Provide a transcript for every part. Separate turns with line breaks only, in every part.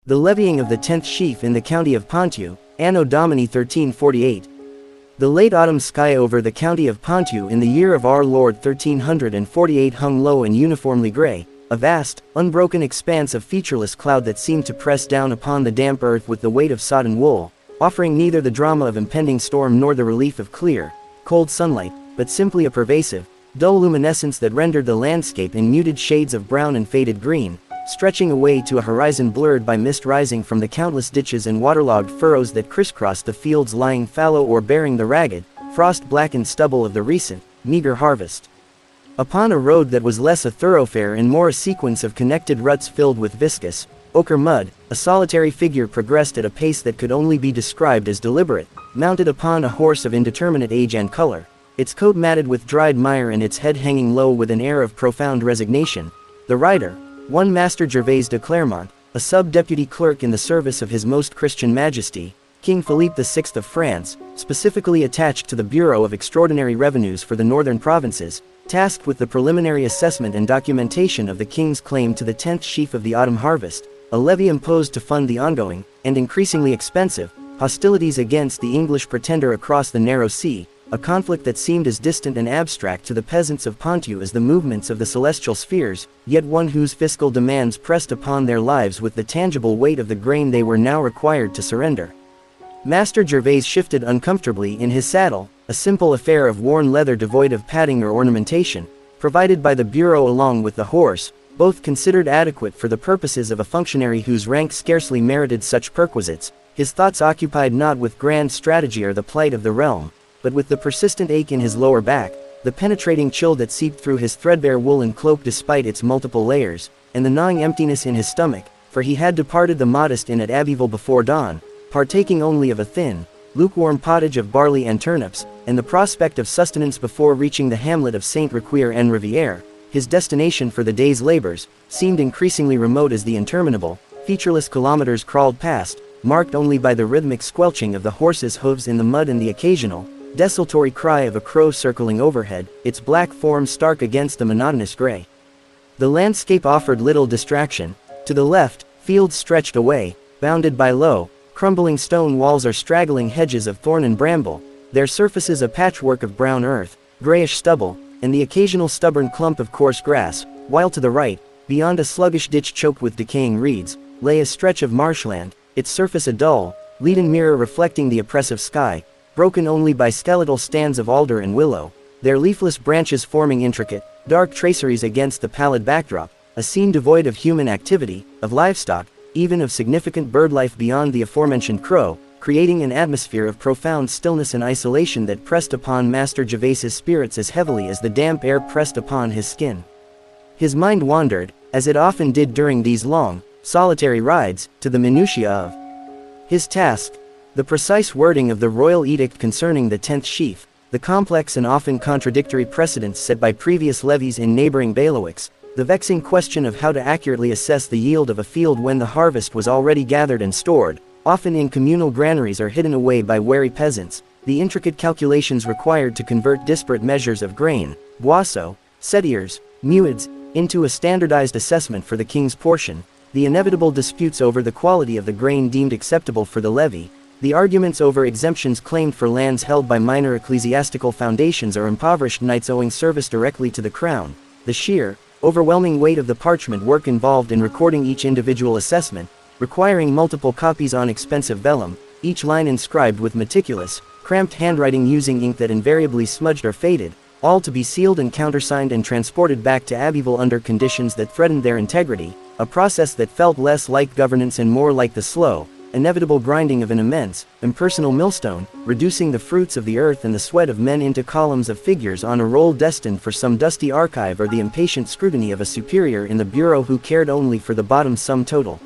The levying of the 10th sheaf in the county of Ponthieu, Anno Domini 1348. The late autumn sky over the county of Ponthieu in the year of our Lord 1348 hung low and uniformly grey, a vast, unbroken expanse of featureless cloud that seemed to press down upon the damp earth with the weight of sodden wool, offering neither the drama of impending storm nor the relief of clear, cold sunlight, but simply a pervasive, dull luminescence that rendered the landscape in muted shades of brown and faded green, stretching away to a horizon blurred by mist rising from the countless ditches and waterlogged furrows that crisscrossed the fields lying fallow or bearing the ragged, frost-blackened stubble of the recent, meager harvest. Upon a road that was less a thoroughfare and more a sequence of connected ruts filled with viscous, ochre mud, a solitary figure progressed at a pace that could only be described as deliberate, mounted upon a horse of indeterminate age and color, its coat matted with dried mire and its head hanging low with an air of profound resignation. The rider, one Master Gervais de Clermont, a sub-deputy clerk in the service of His Most Christian Majesty, King Philippe VI of France, specifically attached to the Bureau of Extraordinary Revenues for the northern provinces, tasked with the preliminary assessment and documentation of the king's claim to the 10th sheaf of the autumn harvest, a levy imposed to fund the ongoing, and increasingly expensive, hostilities against the English pretender across the narrow sea, a conflict that seemed as distant and abstract to the peasants of Ponthieu as the movements of the celestial spheres, yet one whose fiscal demands pressed upon their lives with the tangible weight of the grain they were now required to surrender. Master Gervais shifted uncomfortably in his saddle, a simple affair of worn leather devoid of padding or ornamentation, provided by the bureau along with the horse, both considered adequate for the purposes of a functionary whose rank scarcely merited such perquisites. His thoughts occupied not with grand strategy or the plight of the realm, but with the persistent ache in his lower back, the penetrating chill that seeped through his threadbare woolen cloak despite its multiple layers, and the gnawing emptiness in his stomach, for he had departed the modest inn at Abbeville before dawn, partaking only of a thin, lukewarm pottage of barley and turnips, and the prospect of sustenance before reaching the hamlet of Saint-Riquier-en-Rivière. His destination for the day's labors seemed increasingly remote as the interminable, featureless kilometers crawled past, marked only by the rhythmic squelching of the horse's hooves in the mud and the occasional, desultory cry of a crow circling overhead, its black form stark against the monotonous gray. The landscape offered little distraction. To the left, fields stretched away, bounded by low, crumbling stone walls or straggling hedges of thorn and bramble, their surfaces a patchwork of brown earth, grayish stubble, and the occasional stubborn clump of coarse grass, while to the right, beyond a sluggish ditch choked with decaying reeds, lay a stretch of marshland, its surface a dull, leaden mirror reflecting the oppressive sky, broken only by skeletal stands of alder and willow, their leafless branches forming intricate, dark traceries against the pallid backdrop, a scene devoid of human activity, of livestock, even of significant bird life beyond the aforementioned crow, creating an atmosphere of profound stillness and isolation that pressed upon Master Gervais's spirits as heavily as the damp air pressed upon his skin. His mind wandered, as it often did during these long, solitary rides, to the minutiae of his task. The precise wording of the royal edict concerning the 10th sheaf, the complex and often contradictory precedents set by previous levies in neighboring bailiwicks, the vexing question of how to accurately assess the yield of a field when the harvest was already gathered and stored, often in communal granaries or hidden away by wary peasants, the intricate calculations required to convert disparate measures of grain, boisseaux, setiers, muids, into a standardized assessment for the king's portion, the inevitable disputes over the quality of the grain deemed acceptable for the levy, the arguments over exemptions claimed for lands held by minor ecclesiastical foundations or impoverished knights owing service directly to the crown, the sheer, overwhelming weight of the parchment work involved in recording each individual assessment, requiring multiple copies on expensive vellum, each line inscribed with meticulous, cramped handwriting using ink that invariably smudged or faded, all to be sealed and countersigned and transported back to Abbeville under conditions that threatened their integrity, a process that felt less like governance and more like the slow, inevitable grinding of an immense, impersonal millstone, reducing the fruits of the earth and the sweat of men into columns of figures on a roll destined for some dusty archive or the impatient scrutiny of a superior in the bureau who cared only for the bottom sum total.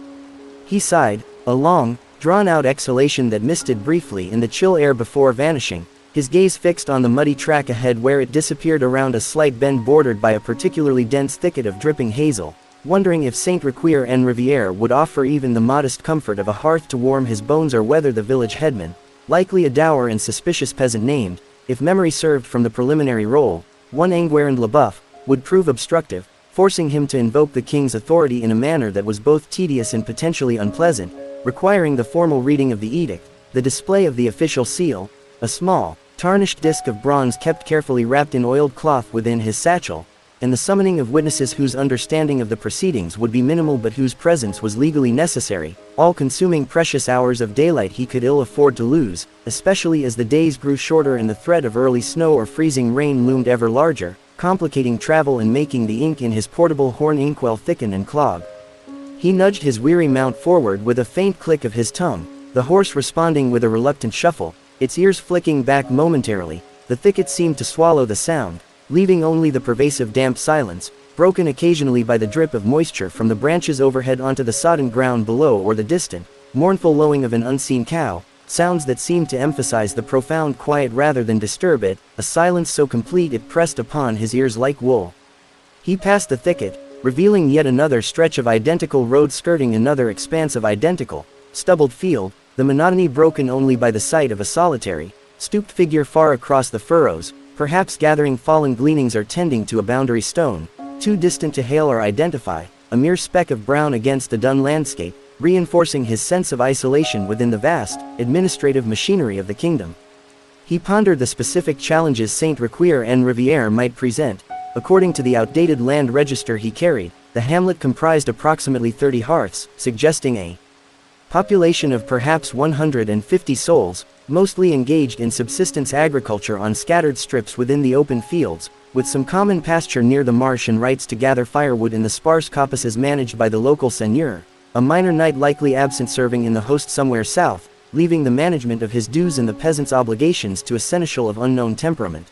He sighed, a long, drawn-out exhalation that misted briefly in the chill air before vanishing, his gaze fixed on the muddy track ahead where it disappeared around a slight bend bordered by a particularly dense thicket of dripping hazel, wondering if Saint-Riquier-en-Rivière would offer even the modest comfort of a hearth to warm his bones or whether the village headman, likely a dour and suspicious peasant named, if memory served from the preliminary roll, one Enguerrand Leboeuf, would prove obstructive, forcing him to invoke the king's authority in a manner that was both tedious and potentially unpleasant, requiring the formal reading of the edict, the display of the official seal, a small, tarnished disc of bronze kept carefully wrapped in oiled cloth within his satchel, and the summoning of witnesses whose understanding of the proceedings would be minimal but whose presence was legally necessary, all consuming precious hours of daylight he could ill afford to lose, especially as the days grew shorter and the threat of early snow or freezing rain loomed ever larger, complicating travel and making the ink in his portable horn inkwell thicken and clog. He nudged his weary mount forward with a faint click of his tongue, the horse responding with a reluctant shuffle, its ears flicking back momentarily. The thicket seemed to swallow the sound, leaving only the pervasive damp silence, broken occasionally by the drip of moisture from the branches overhead onto the sodden ground below or the distant, mournful lowing of an unseen cow, sounds that seemed to emphasize the profound quiet rather than disturb it, a silence so complete it pressed upon his ears like wool. He passed the thicket, revealing yet another stretch of identical road skirting another expanse of identical, stubbled field, the monotony broken only by the sight of a solitary, stooped figure far across the furrows, perhaps gathering fallen gleanings or tending to a boundary stone, too distant to hail or identify, a mere speck of brown against the dun landscape, reinforcing his sense of isolation within the vast, administrative machinery of the kingdom. He pondered the specific challenges Saint-Requier-en-Rivière might present. According to the outdated land register he carried, the hamlet comprised approximately 30 hearths, suggesting a population of perhaps 150 souls, mostly engaged in subsistence agriculture on scattered strips within the open fields, with some common pasture near the marsh and rights to gather firewood in the sparse coppices managed by the local seigneur, a minor knight likely absent serving in the host somewhere south, leaving the management of his dues and the peasant's obligations to a seneschal of unknown temperament.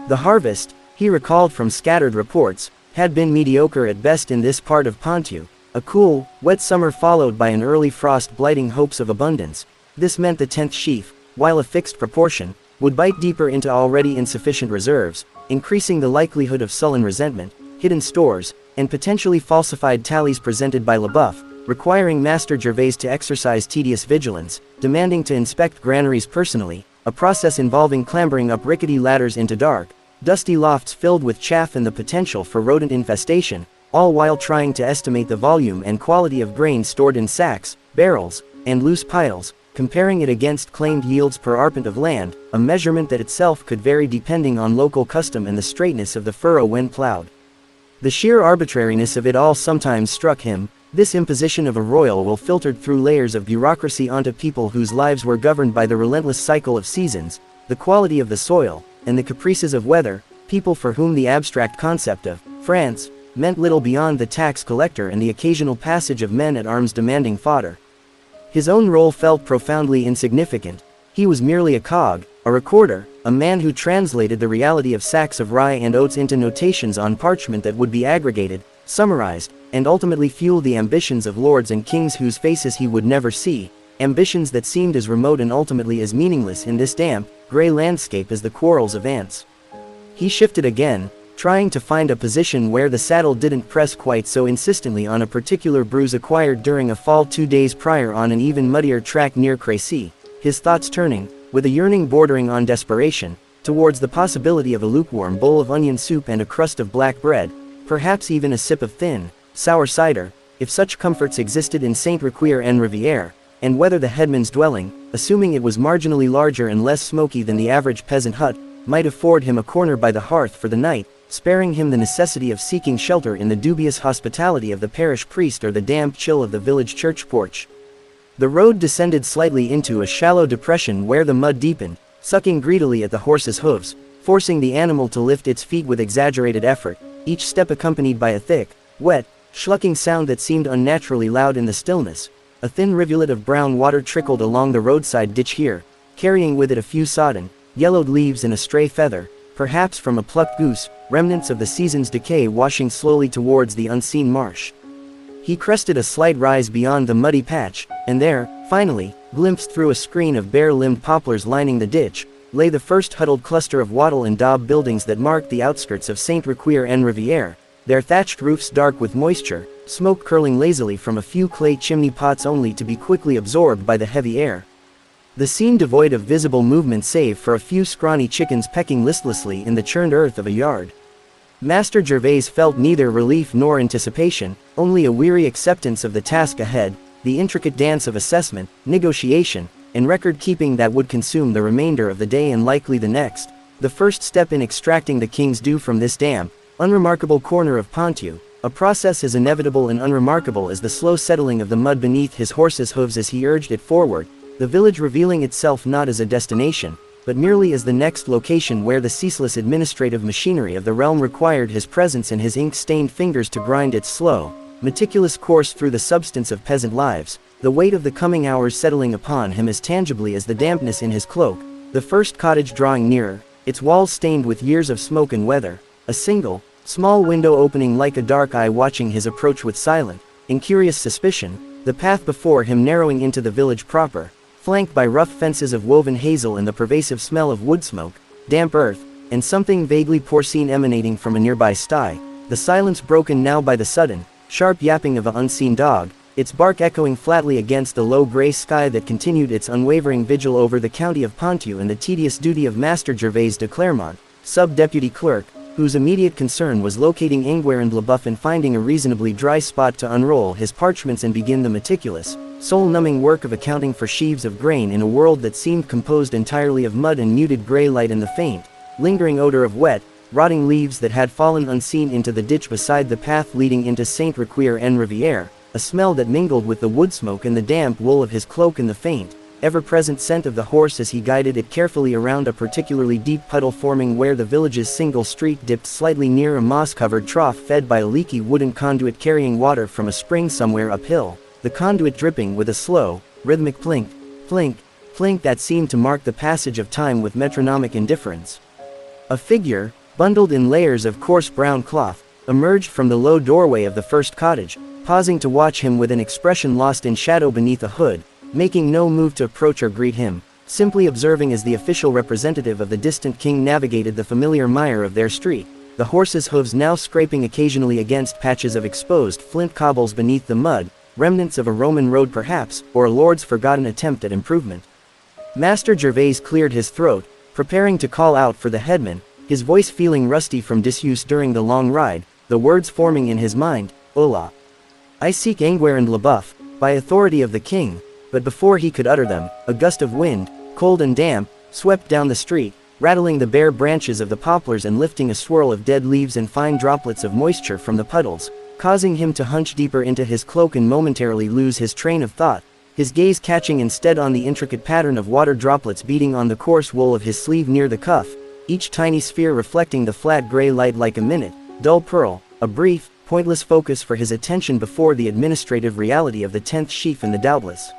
The harvest, he recalled from scattered reports, had been mediocre at best in this part of Ponthieu, a cool, wet summer followed by an early frost blighting hopes of abundance. This meant the 10th sheaf, while a fixed proportion, would bite deeper into already insufficient reserves, increasing the likelihood of sullen resentment, hidden stores, and potentially falsified tallies presented by LaBeouf, requiring Master Gervais to exercise tedious vigilance, demanding to inspect granaries personally, a process involving clambering up rickety ladders into dark, dusty lofts filled with chaff and the potential for rodent infestation, all while trying to estimate the volume and quality of grain stored in sacks, barrels, and loose piles, comparing it against claimed yields per arpent of land, a measurement that itself could vary depending on local custom and the straightness of the furrow when plowed. The sheer arbitrariness of it all sometimes struck him. This imposition of a royal will filtered through layers of bureaucracy onto people whose lives were governed by the relentless cycle of seasons, the quality of the soil, and the caprices of weather, people for whom the abstract concept of France meant little beyond the tax collector and the occasional passage of men at arms demanding fodder. His own role felt profoundly insignificant. He was merely a cog, a recorder, a man who translated the reality of sacks of rye and oats into notations on parchment that would be aggregated, summarized, and ultimately fuel the ambitions of lords and kings whose faces he would never see, ambitions that seemed as remote and ultimately as meaningless in this damp, gray landscape as the quarrels of ants. He shifted again, trying to find a position where the saddle didn't press quite so insistently on a particular bruise acquired during a fall 2 days prior on an even muddier track near Crécy, his thoughts turning, with a yearning bordering on desperation, towards the possibility of a lukewarm bowl of onion soup and a crust of black bread, perhaps even a sip of thin, sour cider, if such comforts existed in Saint-Requier-en-Rivière, and whether the headman's dwelling, assuming it was marginally larger and less smoky than the average peasant hut, might afford him a corner by the hearth for the night, sparing him the necessity of seeking shelter in the dubious hospitality of the parish priest or the damp chill of the village church porch. The road descended slightly into a shallow depression where the mud deepened, sucking greedily at the horse's hooves, forcing the animal to lift its feet with exaggerated effort, each step accompanied by a thick, wet, schlucking sound that seemed unnaturally loud in the stillness. A thin rivulet of brown water trickled along the roadside ditch here, carrying with it a few sodden, yellowed leaves and a stray feather, perhaps from a plucked goose, remnants of the season's decay washing slowly towards the unseen marsh. He crested a slight rise beyond the muddy patch, and there, finally, glimpsed through a screen of bare-limbed poplars lining the ditch, lay the first huddled cluster of wattle and daub buildings that marked the outskirts of Saint-Requier-en-Rivière, their thatched roofs dark with moisture, smoke curling lazily from a few clay chimney pots only to be quickly absorbed by the heavy air. The scene devoid of visible movement save for a few scrawny chickens pecking listlessly in the churned earth of a yard. Master Gervais felt neither relief nor anticipation, only a weary acceptance of the task ahead, the intricate dance of assessment, negotiation, and record-keeping that would consume the remainder of the day and likely the next. The first step in extracting the king's due from this damp, unremarkable corner of Ponthieu, a process as inevitable and unremarkable as the slow settling of the mud beneath his horse's hooves as he urged it forward, the village revealing itself not as a destination, but merely as the next location where the ceaseless administrative machinery of the realm required his presence and his ink-stained fingers to grind its slow, meticulous course through the substance of peasant lives, the weight of the coming hours settling upon him as tangibly as the dampness in his cloak, the first cottage drawing nearer, its walls stained with years of smoke and weather, a single, small window opening like a dark eye watching his approach with silent, incurious suspicion, the path before him narrowing into the village proper, flanked by rough fences of woven hazel and the pervasive smell of wood smoke, damp earth, and something vaguely porcine emanating from a nearby sty, the silence broken now by the sudden, sharp yapping of an unseen dog, its bark echoing flatly against the low gray sky that continued its unwavering vigil over the county of Ponthieu and the tedious duty of Master Gervais de Clermont, sub-deputy clerk, whose immediate concern was locating Enguerrand Leboeuf and finding a reasonably dry spot to unroll his parchments and begin the meticulous, soul-numbing work of accounting for sheaves of grain in a world that seemed composed entirely of mud and muted gray light and the faint, lingering odor of wet, rotting leaves that had fallen unseen into the ditch beside the path leading into Saint-Riquier-en-Rivière, a smell that mingled with the wood smoke and the damp wool of his cloak and the faint, ever-present scent of the horse as he guided it carefully around a particularly deep puddle forming where the village's single street dipped slightly near a moss-covered trough fed by a leaky wooden conduit carrying water from a spring somewhere uphill, the conduit dripping with a slow, rhythmic plink, plink, plink that seemed to mark the passage of time with metronomic indifference. A figure, bundled in layers of coarse brown cloth, emerged from the low doorway of the first cottage, pausing to watch him with an expression lost in shadow beneath a hood, making no move to approach or greet him, simply observing as the official representative of the distant king navigated the familiar mire of their street, the horse's hooves now scraping occasionally against patches of exposed flint cobbles beneath the mud, remnants of a Roman road perhaps, or a lord's forgotten attempt at improvement. Master Gervais cleared his throat, preparing to call out for the headman, his voice feeling rusty from disuse during the long ride, the words forming in his mind, "Hola. I seek Enguerrand Leboeuf, by authority of the king," but before he could utter them, a gust of wind, cold and damp, swept down the street, rattling the bare branches of the poplars and lifting a swirl of dead leaves and fine droplets of moisture from the puddles, causing him to hunch deeper into his cloak and momentarily lose his train of thought, his gaze catching instead on the intricate pattern of water droplets beating on the coarse wool of his sleeve near the cuff, each tiny sphere reflecting the flat gray light like a minute, dull pearl, a brief, pointless focus for his attention before the administrative reality of the 10th sheaf and the doubtless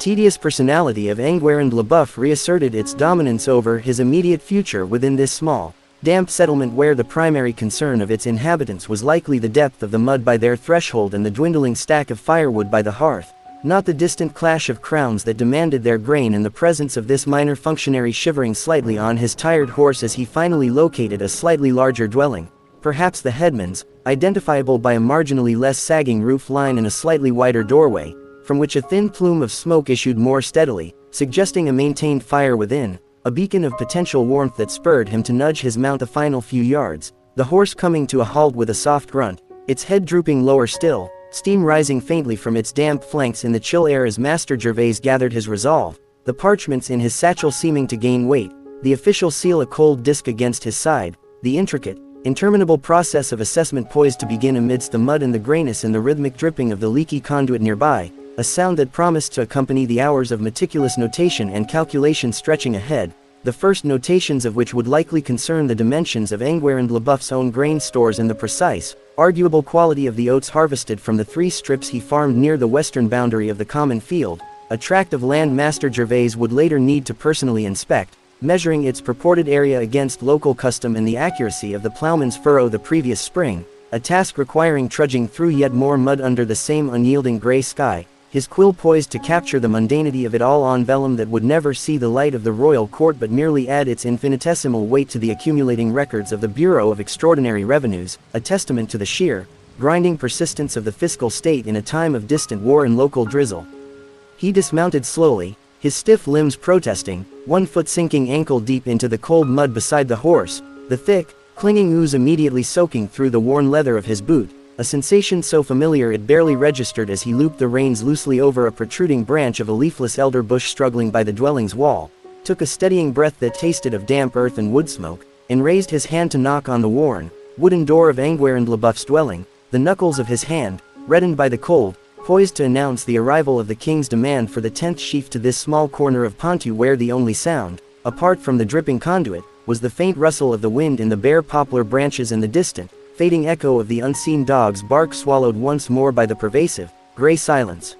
tedious personality of Enguerrand Leboeuf reasserted its dominance over his immediate future within this small, damp settlement where the primary concern of its inhabitants was likely the depth of the mud by their threshold and the dwindling stack of firewood by the hearth, not the distant clash of crowns that demanded their grain and the presence of this minor functionary shivering slightly on his tired horse as he finally located a slightly larger dwelling, perhaps the headman's, identifiable by a marginally less sagging roof line and a slightly wider doorway, from which a thin plume of smoke issued more steadily, suggesting a maintained fire within, a beacon of potential warmth that spurred him to nudge his mount a final few yards, the horse coming to a halt with a soft grunt, its head drooping lower still, steam rising faintly from its damp flanks in the chill air as Master Gervais gathered his resolve, the parchments in his satchel seeming to gain weight, the official seal a cold disk against his side, the intricate, interminable process of assessment poised to begin amidst the mud and the grayness and the rhythmic dripping of the leaky conduit nearby, a sound that promised to accompany the hours of meticulous notation and calculation stretching ahead, the first notations of which would likely concern the dimensions of Enguerrand Leboeuf's own grain stores and the precise, arguable quality of the oats harvested from the 3 strips he farmed near the western boundary of the common field, a tract of land Master Gervais would later need to personally inspect, measuring its purported area against local custom and the accuracy of the plowman's furrow the previous spring, a task requiring trudging through yet more mud under the same unyielding gray sky, his quill poised to capture the mundanity of it all on vellum that would never see the light of the royal court but merely add its infinitesimal weight to the accumulating records of the Bureau of Extraordinary Revenues, a testament to the sheer, grinding persistence of the fiscal state in a time of distant war and local drizzle. He dismounted slowly, his stiff limbs protesting, one foot sinking ankle deep into the cold mud beside the horse, the thick, clinging ooze immediately soaking through the worn leather of his boot, a sensation so familiar it barely registered as he looped the reins loosely over a protruding branch of a leafless elder bush struggling by the dwelling's wall, took a steadying breath that tasted of damp earth and wood smoke, and raised his hand to knock on the worn, wooden door of Enguerrand Lebuff's dwelling, the knuckles of his hand, reddened by the cold, poised to announce the arrival of the king's demand for the 10th sheaf to this small corner of Pontu where the only sound, apart from the dripping conduit, was the faint rustle of the wind in the bare poplar branches and the distant, fading echo of the unseen dog's bark swallowed once more by the pervasive, gray silence.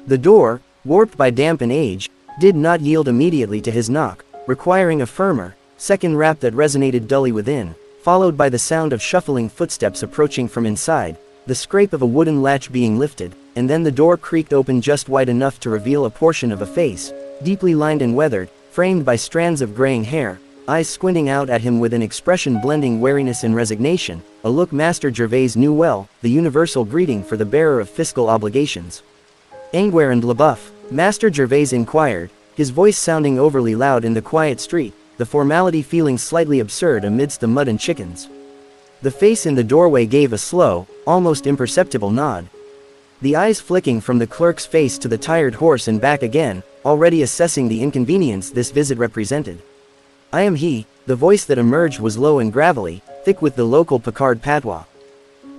The door, warped by damp and age, did not yield immediately to his knock, requiring a firmer, second rap that resonated dully within, followed by the sound of shuffling footsteps approaching from inside, the scrape of a wooden latch being lifted, and then the door creaked open just wide enough to reveal a portion of a face, deeply lined and weathered, framed by strands of graying hair, eyes squinting out at him with an expression blending wariness and resignation, a look Master Gervais knew well, the universal greeting for the bearer of fiscal obligations. Enguerrand Lebuff, Master Gervais inquired, his voice sounding overly loud in the quiet street, the formality feeling slightly absurd amidst the mud and chickens. The face in the doorway gave a slow, almost imperceptible nod. The eyes flicking from the clerk's face to the tired horse and back again, already assessing the inconvenience this visit represented. "I am he." The voice that emerged was low and gravelly, thick with the local Picard patois.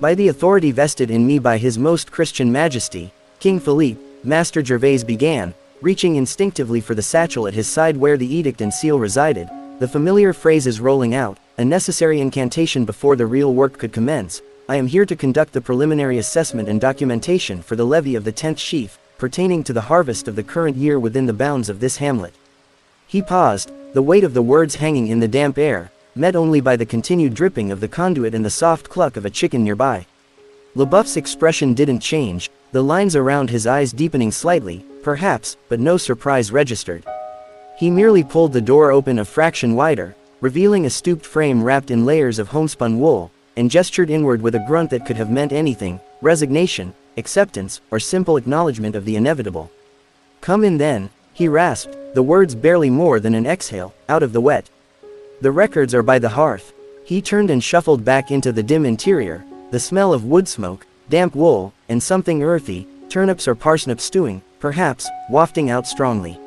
"By the authority vested in me by His Most Christian Majesty, King Philippe," Master Gervais began, reaching instinctively for the satchel at his side where the edict and seal resided, the familiar phrases rolling out, a necessary incantation before the real work could commence. "I am here to conduct the preliminary assessment and documentation for the levy of the 10th sheaf, pertaining to the harvest of the current year within the bounds of this hamlet." He paused, the weight of the words hanging in the damp air, met only by the continued dripping of the conduit and the soft cluck of a chicken nearby. Lebuff's expression didn't change, the lines around his eyes deepening slightly, perhaps, but no surprise registered. He merely pulled the door open a fraction wider, revealing a stooped frame wrapped in layers of homespun wool, and gestured inward with a grunt that could have meant anything: resignation, acceptance, or simple acknowledgement of the inevitable. "Come in then," he rasped, the words barely more than an exhale, out of the wet. "The records are by the hearth." He turned and shuffled back into the dim interior, the smell of wood smoke, damp wool, and something earthy, turnips or parsnip stewing, perhaps, wafting out strongly.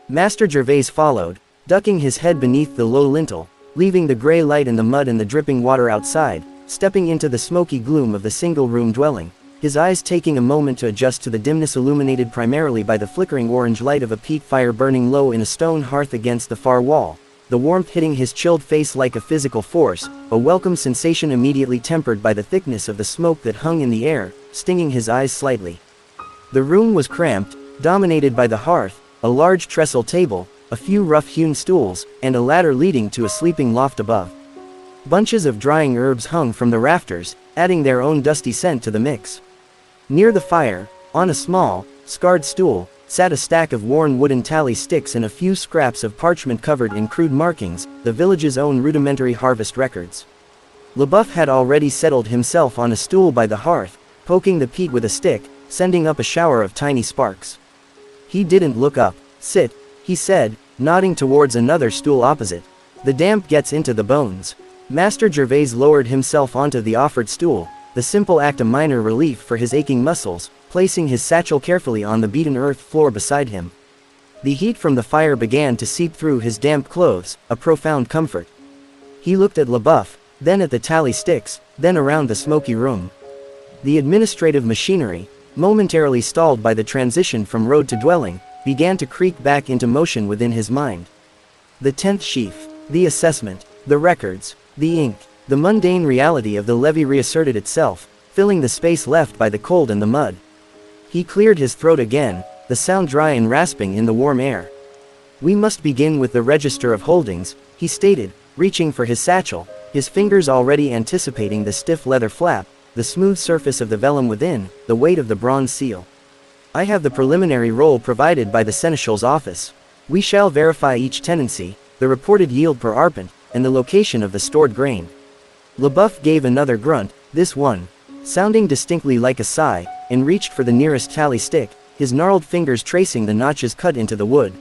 Master Gervais followed, ducking his head beneath the low lintel, leaving the gray light and the mud and the dripping water outside, stepping into the smoky gloom of the single-room dwelling, his eyes taking a moment to adjust to the dimness illuminated primarily by the flickering orange light of a peat fire burning low in a stone hearth against the far wall, the warmth hitting his chilled face like a physical force, a welcome sensation immediately tempered by the thickness of the smoke that hung in the air, stinging his eyes slightly. The room was cramped, dominated by the hearth, a large trestle table, a few rough-hewn stools, and a ladder leading to a sleeping loft above. Bunches of drying herbs hung from the rafters, adding their own dusty scent to the mix. Near the fire, on a small, scarred stool, sat a stack of worn wooden tally sticks and a few scraps of parchment covered in crude markings, the village's own rudimentary harvest records. Lebuff had already settled himself on a stool by the hearth, poking the peat with a stick, sending up a shower of tiny sparks. He didn't look up. "Sit," he said, nodding towards another stool opposite. "The damp gets into the bones." Master Gervais lowered himself onto the offered stool, the simple act a minor relief for his aching muscles, placing his satchel carefully on the beaten earth floor beside him. The heat from the fire began to seep through his damp clothes, a profound comfort. He looked at Lebuff, then at the tally sticks, then around the smoky room. The administrative machinery, momentarily stalled by the transition from road to dwelling, began to creak back into motion within his mind. The 10th sheaf, the assessment, the records, the ink, the mundane reality of the levy reasserted itself, filling the space left by the cold and the mud. He cleared his throat again, the sound dry and rasping in the warm air. "We must begin with the register of holdings," he stated, reaching for his satchel, his fingers already anticipating the stiff leather flap, the smooth surface of the vellum within, the weight of the bronze seal. "I have the preliminary roll provided by the seneschal's office. We shall verify each tenancy, the reported yield per arpent, and the location of the stored grain." Lebuff gave another grunt, this one sounding distinctly like a sigh, and reached for the nearest tally stick, his gnarled fingers tracing the notches cut into the wood.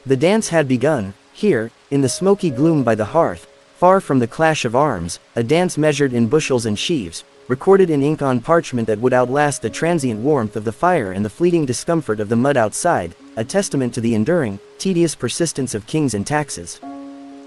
The dance had begun, here, in the smoky gloom by the hearth, Far from the clash of arms, a dance measured in bushels and sheaves, recorded in ink on parchment that would outlast the transient warmth of the fire and the fleeting discomfort of the mud outside, a testament to the enduring, tedious persistence of kings and taxes.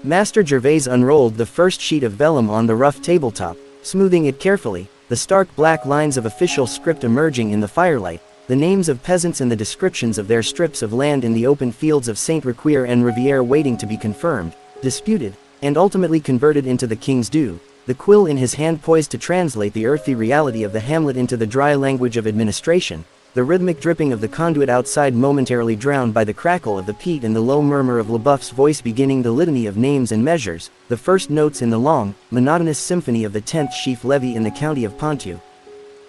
Master Gervais unrolled the first sheet of vellum on the rough tabletop, smoothing it carefully, the stark black lines of official script emerging in the firelight, the names of peasants and the descriptions of their strips of land in the open fields of Saint-Requier and Rivière waiting to be confirmed, disputed, and ultimately converted into the king's due, the quill in his hand poised to translate the earthy reality of the hamlet into the dry language of administration, the rhythmic dripping of the conduit outside momentarily drowned by the crackle of the peat and the low murmur of Leboeuf's voice beginning the litany of names and measures, the first notes in the long, monotonous symphony of the 10th sheaf levy in the county of Ponthieu.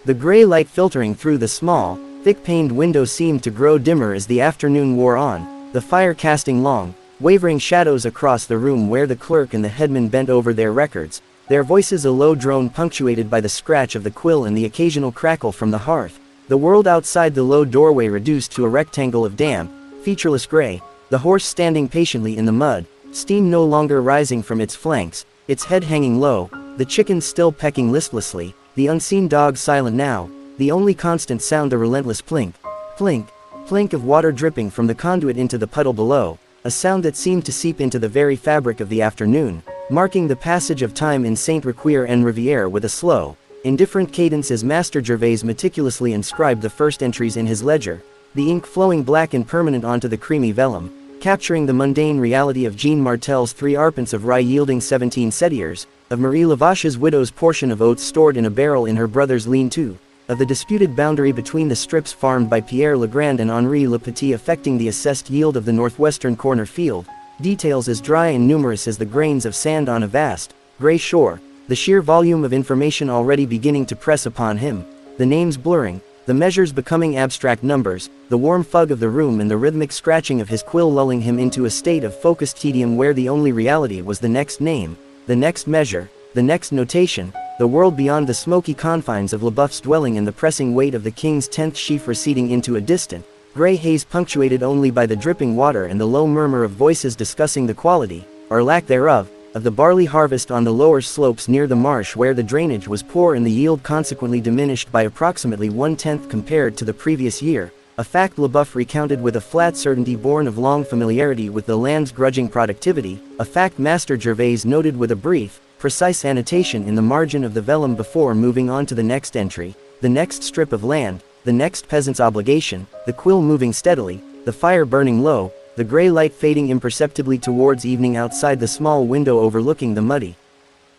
The gray light filtering through the small, thick-paned window seemed to grow dimmer as the afternoon wore on, the fire casting long, wavering shadows across the room where the clerk and the headman bent over their records, their voices a low drone punctuated by the scratch of the quill and the occasional crackle from the hearth, the world outside the low doorway reduced to a rectangle of damp, featureless gray, the horse standing patiently in the mud, steam no longer rising from its flanks, its head hanging low, the chickens still pecking listlessly, the unseen dog silent now, the only constant sound the relentless plink, plink, plink of water dripping from the conduit into the puddle below, a sound that seemed to seep into the very fabric of the afternoon, marking the passage of time in Saint-Requier and Rivière with a slow, indifferent cadence as Master Gervais meticulously inscribed the first entries in his ledger, the ink flowing black and permanent onto the creamy vellum, capturing the mundane reality of Jean Martel's 3 arpents of rye yielding 17 setiers, of Marie Lavache's widow's portion of oats stored in a barrel in her brother's lean-to, of the disputed boundary between the strips farmed by Pierre Legrand and Henri Le Petit affecting the assessed yield of the northwestern corner field, details as dry and numerous as the grains of sand on a vast, gray shore, the sheer volume of information already beginning to press upon him, the names blurring, the measures becoming abstract numbers, the warm fug of the room and the rhythmic scratching of his quill lulling him into a state of focused tedium where the only reality was the next name, the next measure, the next notation, the world beyond the smoky confines of Leboeuf's dwelling and the pressing weight of the king's 10th sheaf receding into a distant, gray haze punctuated only by the dripping water and the low murmur of voices discussing the quality, or lack thereof, of the barley harvest on the lower slopes near the marsh where the drainage was poor and the yield consequently diminished by approximately 1/10 compared to the previous year, a fact Leboeuf recounted with a flat certainty born of long familiarity with the land's grudging productivity, a fact Master Gervais noted with a brief, precise annotation in the margin of the vellum before moving on to the next entry, the next strip of land, the next peasant's obligation, the quill moving steadily, the fire burning low, the gray light fading imperceptibly towards evening outside the small window overlooking the muddy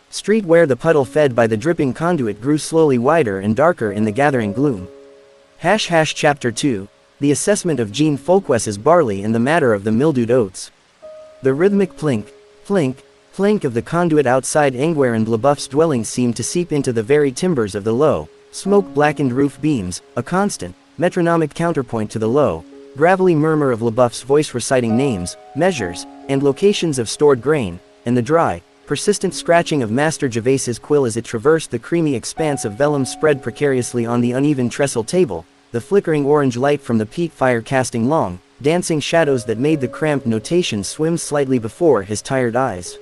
street where the puddle fed by the dripping conduit grew slowly wider and darker in the gathering gloom. Chapter 2, The Assessment of Jean Folques's Barley and the Matter of the Mildewed Oats. The rhythmic plink, plink, plink of the conduit outside Enguerrand and Leboeuf's dwelling seemed to seep into the very timbers of the low, smoke-blackened roof beams, a constant, metronomic counterpoint to the low, gravelly murmur of Leboeuf's voice reciting names, measures, and locations of stored grain, and the dry, persistent scratching of Master Gervais's quill as it traversed the creamy expanse of vellum spread precariously on the uneven trestle table, the flickering orange light from the peat fire casting long, dancing shadows that made the cramped notation swim slightly before his tired eyes.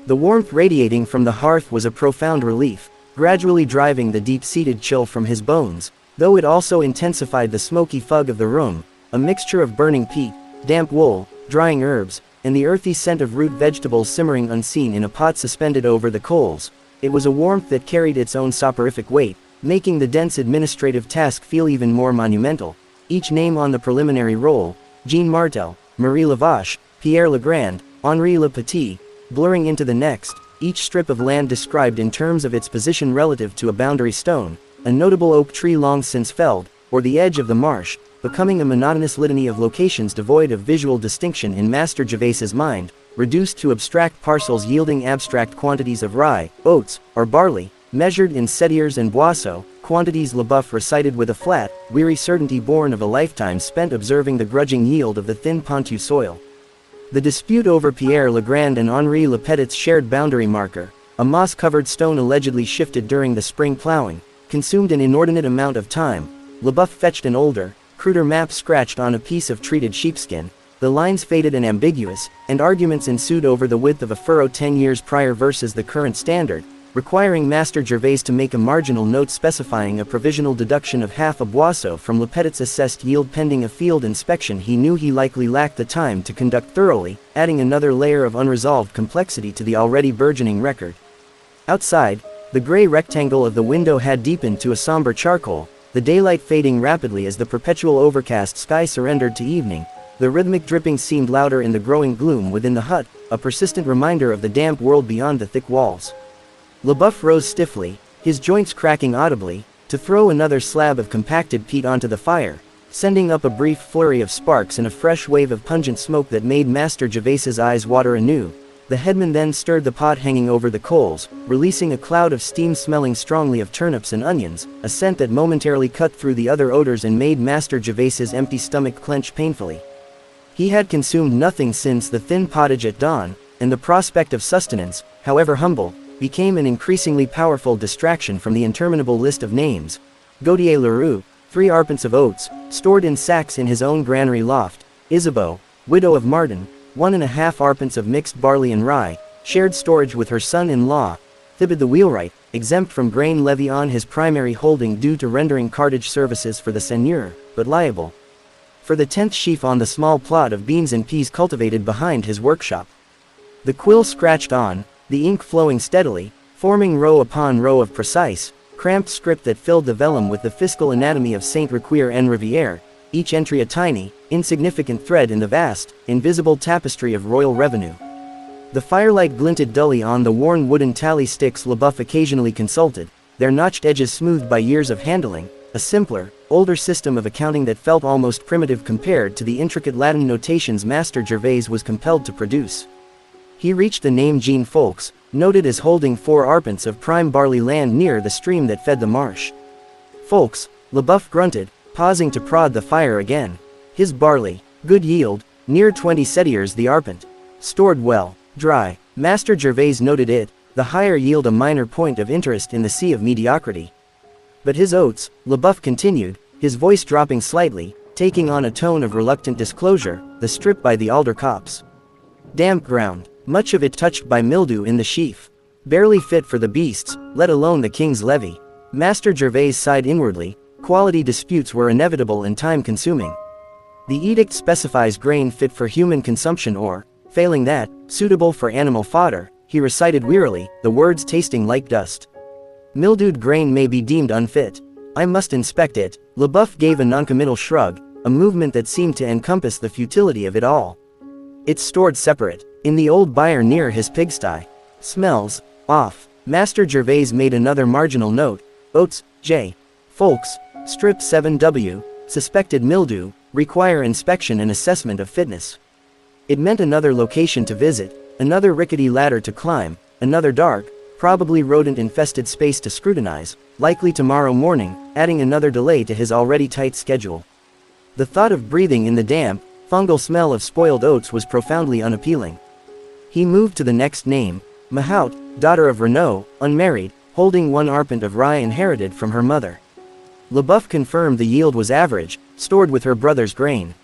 The warmth radiating from the hearth was a profound relief, gradually driving the deep-seated chill from his bones, though it also intensified the smoky fug of the room, a mixture of burning peat, damp wool, drying herbs, and the earthy scent of root vegetables simmering unseen in a pot suspended over the coals. It was a warmth that carried its own soporific weight, making the dense administrative task feel even more monumental. Each name on the preliminary roll, Jean Martel, Marie Lavache, Pierre Legrand, Henri Le Petit, blurring into the next, each strip of land described in terms of its position relative to a boundary stone, a notable oak tree long since felled, or the edge of the marsh, becoming a monotonous litany of locations devoid of visual distinction in Master Gervais's mind, reduced to abstract parcels yielding abstract quantities of rye, oats, or barley, measured in setiers and boisseaux, quantities Leboeuf recited with a flat, weary certainty born of a lifetime spent observing the grudging yield of the thin Ponthieu soil. The dispute over Pierre Legrand and Henri Le Petit's shared boundary marker, a moss-covered stone allegedly shifted during the spring plowing, consumed an inordinate amount of time. Leboeuf fetched an older, cruder map scratched on a piece of treated sheepskin, the lines faded and ambiguous, and arguments ensued over the width of a furrow 10 years prior versus the current standard, requiring Master Gervais to make a marginal note specifying a provisional deduction of half a boisseau from Lepetit's assessed yield pending a field inspection he knew he likely lacked the time to conduct thoroughly, adding another layer of unresolved complexity to the already burgeoning record. Outside, the gray rectangle of the window had deepened to a somber charcoal, the daylight fading rapidly as the perpetual overcast sky surrendered to evening. The rhythmic dripping seemed louder in the growing gloom within the hut, a persistent reminder of the damp world beyond the thick walls. LeBoeuf rose stiffly, his joints cracking audibly, to throw another slab of compacted peat onto the fire, sending up a brief flurry of sparks and a fresh wave of pungent smoke that made Master Gervais's eyes water anew. The headman then stirred the pot hanging over the coals, releasing a cloud of steam smelling strongly of turnips and onions, a scent that momentarily cut through the other odors and made Master Gervais's empty stomach clench painfully. He had consumed nothing since the thin pottage at dawn, and the prospect of sustenance, however humble, became an increasingly powerful distraction from the interminable list of names. Gautier Leroux, 3 arpents of oats, stored in sacks in his own granary loft. Isabeau, widow of Martin, 1.5 arpents of mixed barley and rye, shared storage with her son-in-law. Thibaud the wheelwright, exempt from grain levy on his primary holding due to rendering cartage services for the seigneur, but liable for the 10th sheaf on the small plot of beans and peas cultivated behind his workshop. The quill scratched on, the ink flowing steadily, forming row upon row of precise, cramped script that filled the vellum with the fiscal anatomy of Saint Riquier en Rivière, each entry a tiny, insignificant thread in the vast, invisible tapestry of royal revenue. The firelight glinted dully on the worn wooden tally sticks LeBoeuf occasionally consulted, their notched edges smoothed by years of handling, a simpler, older system of accounting that felt almost primitive compared to the intricate Latin notations Master Gervais was compelled to produce. He reached the name Jean Folks, noted as holding 4 arpents of prime barley land near the stream that fed the marsh. Folks, LeBoeuf grunted, pausing to prod the fire again. His barley, good yield, near 20 setiers the arpent. Stored well, dry. Master Gervais noted it, the higher yield a minor point of interest in the sea of mediocrity. But his oats, LeBoeuf continued, his voice dropping slightly, taking on a tone of reluctant disclosure, the strip by the alder copse. Damp ground, much of it touched by mildew in the sheaf. Barely fit for the beasts, let alone the king's levy. Master Gervais sighed inwardly, quality disputes were inevitable and time-consuming. The edict specifies grain fit for human consumption or, failing that, suitable for animal fodder, he recited wearily, the words tasting like dust. Mildewed grain may be deemed unfit. I must inspect it. LeBoeuf gave a noncommittal shrug, a movement that seemed to encompass the futility of it all. It's stored separate, in the old byre near his pigsty. Smells off. Master Gervais made another marginal note. Oats, J. Folks, strip 7W, suspected mildew, require inspection and assessment of fitness. It meant another location to visit, another rickety ladder to climb, another dark, probably rodent-infested space to scrutinize, likely tomorrow morning, adding another delay to his already tight schedule. The thought of breathing in the damp, fungal smell of spoiled oats was profoundly unappealing. He moved to the next name, Mahout, daughter of Renaud, unmarried, holding 1 arpent of rye inherited from her mother. LeBoeuf confirmed the yield was average, stored with her brother's grain.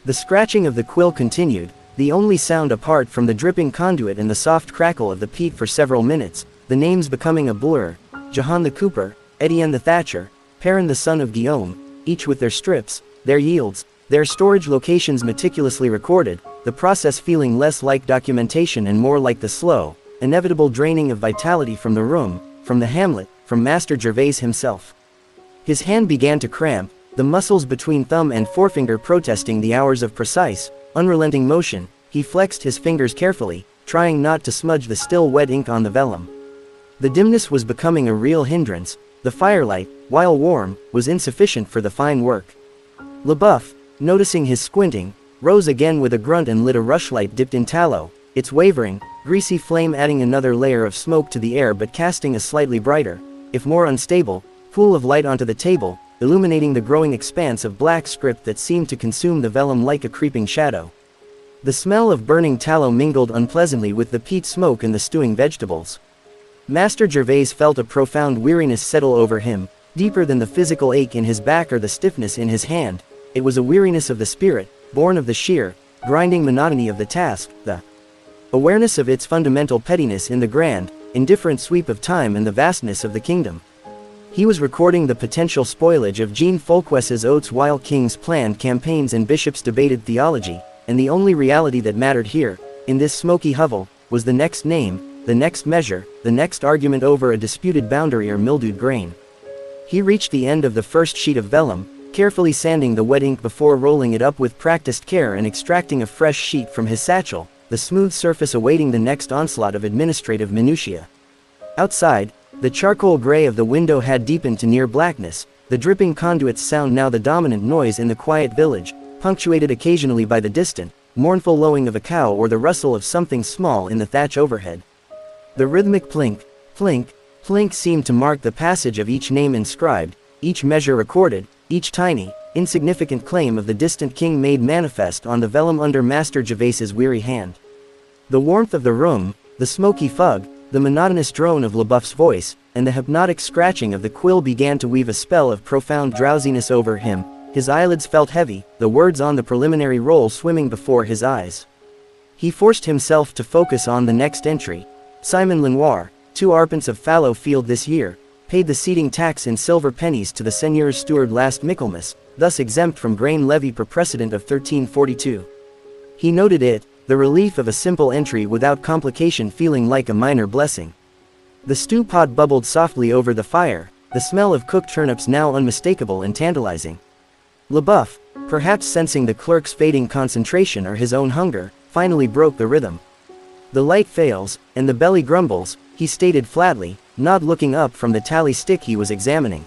The scratching of the quill continued, the only sound apart from the dripping conduit and the soft crackle of the peat for several minutes, the names becoming a blur. Jehan the cooper, Etienne the thatcher, Perrin the son of Guillaume, each with their strips, their yields, their storage locations meticulously recorded, the process feeling less like documentation and more like the slow, inevitable draining of vitality from the room, from the hamlet, from Master Gervais himself. His hand began to cramp, the muscles between thumb and forefinger protesting the hours of precise, unrelenting motion. He flexed his fingers carefully, trying not to smudge the still wet ink on the vellum. The dimness was becoming a real hindrance. The firelight, while warm, was insufficient for the fine work. LeBoeuf, noticing his squinting, rose again with a grunt and lit a rushlight dipped in tallow, its wavering, greasy flame adding another layer of smoke to the air but casting a slightly brighter, if more unstable, pool of light onto the table, illuminating the growing expanse of black script that seemed to consume the vellum like a creeping shadow. The smell of burning tallow mingled unpleasantly with the peat smoke and the stewing vegetables. Master Gervais felt a profound weariness settle over him, deeper than the physical ache in his back or the stiffness in his hand. It was a weariness of the spirit, born of the sheer, grinding monotony of the task, the awareness of its fundamental pettiness in the grand, indifferent sweep of time and the vastness of the kingdom. He was recording the potential spoilage of Jean Folques's oaths while kings planned campaigns and bishops debated theology, and the only reality that mattered here, in this smoky hovel, was the next name, the next measure, the next argument over a disputed boundary or mildewed grain. He reached the end of the first sheet of vellum, carefully sanding the wet ink before rolling it up with practiced care and extracting a fresh sheet from his satchel, the smooth surface awaiting the next onslaught of administrative minutiae. Outside, the charcoal gray of the window had deepened to near blackness, the dripping conduits sound now the dominant noise in the quiet village, punctuated occasionally by the distant, mournful lowing of a cow or the rustle of something small in the thatch overhead. The rhythmic plink, plink, plink seemed to mark the passage of each name inscribed, each measure recorded, each tiny, insignificant claim of the distant king made manifest on the vellum under Master Gervais's weary hand. The warmth of the room, the smoky fug, the monotonous drone of LeBoeuf's voice, and the hypnotic scratching of the quill began to weave a spell of profound drowsiness over him. His eyelids felt heavy, the words on the preliminary roll swimming before his eyes. He forced himself to focus on the next entry. Simon Lenoir, 2 arpents of fallow field this year, paid the seeding tax in silver pennies to the seigneur's steward last Michaelmas, thus exempt from grain levy per precedent of 1342. He noted it, the relief of a simple entry without complication feeling like a minor blessing. The stew pot bubbled softly over the fire, the smell of cooked turnips now unmistakable and tantalizing. LeBoeuf, perhaps sensing the clerk's fading concentration or his own hunger, finally broke the rhythm. The light fails, and the belly grumbles, he stated flatly, not looking up from the tally stick he was examining.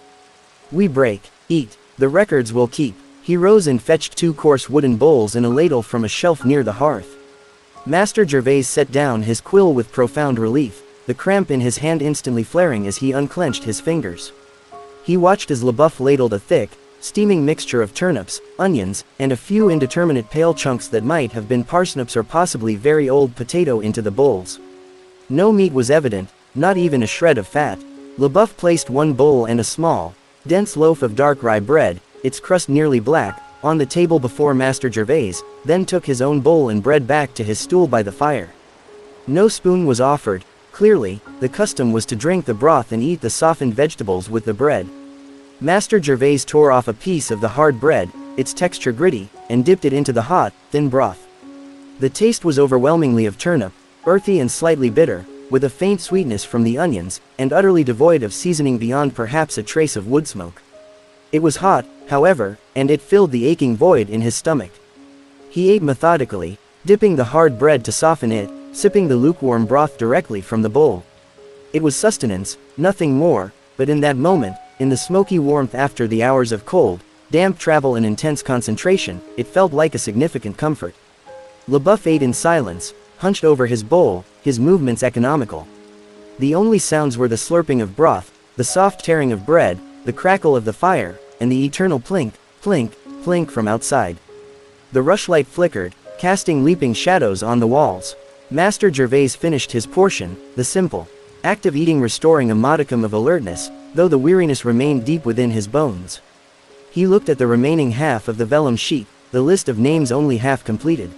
We break, eat, the records will keep. He rose and fetched 2 coarse wooden bowls and a ladle from a shelf near the hearth. Master Gervais set down his quill with profound relief, the cramp in his hand instantly flaring as he unclenched his fingers. He watched as LeBoeuf ladled a thick, steaming mixture of turnips, onions, and a few indeterminate pale chunks that might have been parsnips or possibly very old potato into the bowls. No meat was evident, not even a shred of fat. LeBoeuf placed 1 bowl and a small, dense loaf of dark rye bread, its crust nearly black, on the table before Master Gervais, then took his own bowl and bread back to his stool by the fire. No spoon was offered. Clearly, the custom was to drink the broth and eat the softened vegetables with the bread. Master Gervais tore off a piece of the hard bread, its texture gritty, and dipped it into the hot, thin broth. The taste was overwhelmingly of turnip, earthy and slightly bitter, with a faint sweetness from the onions, and utterly devoid of seasoning beyond perhaps a trace of wood smoke. It was hot, however, and it filled the aching void in his stomach. He ate methodically, dipping the hard bread to soften it, sipping the lukewarm broth directly from the bowl. It was sustenance, nothing more, but in that moment, in the smoky warmth after the hours of cold, damp travel and intense concentration, it felt like a significant comfort. LeBoeuf ate in silence, hunched over his bowl, his movements economical. The only sounds were the slurping of broth, the soft tearing of bread, the crackle of the fire, and the eternal plink, plink, plink from outside. The rushlight flickered, casting leaping shadows on the walls. Master Gervais finished his portion, the simple act of eating restoring a modicum of alertness, though the weariness remained deep within his bones. He looked at the remaining half of the vellum sheet, the list of names only half completed.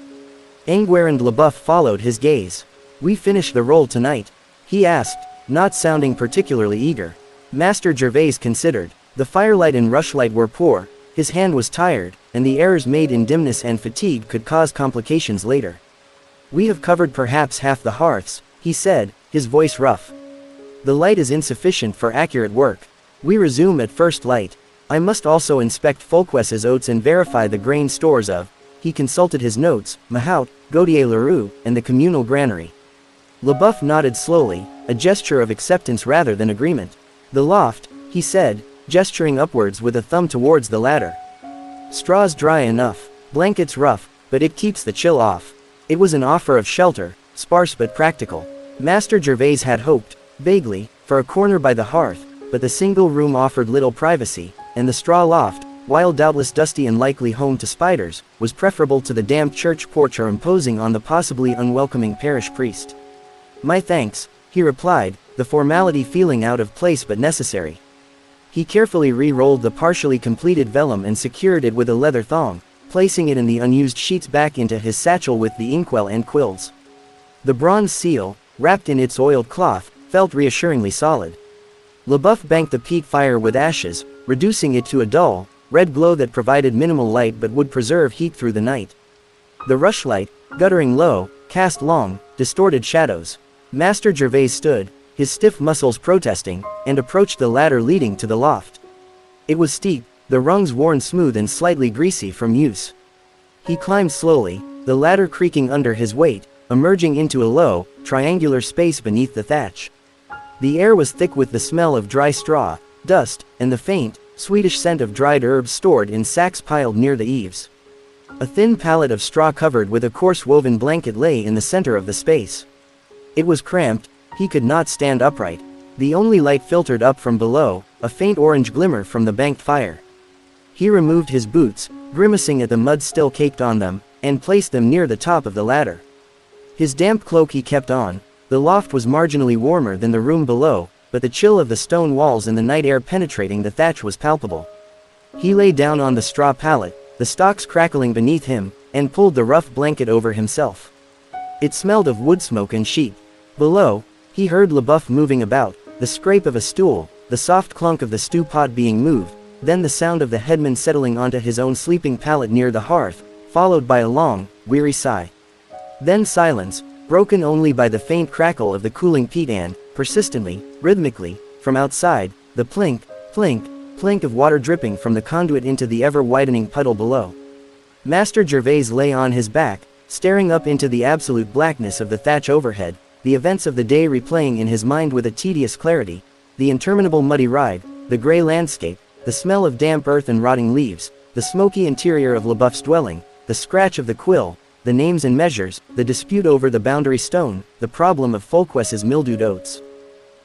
Enguerrand LeBoeuf followed his gaze. We finish the roll tonight? He asked, not sounding particularly eager. Master Gervais considered. The firelight and rushlight were poor, his hand was tired, and the errors made in dimness and fatigue could cause complications later. We have covered perhaps half the hearths, he said, his voice rough. The light is insufficient for accurate work. We resume at first light. I must also inspect Folques's oats and verify the grain stores of. He consulted his notes, Mahout, Gautier-Leroux, and the communal granary. LeBoeuf nodded slowly, a gesture of acceptance rather than agreement. The loft, he said, gesturing upwards with a thumb towards the ladder. Straw's dry enough, blankets rough, but it keeps the chill off. It was an offer of shelter, sparse but practical. Master Gervais had hoped, vaguely, for a corner by the hearth, but the single room offered little privacy, and the straw loft, while doubtless dusty and likely home to spiders, was preferable to the damp church porch or imposing on the possibly unwelcoming parish priest. My thanks, he replied, the formality feeling out of place but necessary. He carefully re-rolled the partially completed vellum and secured it with a leather thong, placing it in the unused sheets back into his satchel with the inkwell and quills. The bronze seal, wrapped in its oiled cloth, felt reassuringly solid. LeBoeuf banked the peat fire with ashes, reducing it to a dull, red glow that provided minimal light but would preserve heat through the night. The rushlight, guttering low, cast long, distorted shadows. Master Gervais stood, his stiff muscles protesting, and approached the ladder leading to the loft. It was steep, the rungs worn smooth and slightly greasy from use. He climbed slowly, the ladder creaking under his weight, emerging into a low, triangular space beneath the thatch. The air was thick with the smell of dry straw, dust, and the faint, sweetish scent of dried herbs stored in sacks piled near the eaves. A thin pallet of straw covered with a coarse woven blanket lay in the center of the space. It was cramped, he could not stand upright. The only light filtered up from below, a faint orange glimmer from the banked fire. He removed his boots, grimacing at the mud still caked on them, and placed them near the top of the ladder. His damp cloak he kept on. The loft was marginally warmer than the room below, but the chill of the stone walls and the night air penetrating the thatch was palpable. He lay down on the straw pallet, the stalks crackling beneath him, and pulled the rough blanket over himself. It smelled of wood smoke and sheep. Below, he heard LeBoeuf moving about, the scrape of a stool, the soft clunk of the stew pot being moved, then the sound of the headman settling onto his own sleeping pallet near the hearth, followed by a long, weary sigh. Then silence, broken only by the faint crackle of the cooling peat and, persistently, rhythmically, from outside, the plink, plink, plink of water dripping from the conduit into the ever-widening puddle below. Master Gervais lay on his back, staring up into the absolute blackness of the thatch overhead, the events of the day replaying in his mind with a tedious clarity, the interminable muddy ride, the gray landscape, the smell of damp earth and rotting leaves, the smoky interior of LeBoeuf's dwelling, the scratch of the quill, the names and measures, the dispute over the boundary stone, the problem of Folquest's mildewed oats.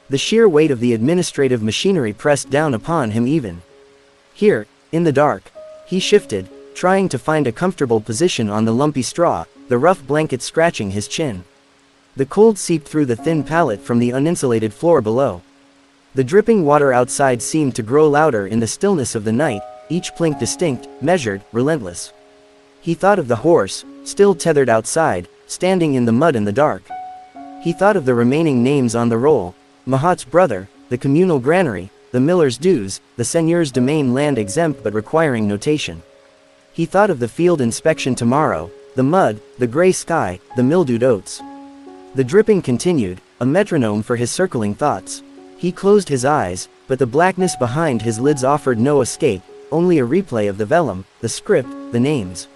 The sheer weight of the administrative machinery pressed down upon him even. Here, in the dark, he shifted, trying to find a comfortable position on the lumpy straw, the rough blanket scratching his chin. The cold seeped through the thin pallet from the uninsulated floor below. The dripping water outside seemed to grow louder in the stillness of the night, each plink distinct, measured, relentless. He thought of the horse, still tethered outside, standing in the mud in the dark. He thought of the remaining names on the roll: Mahat's brother, the communal granary, the miller's dues, the seigneur's domain land exempt but requiring notation. He thought of the field inspection tomorrow, the mud, the gray sky, the mildewed oats. The dripping continued, a metronome for his circling thoughts. He closed his eyes, but the blackness behind his lids offered no escape, only a replay of the vellum, the script, the names.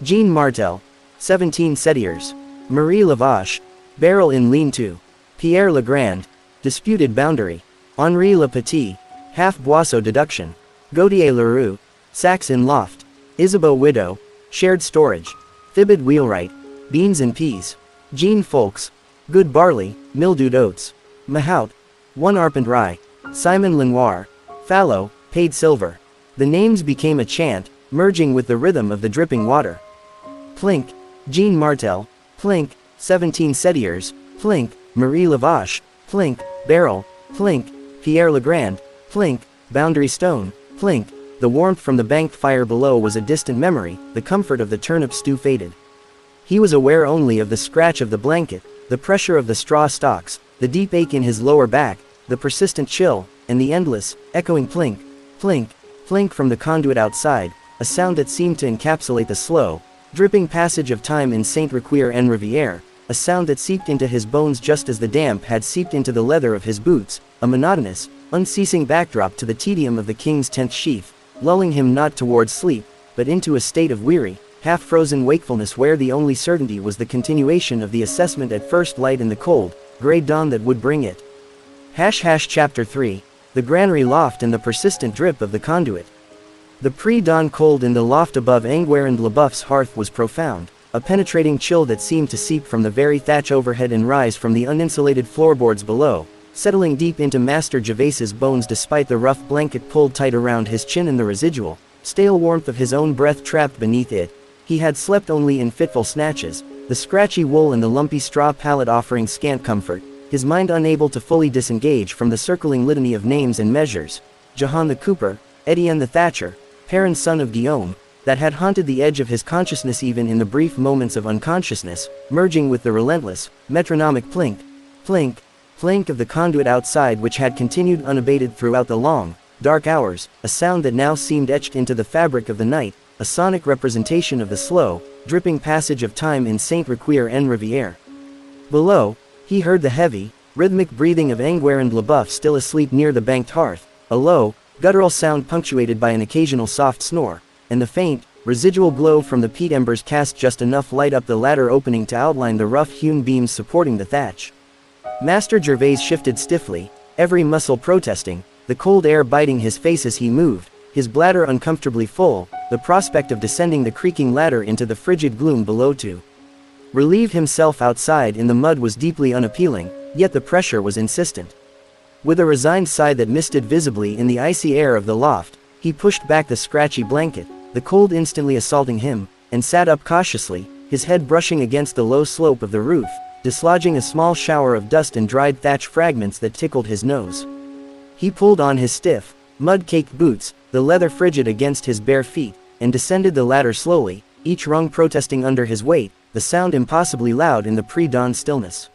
Jean Martel, 17 Setiers. Marie Lavache, barrel in lean-to. Pierre Legrand, disputed boundary. Henri Le Petit, half-boisseau deduction. Gautier Leroux, sacks in loft. Isabeau widow, shared storage. Thibaud wheelwright, beans and peas. Jean Folks, good barley, mildewed oats. Mahout, one arpent rye. Simon Lenoir, fallow, paid silver. The names became a chant, merging with the rhythm of the dripping water. Plink, Jean Martel, Plink, 17 Setiers, Plink, Marie Lavache, Plink, barrel, Plink, Pierre Legrand, Plink, boundary stone, Plink. The warmth from the banked fire below was a distant memory, the comfort of the turnip stew faded. He was aware only of the scratch of the blanket, the pressure of the straw stalks, the deep ache in his lower back, the persistent chill, and the endless, echoing plink, plink, plink from the conduit outside, a sound that seemed to encapsulate the slow, dripping passage of time in Saint-Riquier-en-Rivière, a sound that seeped into his bones just as the damp had seeped into the leather of his boots, a monotonous, unceasing backdrop to the tedium of the king's 10th sheaf, lulling him not towards sleep, but into a state of weary, half-frozen wakefulness where the only certainty was the continuation of the assessment at first light in the cold, gray dawn that would bring it. Chapter 3. The granary loft and the persistent drip of the conduit. The pre-dawn cold in the loft above Enguerrand Leboeuf's hearth was profound, a penetrating chill that seemed to seep from the very thatch overhead and rise from the uninsulated floorboards below, settling deep into Master Gervais's bones despite the rough blanket pulled tight around his chin and the residual, stale warmth of his own breath trapped beneath it. He had slept only in fitful snatches, the scratchy wool and the lumpy straw pallet offering scant comfort, his mind unable to fully disengage from the circling litany of names and measures. Jehan the cooper, Etienne the thatcher, Perrin son of Guillaume, that had haunted the edge of his consciousness even in the brief moments of unconsciousness, merging with the relentless, metronomic plink, plink, plink of the conduit outside, which had continued unabated throughout the long, dark hours, a sound that now seemed etched into the fabric of the night, a sonic representation of the slow, dripping passage of time in Saint-Requier-en-Rivière. Below, he heard the heavy, rhythmic breathing of Enguerrand Leboeuf still asleep near the banked hearth, a low, guttural sound punctuated by an occasional soft snore, and the faint, residual glow from the peat embers cast just enough light up the ladder opening to outline the rough-hewn beams supporting the thatch. Master Gervais shifted stiffly, every muscle protesting, the cold air biting his face as he moved, his bladder uncomfortably full, the prospect of descending the creaking ladder into the frigid gloom below to relieve himself outside in the mud was deeply unappealing, yet the pressure was insistent. With a resigned sigh that misted visibly in the icy air of the loft, he pushed back the scratchy blanket, the cold instantly assaulting him, and sat up cautiously, his head brushing against the low slope of the roof, dislodging a small shower of dust and dried thatch fragments that tickled his nose. He pulled on his stiff, mud-caked boots, the leather frigid against his bare feet, and descended the ladder slowly, each rung protesting under his weight, the sound impossibly loud in the pre-dawn stillness.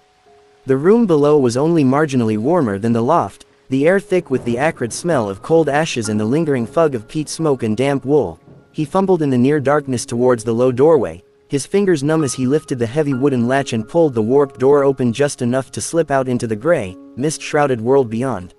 The room below was only marginally warmer than the loft, the air thick with the acrid smell of cold ashes and the lingering fug of peat smoke and damp wool. He fumbled in the near darkness towards the low doorway, his fingers numb as he lifted the heavy wooden latch and pulled the warped door open just enough to slip out into the gray, mist-shrouded world beyond.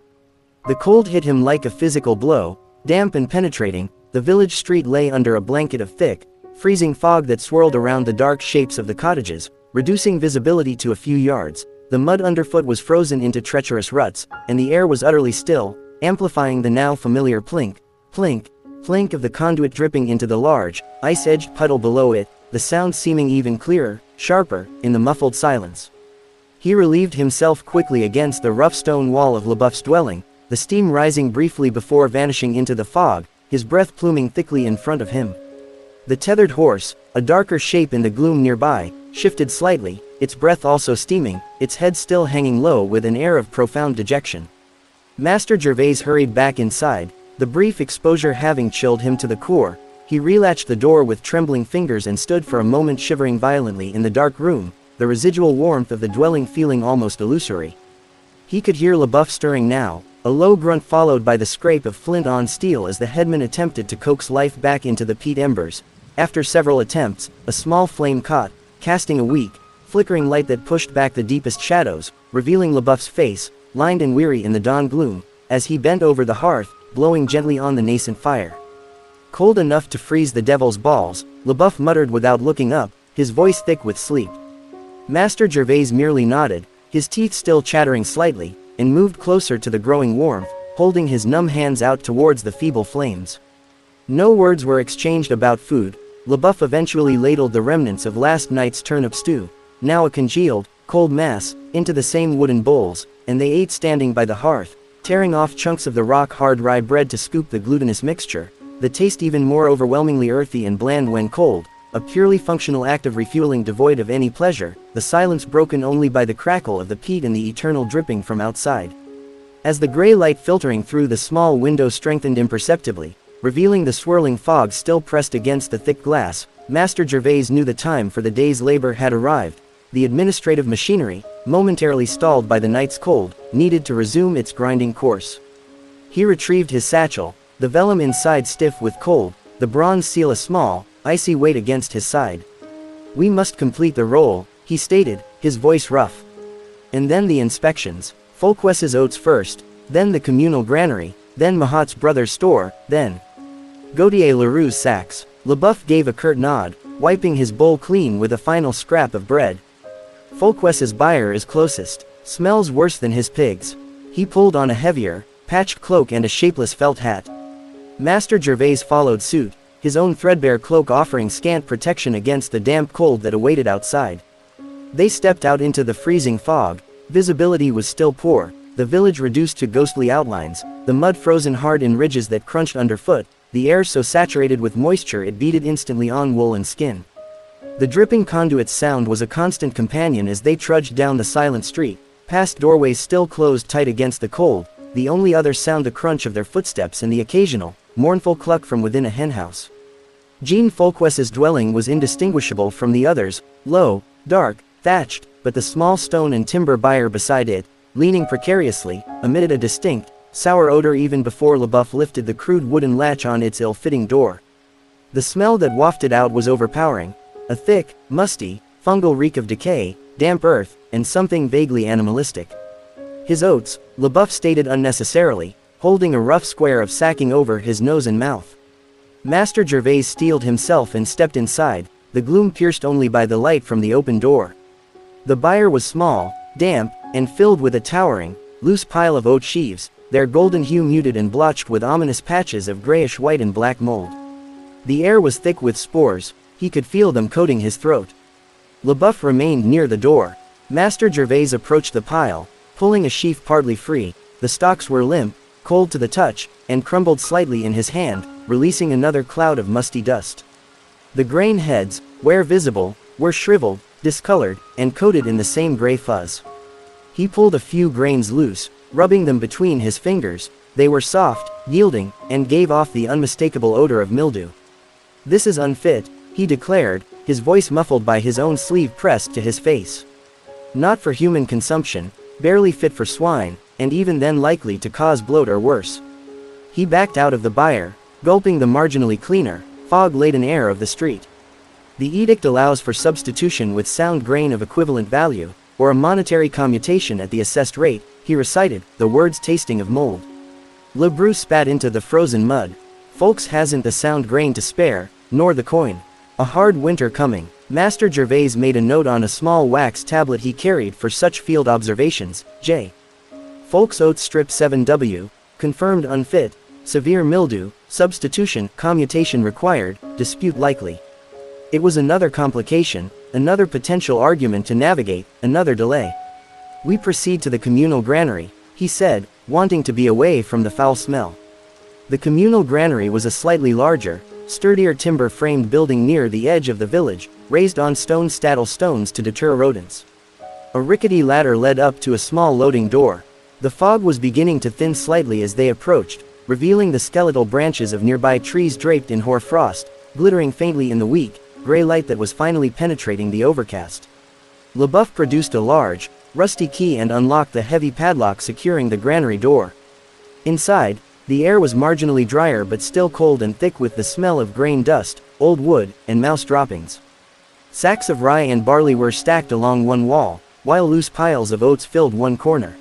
The cold hit him like a physical blow, damp and penetrating. The village street lay under a blanket of thick, freezing fog that swirled around the dark shapes of the cottages, reducing visibility to a few yards. The mud underfoot was frozen into treacherous ruts, and the air was utterly still, amplifying the now familiar plink, plink, plink of the conduit dripping into the large, ice-edged puddle below it, the sound seeming even clearer, sharper, in the muffled silence. He relieved himself quickly against the rough stone wall of Leboeuf's dwelling, the steam rising briefly before vanishing into the fog, his breath pluming thickly in front of him. The tethered horse, a darker shape in the gloom nearby, shifted slightly, its breath also steaming, its head still hanging low with an air of profound dejection. Master Gervais hurried back inside, the brief exposure having chilled him to the core. He relatched the door with trembling fingers and stood for a moment shivering violently in the dark room, the residual warmth of the dwelling feeling almost illusory. He could hear Leboeuf stirring now, a low grunt followed by the scrape of flint on steel as the headman attempted to coax life back into the peat embers. After several attempts, a small flame caught, casting a weak, flickering light that pushed back the deepest shadows, revealing Leboeuf's face, lined and weary in the dawn gloom, as he bent over the hearth, blowing gently on the nascent fire. Cold enough to freeze the devil's balls, Leboeuf muttered without looking up, his voice thick with sleep. Master Gervais merely nodded, his teeth still chattering slightly, and moved closer to the growing warmth, holding his numb hands out towards the feeble flames. No words were exchanged about food. Leboeuf eventually ladled the remnants of last night's turnip stew, now a congealed, cold mass, into the same wooden bowls, and they ate standing by the hearth, tearing off chunks of the rock-hard rye bread to scoop the glutinous mixture, the taste even more overwhelmingly earthy and bland when cold, a purely functional act of refueling devoid of any pleasure, the silence broken only by the crackle of the peat and the eternal dripping from outside. As the gray light filtering through the small window strengthened imperceptibly, revealing the swirling fog still pressed against the thick glass, Master Gervais knew the time for the day's labor had arrived. The administrative machinery, momentarily stalled by the night's cold, needed to resume its grinding course. He retrieved his satchel, the vellum inside stiff with cold, the bronze seal a small, icy weight against his side. "We must complete the roll," he stated, his voice rough. "And then the inspections. Folques's oats first, then the communal granary, then Mahat's brother's store, then Gautier Leroux's sacks." Leboeuf gave a curt nod, wiping his bowl clean with a final scrap of bread. "Folques's buyer is closest. Smells worse than his pigs." He pulled on a heavier, patched cloak and a shapeless felt hat. Master Gervais followed suit, his own threadbare cloak offering scant protection against the damp cold that awaited outside. They stepped out into the freezing fog. Visibility was still poor, the village reduced to ghostly outlines, the mud frozen hard in ridges that crunched underfoot, the air so saturated with moisture it beaded instantly on wool and skin. The dripping conduit's sound was a constant companion as they trudged down the silent street, past doorways still closed tight against the cold, the only other sound the crunch of their footsteps and the occasional, mournful cluck from within a henhouse. Jean Folques's dwelling was indistinguishable from the others, low, dark, thatched, but the small stone and timber byre beside it, leaning precariously, emitted a distinct, sour odor even before LeBoeuf lifted the crude wooden latch on its ill-fitting door. The smell that wafted out was overpowering, a thick, musty, fungal reek of decay, damp earth, and something vaguely animalistic. His oats, LeBoeuf stated unnecessarily, holding a rough square of sacking over his nose and mouth. Master Gervais steeled himself and stepped inside, the gloom pierced only by the light from the open door. The byre was small, damp, and filled with a towering, loose pile of oat sheaves, their golden hue muted and blotched with ominous patches of grayish white and black mold. The air was thick with spores, he could feel them coating his throat. LeBoeuf remained near the door. Master Gervais approached the pile, pulling a sheaf partly free. The stalks were limp, cold to the touch, and crumbled slightly in his hand, releasing another cloud of musty dust. The grain heads, where visible, were shriveled, discolored, and coated in the same gray fuzz. He pulled a few grains loose, rubbing them between his fingers. They were soft, yielding, and gave off the unmistakable odor of mildew. "This is unfit," he declared, his voice muffled by his own sleeve pressed to his face. "Not for human consumption, barely fit for swine, and even then likely to cause bloat or worse." He backed out of the byre, gulping the marginally cleaner, fog-laden air of the street. "The edict allows for substitution with sound grain of equivalent value, or a monetary commutation at the assessed rate," he recited, the words tasting of mold. LeBoeuf spat into the frozen mud. "Folks hasn't the sound grain to spare, nor the coin. A hard winter coming." Master Gervais made a note on a small wax tablet he carried for such field observations. J. Folks oats strip 7W, confirmed unfit, severe mildew, substitution, commutation required, dispute likely. It was another complication, another potential argument to navigate, another delay. "We proceed to the communal granary," he said, wanting to be away from the foul smell. The communal granary was a slightly larger, sturdier timber-framed building near the edge of the village, raised on stone stattle stones to deter rodents. A rickety ladder led up to a small loading door. The fog was beginning to thin slightly as they approached, revealing the skeletal branches of nearby trees draped in hoar frost, glittering faintly in the weak, gray light that was finally penetrating the overcast. LeBoeuf produced a large, rusty key and unlocked the heavy padlock securing the granary door. Inside, the air was marginally drier but still cold and thick with the smell of grain dust, old wood, and mouse droppings. Sacks of rye and barley were stacked along one wall, while loose piles of oats filled one corner.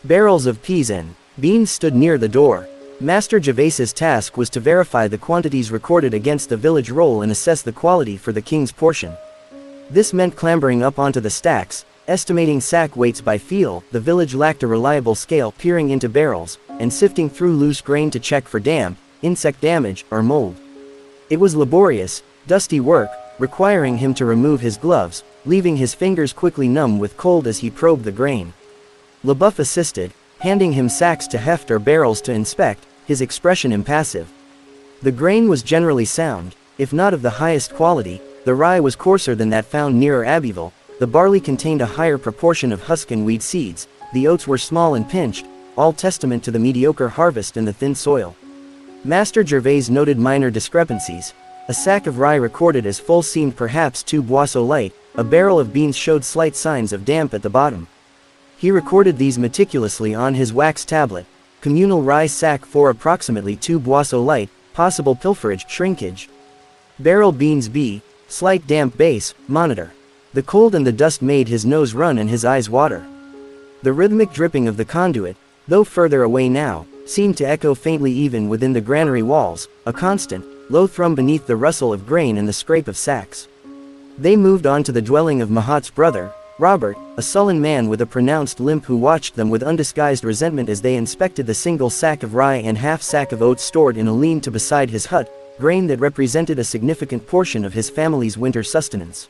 Barrels of peas and beans stood near the door. Master Gervais's task was to verify the quantities recorded against the village roll and assess the quality for the king's portion. This meant clambering up onto the stacks, estimating sack weights by feel. The village lacked a reliable scale, peering into barrels, and sifting through loose grain to check for damp, insect damage, or mold. It was laborious, dusty work, requiring him to remove his gloves, leaving his fingers quickly numb with cold as he probed the grain. LeBoeuf assisted, handing him sacks to heft or barrels to inspect, his expression impassive. The grain was generally sound, if not of the highest quality. The rye was coarser than that found nearer Abbeville, the barley contained a higher proportion of husk and weed seeds, the oats were small and pinched, all testament to the mediocre harvest and the thin soil. Master Gervais noted minor discrepancies. A sack of rye recorded as full seemed perhaps too boisseau light, a barrel of beans showed slight signs of damp at the bottom. He recorded these meticulously on his wax tablet. Communal rye sack for approximately 2 boisseau light, possible pilferage, shrinkage. Barrel beans B, slight damp base, monitor. The cold and the dust made his nose run and his eyes water. The rhythmic dripping of the conduit, though further away now, seemed to echo faintly even within the granary walls, a constant, low thrum beneath the rustle of grain and the scrape of sacks. They moved on to the dwelling of Mahat's brother, Robert, a sullen man with a pronounced limp who watched them with undisguised resentment as they inspected the single sack of rye and half sack of oats stored in a lean-to beside his hut, grain that represented a significant portion of his family's winter sustenance.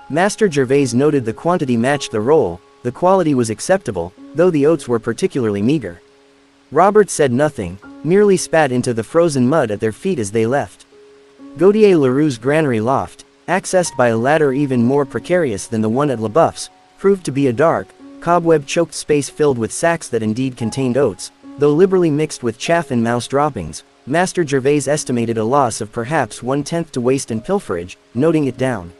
Master Gervais noted the quantity matched the roll, the quality was acceptable, though the oats were particularly meager. Robert said nothing, merely spat into the frozen mud at their feet as they left. Gautier Leroux's granary loft, accessed by a ladder even more precarious than the one at LeBoeuf's, proved to be a dark, cobweb-choked space filled with sacks that indeed contained oats, though liberally mixed with chaff and mouse droppings, Master Gervais estimated a loss of perhaps 1/10 to waste and pilferage, noting it down.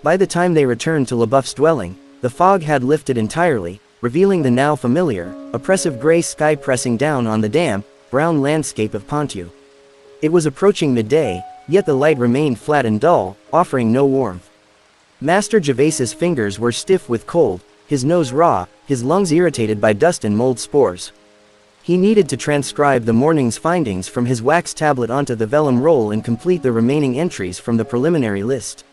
By the time they returned to LaBeouf's dwelling, the fog had lifted entirely, revealing the now familiar, oppressive gray sky pressing down on the damp, brown landscape of Ponthieu. It was approaching midday, yet the light remained flat and dull, offering no warmth. Master Gervais's fingers were stiff with cold, his nose raw, his lungs irritated by dust and mold spores. He needed to transcribe the morning's findings from his wax tablet onto the vellum roll and complete the remaining entries from the preliminary list.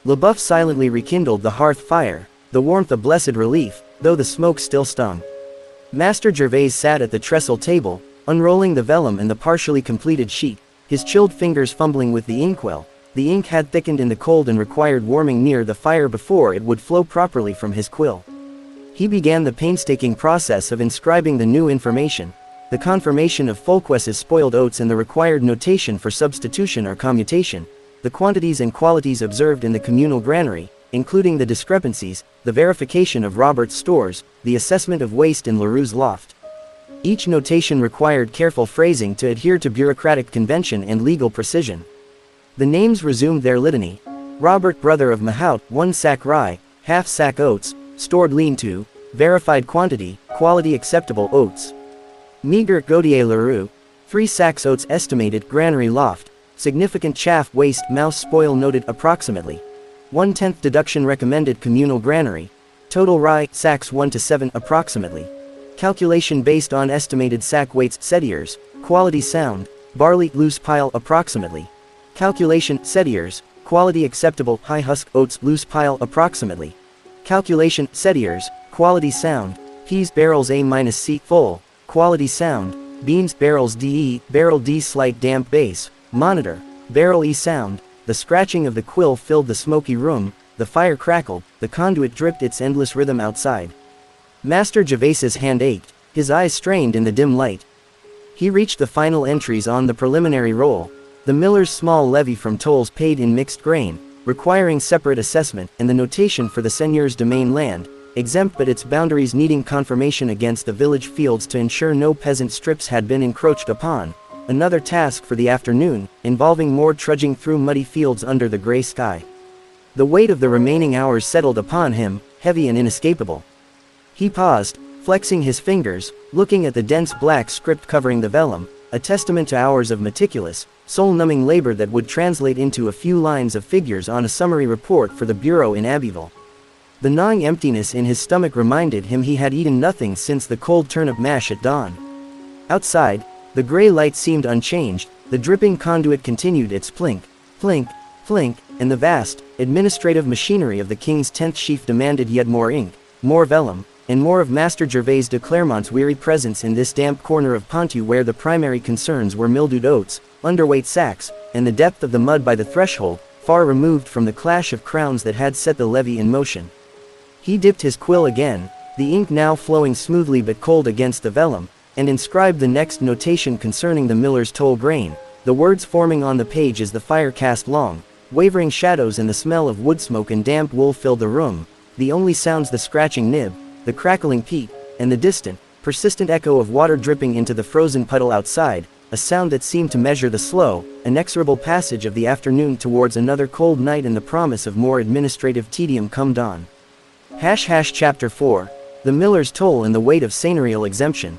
LaBeouf silently rekindled the hearth fire, the warmth a blessed relief, though the smoke still stung. Master Gervais sat at the trestle table, unrolling the vellum and the partially completed sheet, his chilled fingers fumbling with the inkwell. The ink had thickened in the cold and required warming near the fire before it would flow properly from his quill. He began the painstaking process of inscribing the new information, the confirmation of Folquest's spoiled oats and the required notation for substitution or commutation, the quantities and qualities observed in the communal granary, including the discrepancies, the verification of Robert's stores, the assessment of waste in Leroux's loft. Each notation required careful phrasing to adhere to bureaucratic convention and legal precision. The names resumed their litany. Robert brother of Mahout, 1 sack rye, half sack oats, stored lean-to, verified quantity, quality acceptable oats. Meager Gautier Leroux, 3 sacks oats estimated granary loft, significant chaff waste mouse spoil noted approximately. 1/10 deduction recommended communal granary, total rye sacks 1 to 7 approximately. Calculation based on estimated sack weights setiers, quality sound, barley loose pile approximately. Calculation setiers, quality acceptable high husk oats loose pile approximately. Calculation setiers, quality sound, peas barrels A-C full, quality sound, beans barrels DE, barrel D slight damp base, monitor, barrel E sound. The scratching of the quill filled the smoky room, the fire crackled, the conduit dripped its endless rhythm outside. Master Gervais's hand ached, his eyes strained in the dim light. He reached the final entries on the preliminary roll, the miller's small levy from tolls paid in mixed grain, requiring separate assessment, and the notation for the seigneur's domain land, exempt but its boundaries needing confirmation against the village fields to ensure no peasant strips had been encroached upon. Another task for the afternoon, involving more trudging through muddy fields under the gray sky. The weight of the remaining hours settled upon him, heavy and inescapable. He paused, flexing his fingers, looking at the dense black script covering the vellum, a testament to hours of meticulous, soul-numbing labor that would translate into a few lines of figures on a summary report for the bureau in Abbeville. The gnawing emptiness in his stomach reminded him he had eaten nothing since the cold turnip mash at dawn. Outside, the gray light seemed unchanged, the dripping conduit continued its plink, plink, plink, and the vast, administrative machinery of the king's 10th sheaf demanded yet more ink, more vellum, and more of Master Gervais de Clermont's weary presence in this damp corner of Ponthieu where the primary concerns were mildewed oats, underweight sacks, and the depth of the mud by the threshold, far removed from the clash of crowns that had set the levy in motion. He dipped his quill again, the ink now flowing smoothly but cold against the vellum, and inscribed the next notation concerning the miller's toll grain, the words forming on the page as the fire cast long, wavering shadows and the smell of wood smoke and damp wool filled the room, the only sounds the scratching nib, the crackling peat, and the distant, persistent echo of water dripping into the frozen puddle outside, a sound that seemed to measure the slow, inexorable passage of the afternoon towards another cold night and the promise of more administrative tedium come dawn. Chapter 4, The Miller's Toll and the Weight of Seigneurial Exemption.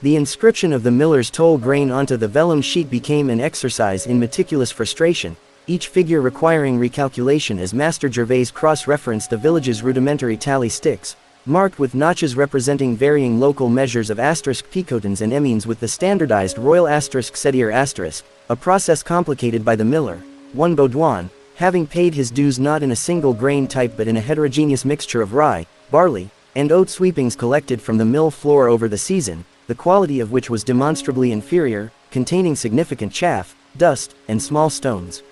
The inscription of the miller's toll grain onto the vellum sheet became an exercise in meticulous frustration, each figure requiring recalculation as Master Gervais cross-referenced the village's rudimentary tally sticks, marked with notches representing varying local measures of asterisk picotins and emines with the standardized royal asterisk setier asterisk, a process complicated by the miller, one Baudouin, having paid his dues not in a single grain type but in a heterogeneous mixture of rye, barley, and oat sweepings collected from the mill floor over the season, the quality of which was demonstrably inferior, containing significant chaff, dust, and small stones.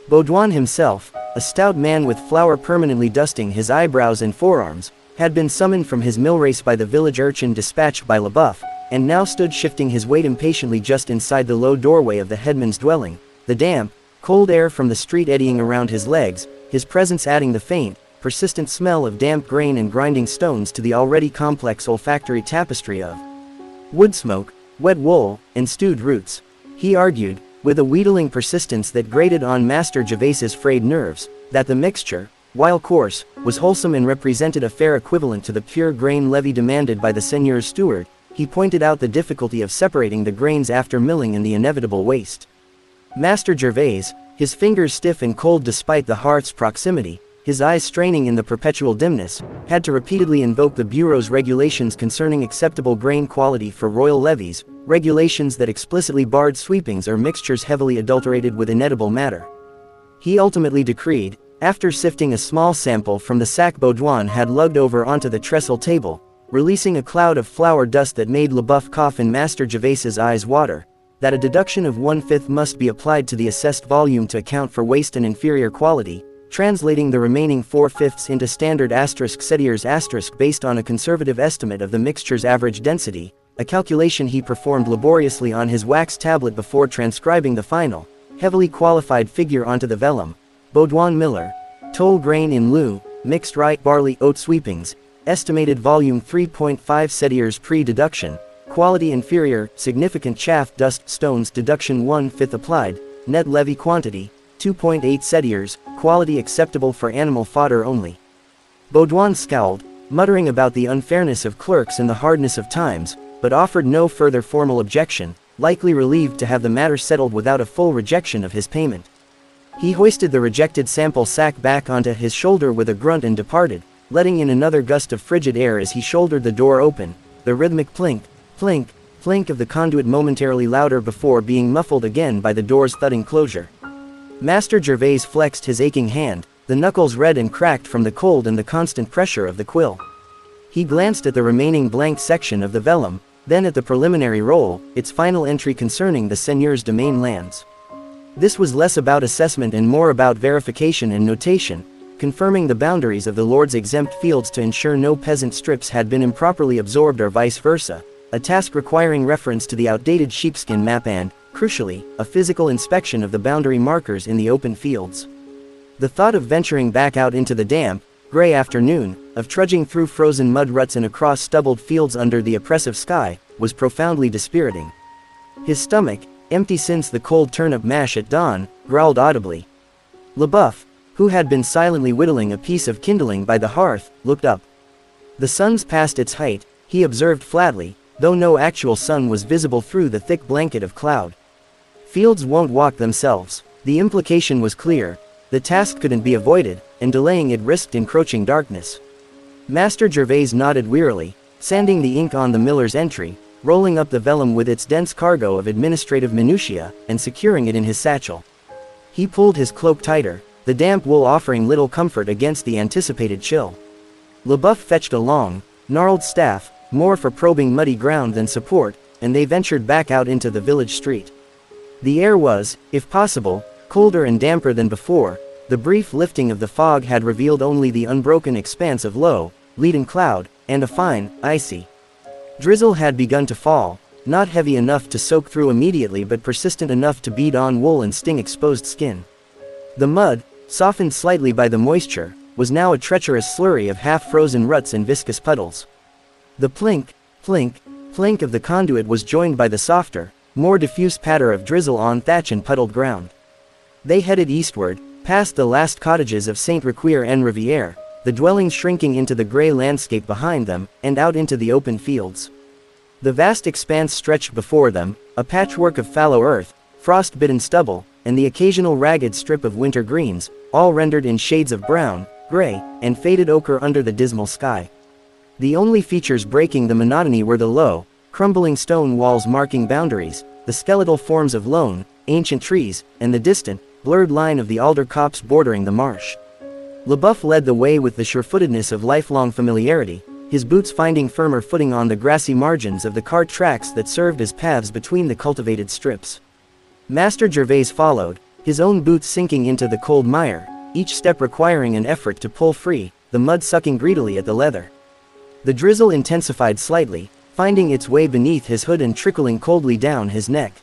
Baudouin himself, a stout man with flour permanently dusting his eyebrows and forearms, had been summoned from his mill race by the village urchin dispatched by LaBeouf, and now stood shifting his weight impatiently just inside the low doorway of the headman's dwelling, the damp, cold air from the street eddying around his legs, his presence adding the faint, persistent smell of damp grain and grinding stones to the already complex olfactory tapestry of wood smoke, wet wool, and stewed roots. He argued, with a wheedling persistence that grated on Master Gervais's frayed nerves, that the mixture, while coarse, was wholesome and represented a fair equivalent to the pure grain levy demanded by the seigneur's steward. He pointed out the difficulty of separating the grains after milling and the inevitable waste. Master Gervais, his fingers stiff and cold despite the hearth's proximity, his eyes straining in the perpetual dimness, had to repeatedly invoke the Bureau's regulations concerning acceptable grain quality for royal levies, regulations that explicitly barred sweepings or mixtures heavily adulterated with inedible matter. He ultimately decreed, after sifting a small sample from the sack Baudouin had lugged over onto the trestle table, releasing a cloud of flour dust that made Leboeuf cough and Master Gervais's eyes water, that a deduction of 1/5 must be applied to the assessed volume to account for waste and inferior quality, translating the remaining 4/5 into standard *Cetiers* based on a conservative estimate of the mixture's average density, a calculation he performed laboriously on his wax tablet before transcribing the final, heavily qualified figure onto the vellum. Baudouin Miller, toll grain in lieu, mixed rye barley oat sweepings, estimated volume 3.5 Cetiers pre-deduction, quality inferior, significant chaff dust stones deduction 1/5 applied, net levy quantity, 2.8 Cetiers, quality acceptable for animal fodder only. Baudouin scowled, muttering about the unfairness of clerks and the hardness of times, but offered no further formal objection, likely relieved to have the matter settled without a full rejection of his payment. He hoisted the rejected sample sack back onto his shoulder with a grunt and departed, letting in another gust of frigid air as he shouldered the door open, the rhythmic plink, plink, plink of the conduit momentarily louder before being muffled again by the door's thudding closure. Master Gervais flexed his aching hand, the knuckles red and cracked from the cold and the constant pressure of the quill. He glanced at the remaining blank section of the vellum, then at the preliminary roll, its final entry concerning the seigneur's domain lands. This was less about assessment and more about verification and notation, confirming the boundaries of the lord's exempt fields to ensure no peasant strips had been improperly absorbed or vice versa, a task requiring reference to the outdated sheepskin map and, crucially, a physical inspection of the boundary markers in the open fields. The thought of venturing back out into the damp, gray afternoon, of trudging through frozen mud ruts and across stubbled fields under the oppressive sky, was profoundly dispiriting. His stomach, empty since the cold turnip mash at dawn, growled audibly. Leboeuf, who had been silently whittling a piece of kindling by the hearth, looked up. The sun's past its height, he observed flatly, though no actual sun was visible through the thick blanket of cloud. Fields won't walk themselves. The implication was clear. The task couldn't be avoided, and delaying it risked encroaching darkness. Master Gervais nodded wearily, sanding the ink on the miller's entry, rolling up the vellum with its dense cargo of administrative minutiae, and securing it in his satchel. He pulled his cloak tighter, the damp wool offering little comfort against the anticipated chill. Leboeuf fetched a long, gnarled staff, more for probing muddy ground than support, and they ventured back out into the village street. The air was, if possible, colder and damper than before. The brief lifting of the fog had revealed only the unbroken expanse of low, leaden cloud, and a fine, icy drizzle had begun to fall, not heavy enough to soak through immediately but persistent enough to bead on wool and sting exposed skin. The mud, softened slightly by the moisture, was now a treacherous slurry of half-frozen ruts and viscous puddles. The plink, plink, plink of the conduit was joined by the softer, more diffuse patter of drizzle on thatch and puddled ground. They headed eastward, past the last cottages of Saint-Riquier-en-Rivière, the dwellings shrinking into the grey landscape behind them, and out into the open fields. The vast expanse stretched before them, a patchwork of fallow earth, frost-bitten stubble, and the occasional ragged strip of winter greens, all rendered in shades of brown, grey, and faded ochre under the dismal sky. The only features breaking the monotony were the low, crumbling stone walls marking boundaries, the skeletal forms of lone, ancient trees, and the distant, blurred line of the alder copse bordering the marsh. Leboeuf led the way with the surefootedness of lifelong familiarity, his boots finding firmer footing on the grassy margins of the cart tracks that served as paths between the cultivated strips. Master Gervais followed, his own boots sinking into the cold mire, each step requiring an effort to pull free, the mud sucking greedily at the leather. The drizzle intensified slightly, finding its way beneath his hood and trickling coldly down his neck.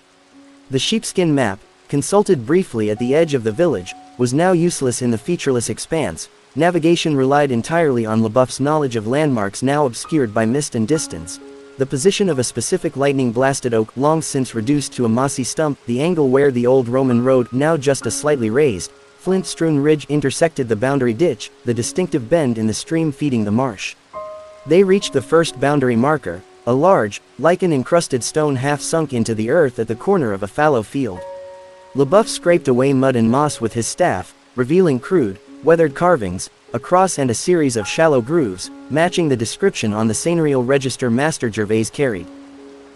The sheepskin map, consulted briefly at the edge of the village, was now useless in the featureless expanse. Navigation relied entirely on Leboeuf's knowledge of landmarks now obscured by mist and distance. the position of a specific lightning-blasted oak long since reduced to a mossy stump, the angle where the old Roman road, now just a slightly raised, flint-strewn ridge intersected the boundary ditch, the distinctive bend in the stream feeding the marsh. They reached the first boundary marker, a large, lichen-encrusted stone half sunk into the earth at the corner of a fallow field. LeBoeuf scraped away mud and moss with his staff, revealing crude, weathered carvings, a cross and a series of shallow grooves, matching the description on the seigneurial register Master Gervais carried.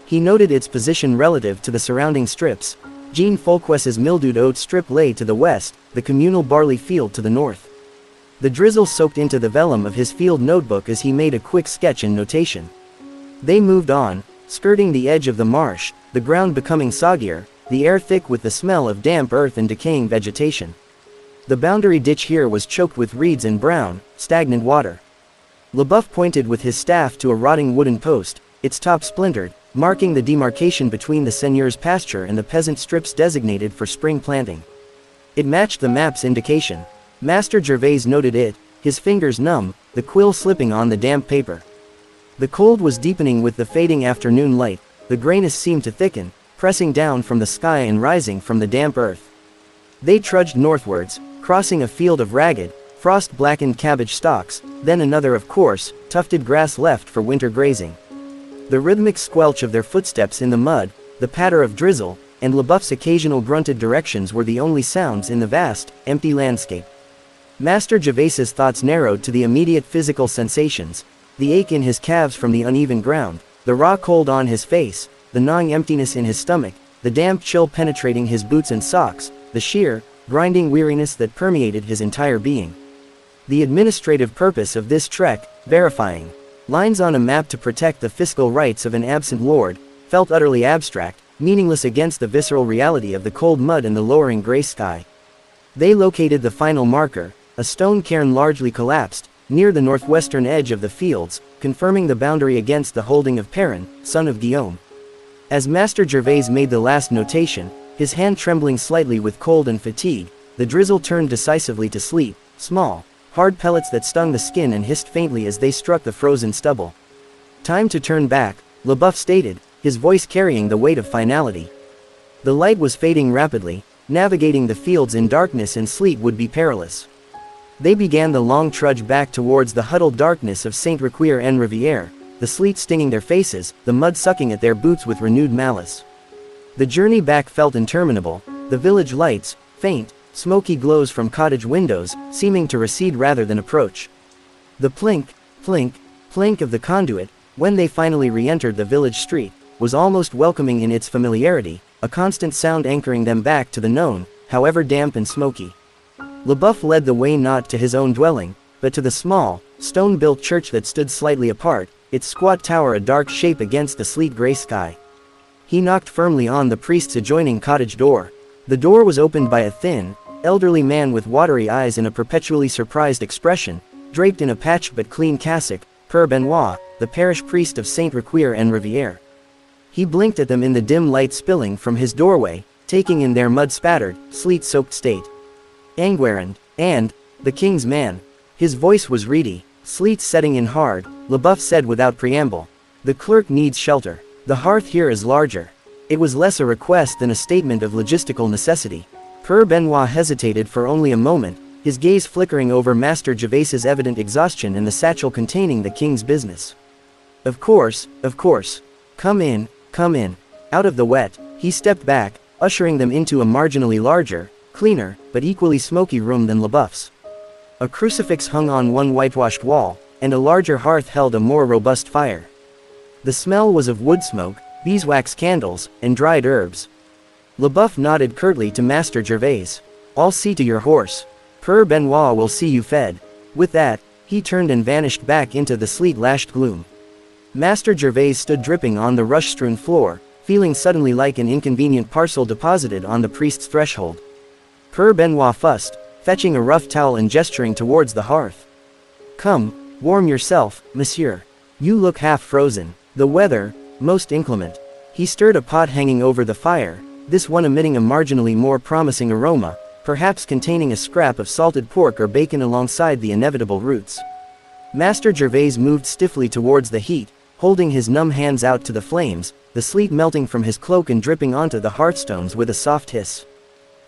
He noted its position relative to the surrounding strips. Jean Folques's mildewed oat strip lay to the west, the communal barley field to the north. The drizzle soaked into the vellum of his field notebook as he made a quick sketch and notation. They moved on, skirting the edge of the marsh, the ground becoming soggier, the air thick with the smell of damp earth and decaying vegetation. The boundary ditch here was choked with reeds and brown, stagnant water. LeBoeuf pointed with his staff to a rotting wooden post, its top splintered, marking the demarcation between the seigneur's pasture and the peasant strips designated for spring planting. It matched the map's indication. Master Gervais noted it, his fingers numb, the quill slipping on the damp paper. The cold was deepening with the fading afternoon light, the grayness seemed to thicken, pressing down from the sky and rising from the damp earth. They trudged northwards, crossing a field of ragged, frost-blackened cabbage stalks, then another of coarse, tufted grass left for winter grazing. The rhythmic squelch of their footsteps in the mud, the patter of drizzle, and LeBoeuf's occasional grunted directions were the only sounds in the vast, empty landscape. Master Gervais's thoughts narrowed to the immediate physical sensations, the ache in his calves from the uneven ground, the raw cold on his face, the gnawing emptiness in his stomach, the damp chill penetrating his boots and socks, the sheer, grinding weariness that permeated his entire being. The administrative purpose of this trek, verifying lines on a map to protect the fiscal rights of an absent lord, felt utterly abstract, meaningless against the visceral reality of the cold mud and the lowering gray sky. They located the final marker, a stone cairn largely collapsed, near the northwestern edge of the fields, confirming the boundary against the holding of Perrin, son of Guillaume. As Master Gervais made the last notation, his hand trembling slightly with cold and fatigue, the drizzle turned decisively to sleep, small, hard pellets that stung the skin and hissed faintly as they struck the frozen stubble. Time to turn back, LeBoeuf stated, his voice carrying the weight of finality. The light was fading rapidly, navigating the fields in darkness and sleet would be perilous. They began the long trudge back towards the huddled darkness of Saint-Riquier-en-Rivière, the sleet stinging their faces, the mud sucking at their boots with renewed malice. The journey back felt interminable, the village lights, faint, smoky glows from cottage windows, seeming to recede rather than approach. The plink, plink, plink of the conduit, when they finally re-entered the village street, was almost welcoming in its familiarity, a constant sound anchoring them back to the known, however damp and smoky. LeBoeuf led the way not to his own dwelling, but to the small, stone-built church that stood slightly apart, its squat tower a dark shape against the sleet gray sky. He knocked firmly on the priest's adjoining cottage door. The door was opened by a thin, elderly man with watery eyes and a perpetually surprised expression, draped in a patched but clean cassock, Père Benoit, the parish priest of Saint-Riquier-en-Rivière. He blinked at them in the dim light spilling from his doorway, taking in their mud-spattered, sleet-soaked state. Anguerrand, and the king's man. His voice was reedy. Sleet's setting in hard, LeBoeuf said without preamble. The clerk needs shelter. The hearth here is larger. It was less a request than a statement of logistical necessity. Père Benoit hesitated for only a moment, his gaze flickering over Master Gervais's evident exhaustion and the satchel containing the king's business. Of course, of course. Come in, come in. Out of the wet, he stepped back, ushering them into a marginally larger, cleaner, but equally smoky room than LeBoeuf's. A crucifix hung on one whitewashed wall, and a larger hearth held a more robust fire. The smell was of wood smoke, beeswax candles, and dried herbs. LeBoeuf nodded curtly to Master Gervais. I'll see to your horse. Père Benoit will see you fed. With that, he turned and vanished back into the sleet-lashed gloom. Master Gervais stood dripping on the rush-strewn floor, feeling suddenly like an inconvenient parcel deposited on the priest's threshold. Père Benoit fussed, fetching a rough towel and gesturing towards the hearth. Come, warm yourself, monsieur. You look half frozen. The weather, most inclement. He stirred a pot hanging over the fire, this one emitting a marginally more promising aroma, perhaps containing a scrap of salted pork or bacon alongside the inevitable roots. Master Gervais moved stiffly towards the heat, holding his numb hands out to the flames, the sleet melting from his cloak and dripping onto the hearthstones with a soft hiss.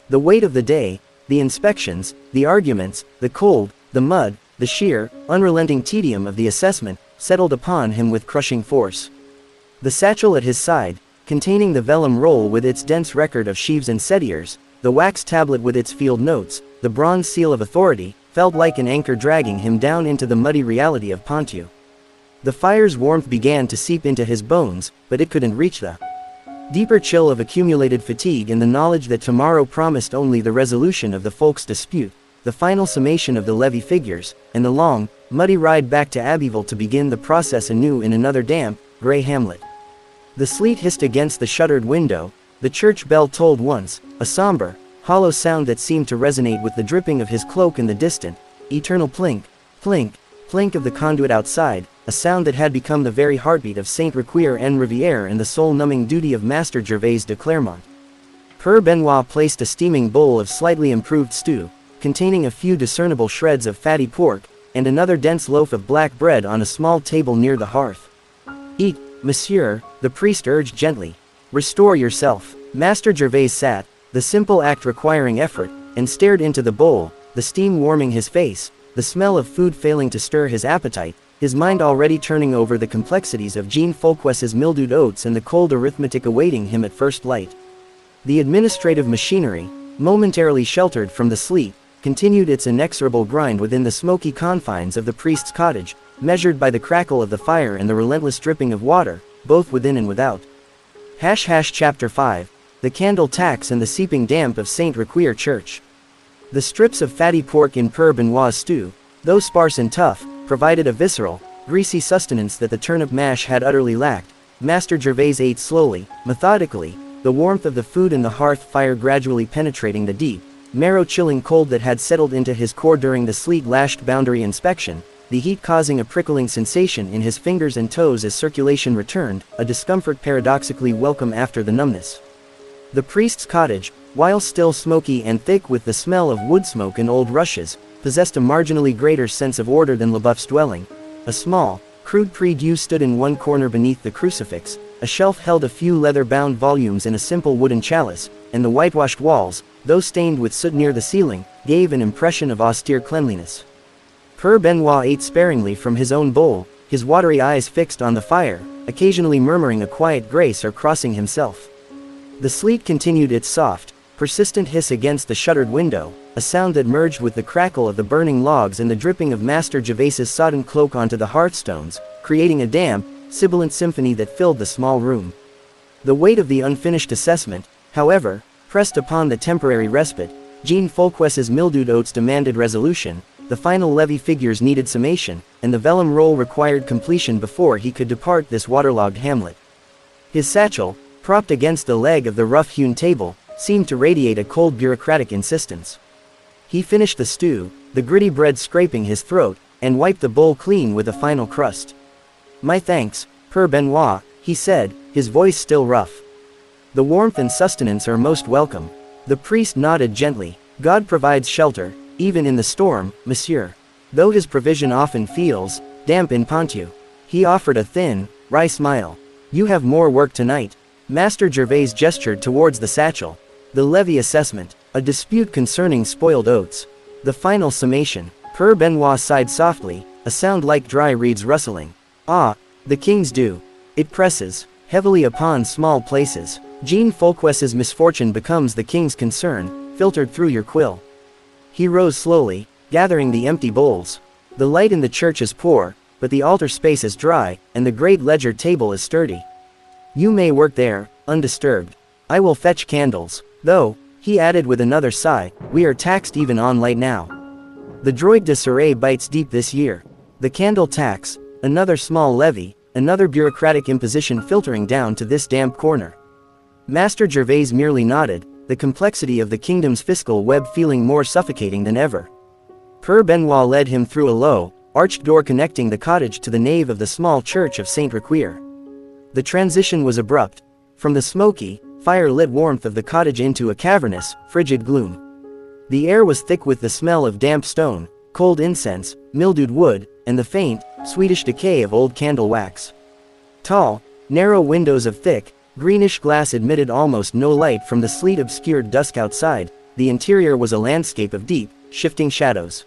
The weight of the day, the inspections, the arguments, the cold, the mud, the sheer, unrelenting tedium of the assessment, settled upon him with crushing force. The satchel at his side, containing the vellum roll with its dense record of sheaves and setiers, the wax tablet with its field notes, the bronze seal of authority, felt like an anchor dragging him down into the muddy reality of Ponthieu. The fire's warmth began to seep into his bones, but it couldn't reach the deeper chill of accumulated fatigue and the knowledge that tomorrow promised only the resolution of the folk's dispute, the final summation of the levy figures, and the long, muddy ride back to Abbeville to begin the process anew in another damp, grey hamlet. The sleet hissed against the shuttered window, the church bell tolled once, a somber, hollow sound that seemed to resonate with the dripping of his cloak in the distant, eternal plink, plink, plink of the conduit outside, a sound that had become the very heartbeat of Saint Riquier en Riviere and the soul-numbing duty of Master Gervais de Clermont. Père Benoit placed a steaming bowl of slightly improved stew, containing a few discernible shreds of fatty pork, and another dense loaf of black bread on a small table near the hearth. "Eat, monsieur," the priest urged gently. "Restore yourself." Master Gervais sat, the simple act requiring effort, and stared into the bowl, the steam warming his face, the smell of food failing to stir his appetite, his mind already turning over the complexities of Jean Folques's mildewed oats and the cold arithmetic awaiting him at first light. The administrative machinery, momentarily sheltered from the sleet, continued its inexorable grind within the smoky confines of the priest's cottage, measured by the crackle of the fire and the relentless dripping of water, both within and without. Chapter 5, The Candle Tax and the Seeping Damp of Saint Riquier Church. The strips of fatty pork in Père Benoit's stew, though sparse and tough, provided a visceral, greasy sustenance that the turnip mash had utterly lacked. Master Gervais ate slowly, methodically, the warmth of the food and the hearth fire gradually penetrating the deep, marrow-chilling cold that had settled into his core during the sleet-lashed boundary inspection, the heat causing a prickling sensation in his fingers and toes as circulation returned, a discomfort paradoxically welcome after the numbness. The priest's cottage, while still smoky and thick with the smell of wood smoke and old rushes, possessed a marginally greater sense of order than Leboeuf's dwelling. A small, crude prie-dieu stood in one corner beneath the crucifix, a shelf held a few leather-bound volumes in a simple wooden chalice, and the whitewashed walls, though stained with soot near the ceiling, gave an impression of austere cleanliness. Père Benoit ate sparingly from his own bowl, his watery eyes fixed on the fire, occasionally murmuring a quiet grace or crossing himself. The sleet continued its soft, persistent hiss against the shuttered window, a sound that merged with the crackle of the burning logs and the dripping of Master Gervais's sodden cloak onto the hearthstones, creating a damp, sibilant symphony that filled the small room. The weight of the unfinished assessment, however, pressed upon the temporary respite. Jean Folques's mildewed oats demanded resolution, the final levy figures needed summation, and the vellum roll required completion before he could depart this waterlogged hamlet. His satchel, propped against the leg of the rough-hewn table, seemed to radiate a cold bureaucratic insistence. He finished the stew, the gritty bread scraping his throat, and wiped the bowl clean with a final crust. "My thanks, Père Benoit," he said, his voice still rough. "The warmth and sustenance are most welcome." The priest nodded gently. "God provides shelter, even in the storm, monsieur. Though his provision often feels damp in Ponthieu." He offered a thin, wry smile. "You have more work tonight." Master Gervais gestured towards the satchel. "The levy assessment, a dispute concerning spoiled oats. The final summation." Père Benoit sighed softly, a sound like dry reeds rustling. "Ah, the king's due. It presses heavily upon small places. Jean Folques's misfortune becomes the king's concern, filtered through your quill." He rose slowly, gathering the empty bowls. "The light in the church is poor, but the altar space is dry, and the great ledger table is sturdy. You may work there, undisturbed. I will fetch candles. Though," he added with another sigh, "we are taxed even on light now. The droit de Soleil bites deep this year. The candle tax, another small levy, another bureaucratic imposition filtering down to this damp corner." Master Gervais merely nodded, the complexity of the kingdom's fiscal web feeling more suffocating than ever. Père Benoit led him through a low, arched door connecting the cottage to the nave of the small church of Saint Riquier. The transition was abrupt, from the smoky, fire-lit warmth of the cottage into a cavernous, frigid gloom. The air was thick with the smell of damp stone, cold incense, mildewed wood, and the faint, sweetish decay of old candle wax. Tall, narrow windows of thick, greenish glass admitted almost no light from the sleet-obscured dusk outside. The interior was a landscape of deep, shifting shadows.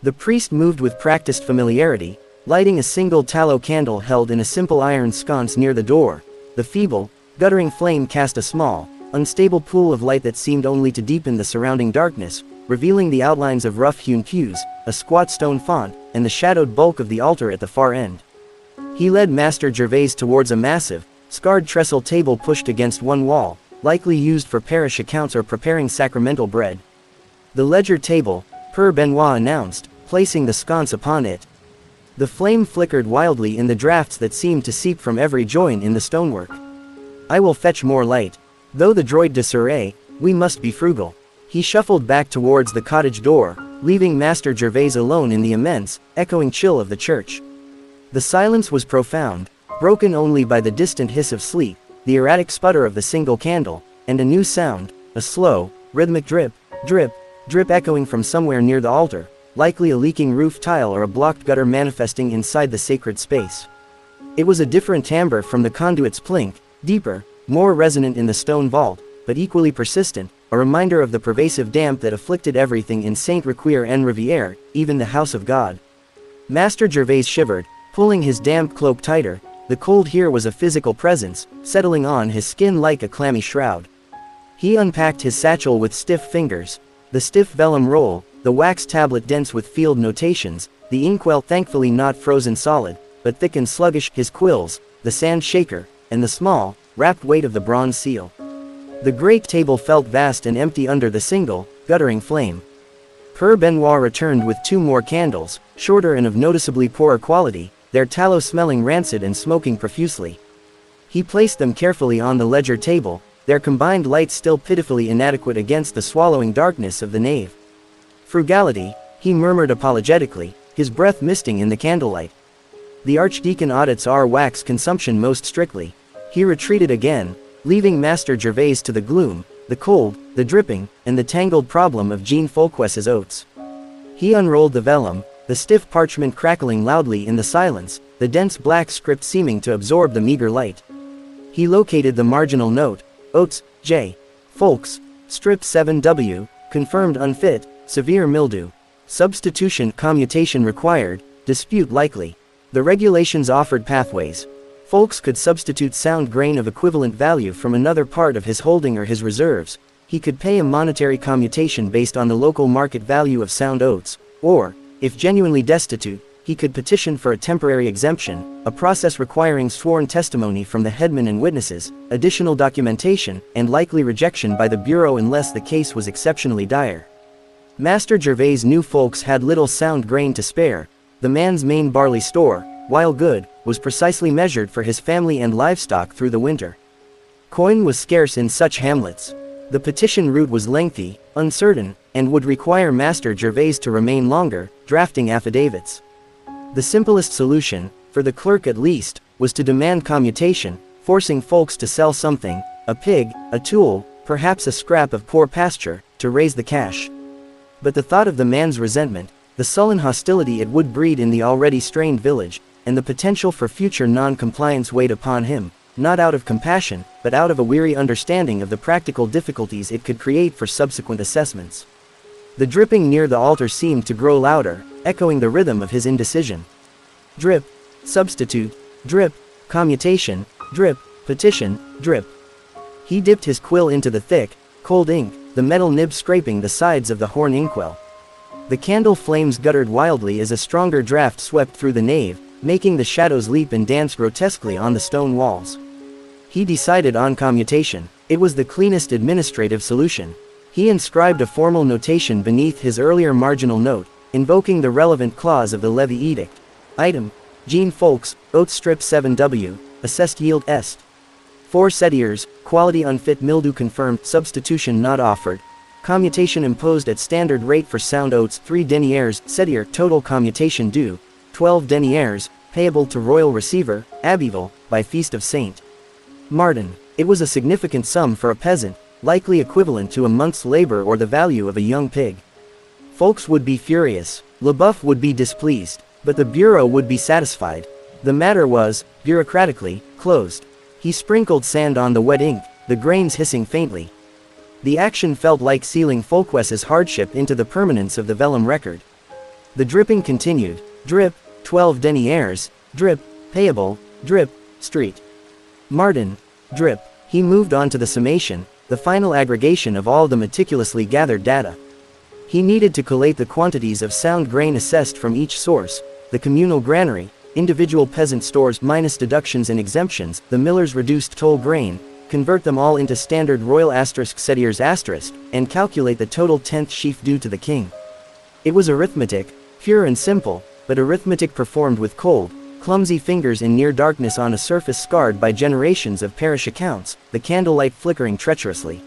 The priest moved with practiced familiarity, lighting a single tallow candle held in a simple iron sconce near the door. The feeble, guttering flame cast a small, unstable pool of light that seemed only to deepen the surrounding darkness, revealing the outlines of rough-hewn pews, a squat stone font, and the shadowed bulk of the altar at the far end. He led Master Gervais towards a massive, scarred trestle table pushed against one wall, likely used for parish accounts or preparing sacramental bread. "The ledger table," Père Benoit announced, placing the sconce upon it. The flame flickered wildly in the drafts that seemed to seep from every joint in the stonework. "I will fetch more light. Though the droit de Sureau, we must be frugal." He shuffled back towards the cottage door, leaving Master Gervais alone in the immense, echoing chill of the church. The silence was profound, broken only by the distant hiss of sleet, the erratic sputter of the single candle, and a new sound, a slow, rhythmic drip, drip, drip echoing from somewhere near the altar, likely a leaking roof tile or a blocked gutter manifesting inside the sacred space. It was a different timbre from the conduit's plink, deeper, more resonant in the stone vault, but equally persistent, a reminder of the pervasive damp that afflicted everything in Saint-Riquier-en-Rivière, even the house of God. Master Gervais shivered, pulling his damp cloak tighter. The cold here was a physical presence, settling on his skin like a clammy shroud. He unpacked his satchel with stiff fingers. The stiff vellum roll, the wax tablet dense with field notations, the inkwell thankfully not frozen solid, but thick and sluggish, his quills, the sand shaker, and the small, wrapped weight of the bronze seal. The great table felt vast and empty under the single, guttering flame. Père Benoit returned with 2 more candles, shorter and of noticeably poorer quality, their tallow smelling rancid and smoking profusely. He placed them carefully on the ledger table, their combined light still pitifully inadequate against the swallowing darkness of the nave. "Frugality," he murmured apologetically, his breath misting in the candlelight. "The archdeacon audits our wax consumption most strictly." He retreated again, leaving Master Gervais to the gloom, the cold, the dripping, and the tangled problem of Jean Folques's oats. He unrolled the vellum, the stiff parchment crackling loudly in the silence, the dense black script seeming to absorb the meager light. He located the marginal note, Oats, J. Folks, strip 7W, confirmed unfit, severe mildew. Substitution commutation required, dispute likely. The regulations offered pathways. Folks could substitute sound grain of equivalent value from another part of his holding or his reserves. He could pay a monetary commutation based on the local market value of sound oats, or, if genuinely destitute, he could petition for a temporary exemption, a process requiring sworn testimony from the headman and witnesses, additional documentation, and likely rejection by the bureau unless the case was exceptionally dire. Master Gervais knew Folks had little sound grain to spare. The man's main barley store, while good, was precisely measured for his family and livestock through the winter. Coin was scarce in such hamlets. The petition route was lengthy, uncertain, and would require Master Gervais to remain longer, drafting affidavits. The simplest solution, for the clerk at least, was to demand commutation, forcing Folks to sell something, a pig, a tool, perhaps a scrap of poor pasture, to raise the cash. But the thought of the man's resentment, the sullen hostility it would breed in the already strained village, and the potential for future non-compliance weighed upon him, not out of compassion, but out of a weary understanding of the practical difficulties it could create for subsequent assessments. The dripping near the altar seemed to grow louder, echoing the rhythm of his indecision. Drip, substitute, drip, commutation, drip, petition, drip. He dipped his quill into the thick, cold ink, the metal nib scraping the sides of the horn inkwell. The candle flames guttered wildly as a stronger draft swept through the nave, making the shadows leap and dance grotesquely on the stone walls. He decided on commutation. It was the cleanest administrative solution. He inscribed a formal notation beneath his earlier marginal note, invoking the relevant clause of the levy edict. Item: Jean Folks, Oats strip 7W, assessed yield est. 4 sediers, quality unfit, mildew confirmed, substitution not offered. Commutation imposed at standard rate for sound oats, 3 deniers, sedier, total commutation due, 12 deniers, payable to royal receiver, Abbeville, by Feast of Saint Martin. It was a significant sum for a peasant, likely equivalent to a month's labor or the value of a young pig. Folks would be furious, Leboeuf would be displeased, but the bureau would be satisfied. The matter was, bureaucratically, closed. He sprinkled sand on the wet ink, the grains hissing faintly. The action felt like sealing Folques's hardship into the permanence of the vellum record. The dripping continued. Drip, 12 deniers, drip, payable, drip, street. Martin, drip. He moved on to the summation, the final aggregation of all the meticulously gathered data. He needed to collate the quantities of sound grain assessed from each source, the communal granary, individual peasant stores minus deductions and exemptions, the miller's reduced toll grain, convert them all into standard royal **setiers**, and calculate the total 10th sheaf due to the king. It was arithmetic, pure and simple, but arithmetic performed with cold, clumsy fingers in near darkness on a surface scarred by generations of parish accounts, the candlelight flickering treacherously.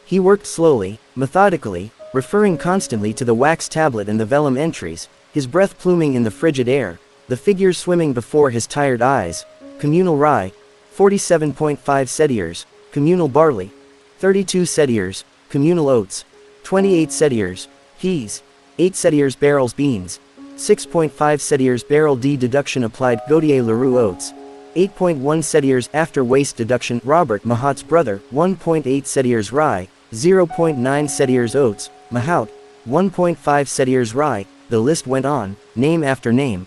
He worked slowly, methodically, referring constantly to the wax tablet and the vellum entries, his breath pluming in the frigid air, the figures swimming before his tired eyes. Communal rye, 47.5 setiers, communal barley, 32 setiers, communal oats, 28 setiers, peas, 8 setiers barrels beans, 6.5 setiers barrel D deduction applied Gautier Leroux oats, 8.1 setiers after waste deduction Robert Mahat's brother, 1.8 setiers rye, 0.9 setiers oats, Mahout, 1.5 setiers rye. The list went on, name after name.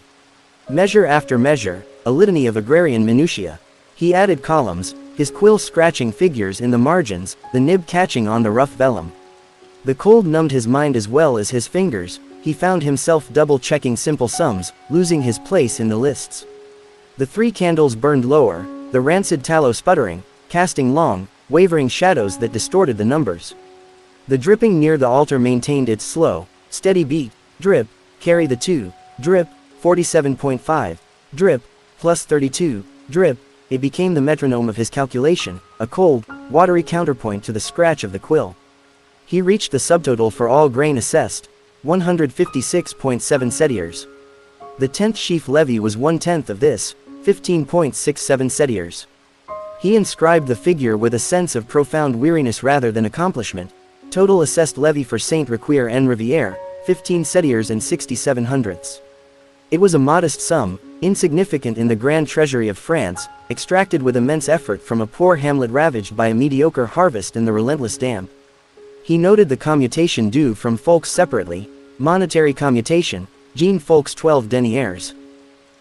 Measure after measure, a litany of agrarian minutiae. He added columns, his quill scratching figures in the margins, the nib catching on the rough vellum. The cold numbed his mind as well as his fingers. He found himself double-checking simple sums, losing his place in the lists. The 3 candles burned lower, the rancid tallow sputtering, casting long, wavering shadows that distorted the numbers. The dripping near the altar maintained its slow, steady beat. Drip, carry the 2, drip, 47.5, drip, plus 32, drip. It became the metronome of his calculation, a cold, watery counterpoint to the scratch of the quill. He reached the subtotal for all grain assessed, 156.7 setiers. The 10th sheaf levy was 1/10 of this, 15.67 setiers. He inscribed the figure with a sense of profound weariness rather than accomplishment. Total assessed levy for Saint-Requier en Rivière, 15 setiers and 67 hundredths. It was a modest sum, insignificant in the grand treasury of France, extracted with immense effort from a poor hamlet ravaged by a mediocre harvest and the relentless damp. He noted the commutation due from Folks separately, monetary commutation, Jean Folks 12 deniers.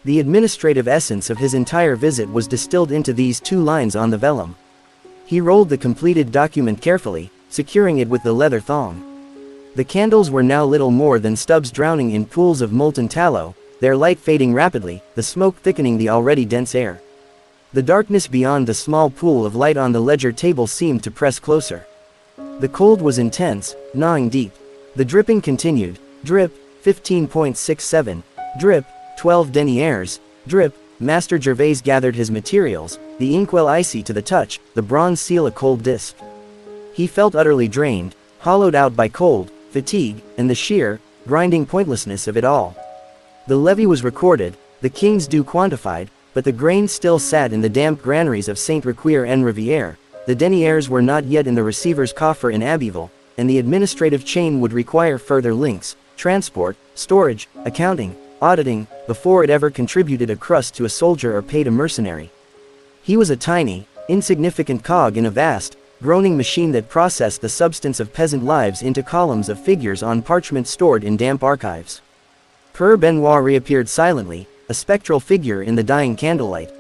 The administrative essence of his entire visit was distilled into these 2 lines on the vellum. He rolled the completed document carefully, securing it with the leather thong. The candles were now little more than stubs drowning in pools of molten tallow, their light fading rapidly, the smoke thickening the already dense air. The darkness beyond the small pool of light on the ledger table seemed to press closer. The cold was intense, gnawing deep. The dripping continued. Drip, 15.67, drip, 12 deniers, drip. Master Gervais gathered his materials, the inkwell icy to the touch, the bronze seal a cold disc. He felt utterly drained, hollowed out by cold, fatigue, and the sheer, grinding pointlessness of it all. The levy was recorded, the king's due quantified, but the grain still sat in the damp granaries of Saint-Requier en Rivière. The deniers were not yet in the receiver's coffer in Abbeville, and the administrative chain would require further links, transport, storage, accounting, auditing, before it ever contributed a crust to a soldier or paid a mercenary. He was a tiny, insignificant cog in a vast, groaning machine that processed the substance of peasant lives into columns of figures on parchment stored in damp archives. Père Benoit reappeared silently, a spectral figure in the dying candlelight.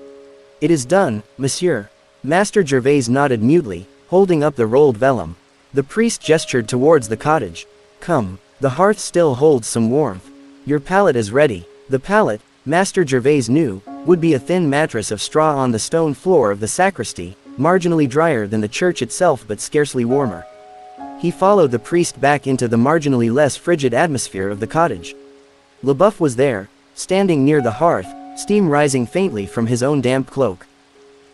"It is done, monsieur." Master Gervais nodded mutely, holding up the rolled vellum. The priest gestured towards the cottage. "Come, the hearth still holds some warmth. Your pallet is ready." The pallet, Master Gervais knew, would be a thin mattress of straw on the stone floor of the sacristy, marginally drier than the church itself but scarcely warmer. He followed the priest back into the marginally less frigid atmosphere of the cottage. Leboeuf was there, standing near the hearth, steam rising faintly from his own damp cloak.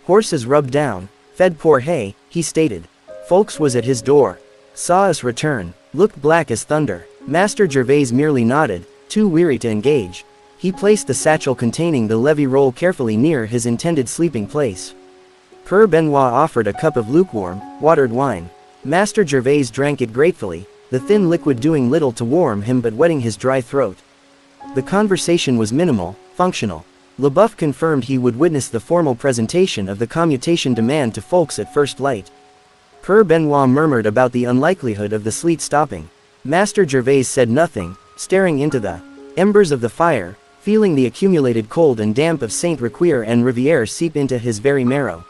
"Horses rubbed down, fed poor hay," he stated. Folks was at his door. Saw us return, looked black as thunder. Master Gervais merely nodded, too weary to engage. He placed the satchel containing the levy roll carefully near his intended sleeping place. Père Benoit offered a cup of lukewarm, watered wine. Master Gervais drank it gratefully, the thin liquid doing little to warm him but wetting his dry throat. The conversation was minimal, functional. LaBeouf confirmed he would witness the formal presentation of the commutation demand to folks at first light. Per Benoit murmured about the unlikelihood of the sleet stopping. Master Gervais said nothing, staring into the embers of the fire, feeling the accumulated cold and damp of Saint-Requier and Rivière seep into his very marrow.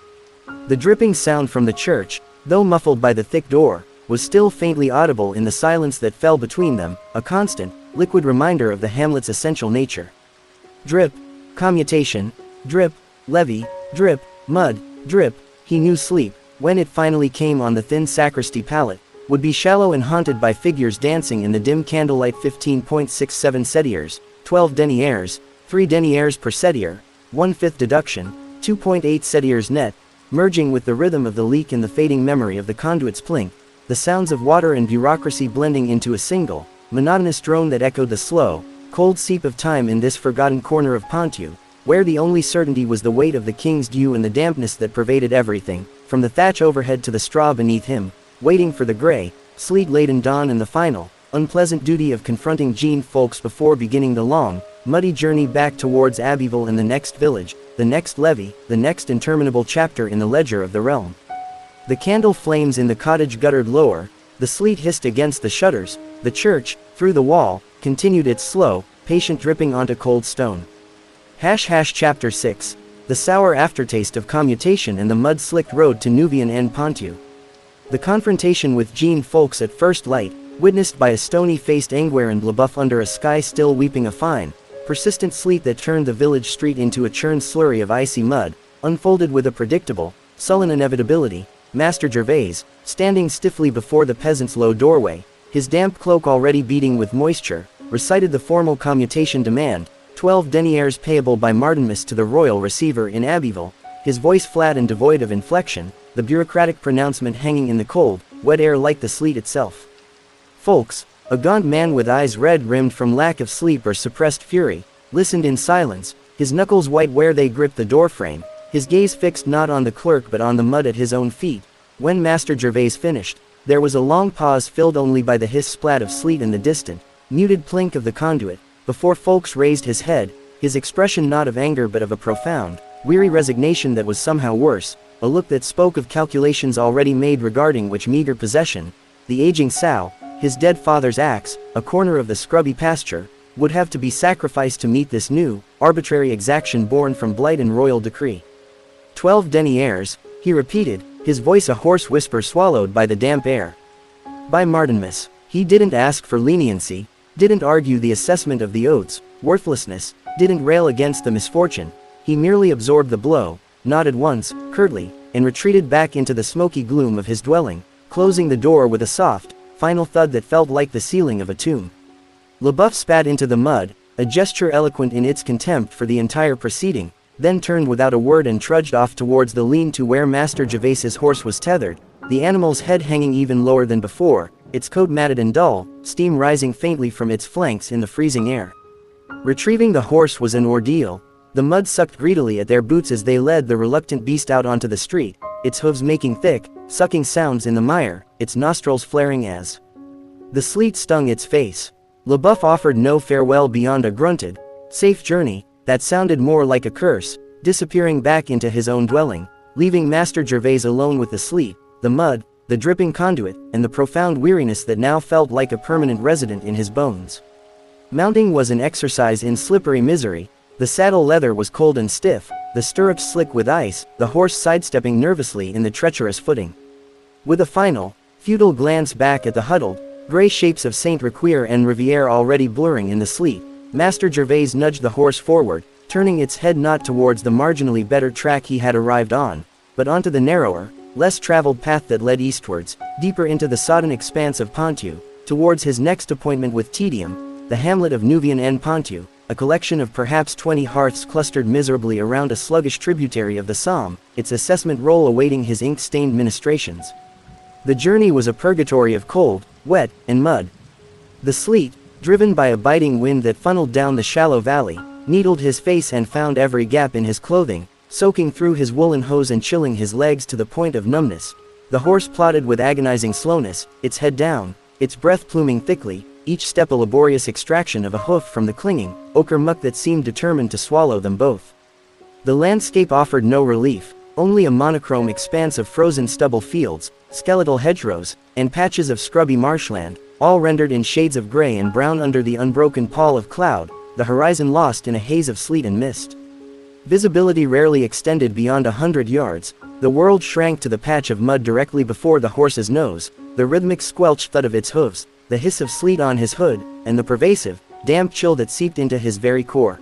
The dripping sound from the church, though muffled by the thick door, was still faintly audible in the silence that fell between them, a constant, liquid reminder of the hamlet's essential nature. Drip, commutation, drip, levee, drip, mud, drip. He knew sleep, when it finally came on the thin sacristy pallet, would be shallow and haunted by figures dancing in the dim candlelight. 15.67 setiers, 12 deniers, 3 deniers per setier, 1/5 deduction, 2.8 setiers net, merging with the rhythm of the leak in the fading memory of the conduit's plink, the sounds of water and bureaucracy blending into a single, monotonous drone that echoed the slow, cold seep of time in this forgotten corner of Ponthieu, where the only certainty was the weight of the king's dew and the dampness that pervaded everything, from the thatch overhead to the straw beneath him, waiting for the gray, sleet-laden dawn and the final, unpleasant duty of confronting Jean folks before beginning the long, muddy journey back towards Abbeville and the next village, the next levee, the next interminable chapter in the ledger of the realm. The candle flames in the cottage guttered lower, the sleet hissed against the shutters, the church, through the wall, continued its slow, patient dripping onto cold stone. Chapter 6. The sour aftertaste of commutation and the mud-slicked road to Neuvien-en-Ponthieu. The confrontation with Jean folks at first light, witnessed by a stony-faced Anguirre and LaBeouf under a sky still weeping a fine, persistent sleet that turned the village street into a churned slurry of icy mud, unfolded with a predictable, sullen inevitability. Master Gervais, standing stiffly before the peasant's low doorway, his damp cloak already beading with moisture, recited the formal commutation demand, 12 deniers payable by Martinmas to the royal receiver in Abbeville, his voice flat and devoid of inflection, the bureaucratic pronouncement hanging in the cold, wet air like the sleet itself. Folks, a gaunt man with eyes red-rimmed from lack of sleep or suppressed fury, listened in silence, his knuckles white where they gripped the doorframe, his gaze fixed not on the clerk but on the mud at his own feet. When Master Gervais finished, there was a long pause filled only by the hiss-splat of sleet and the distant, muted plink of the conduit, before folks raised his head, his expression not of anger but of a profound, weary resignation that was somehow worse, a look that spoke of calculations already made regarding which meager possession, the aging sow, his dead father's axe, a corner of the scrubby pasture, would have to be sacrificed to meet this new, arbitrary exaction born from blight and royal decree. 12 deniers, he repeated, his voice a hoarse whisper swallowed by the damp air. By Martinmas. He didn't ask for leniency, didn't argue the assessment of the oath's worthlessness, didn't rail against the misfortune, he merely absorbed the blow, nodded once, curtly, and retreated back into the smoky gloom of his dwelling, closing the door with a soft, final thud that felt like the ceiling of a tomb. LaBeouf spat into the mud, a gesture eloquent in its contempt for the entire proceeding, then turned without a word and trudged off towards the lean-to where Master Gervais's horse was tethered, the animal's head hanging even lower than before, its coat matted and dull, steam rising faintly from its flanks in the freezing air. Retrieving the horse was an ordeal. The mud sucked greedily at their boots as they led the reluctant beast out onto the street, its hooves making thick, sucking sounds in the mire, its nostrils flaring as the sleet stung its face. LaBeouf offered no farewell beyond a grunted, "Safe journey," that sounded more like a curse, disappearing back into his own dwelling, leaving Master Gervais alone with the sleet, the mud, the dripping conduit, and the profound weariness that now felt like a permanent resident in his bones. Mounting was an exercise in slippery misery, the saddle leather was cold and stiff, the stirrups slick with ice, the horse sidestepping nervously in the treacherous footing. With a final, futile glance back at the huddled, gray shapes of Saint-Requier and Rivière already blurring in the sleet, Master Gervais nudged the horse forward, turning its head not towards the marginally better track he had arrived on, but onto the narrower, less traveled path that led eastwards, deeper into the sodden expanse of Ponthieu, towards his next appointment with tedium, the hamlet of Neuvien-en-Ponthieu, a collection of perhaps 20 hearths clustered miserably around a sluggish tributary of the Somme, its assessment roll awaiting his ink-stained ministrations. The journey was a purgatory of cold, wet, and mud. The sleet, driven by a biting wind that funneled down the shallow valley, needled his face and found every gap in his clothing, soaking through his woolen hose and chilling his legs to the point of numbness. The horse plodded with agonizing slowness, its head down, its breath pluming thickly, each step a laborious extraction of a hoof from the clinging, ochre muck that seemed determined to swallow them both. The landscape offered no relief, only a monochrome expanse of frozen stubble fields, skeletal hedgerows, and patches of scrubby marshland, all rendered in shades of gray and brown under the unbroken pall of cloud, the horizon lost in a haze of sleet and mist. Visibility rarely extended beyond 100 yards, the world shrank to the patch of mud directly before the horse's nose, the rhythmic squelch thud of its hooves, the hiss of sleet on his hood, and the pervasive, damp chill that seeped into his very core.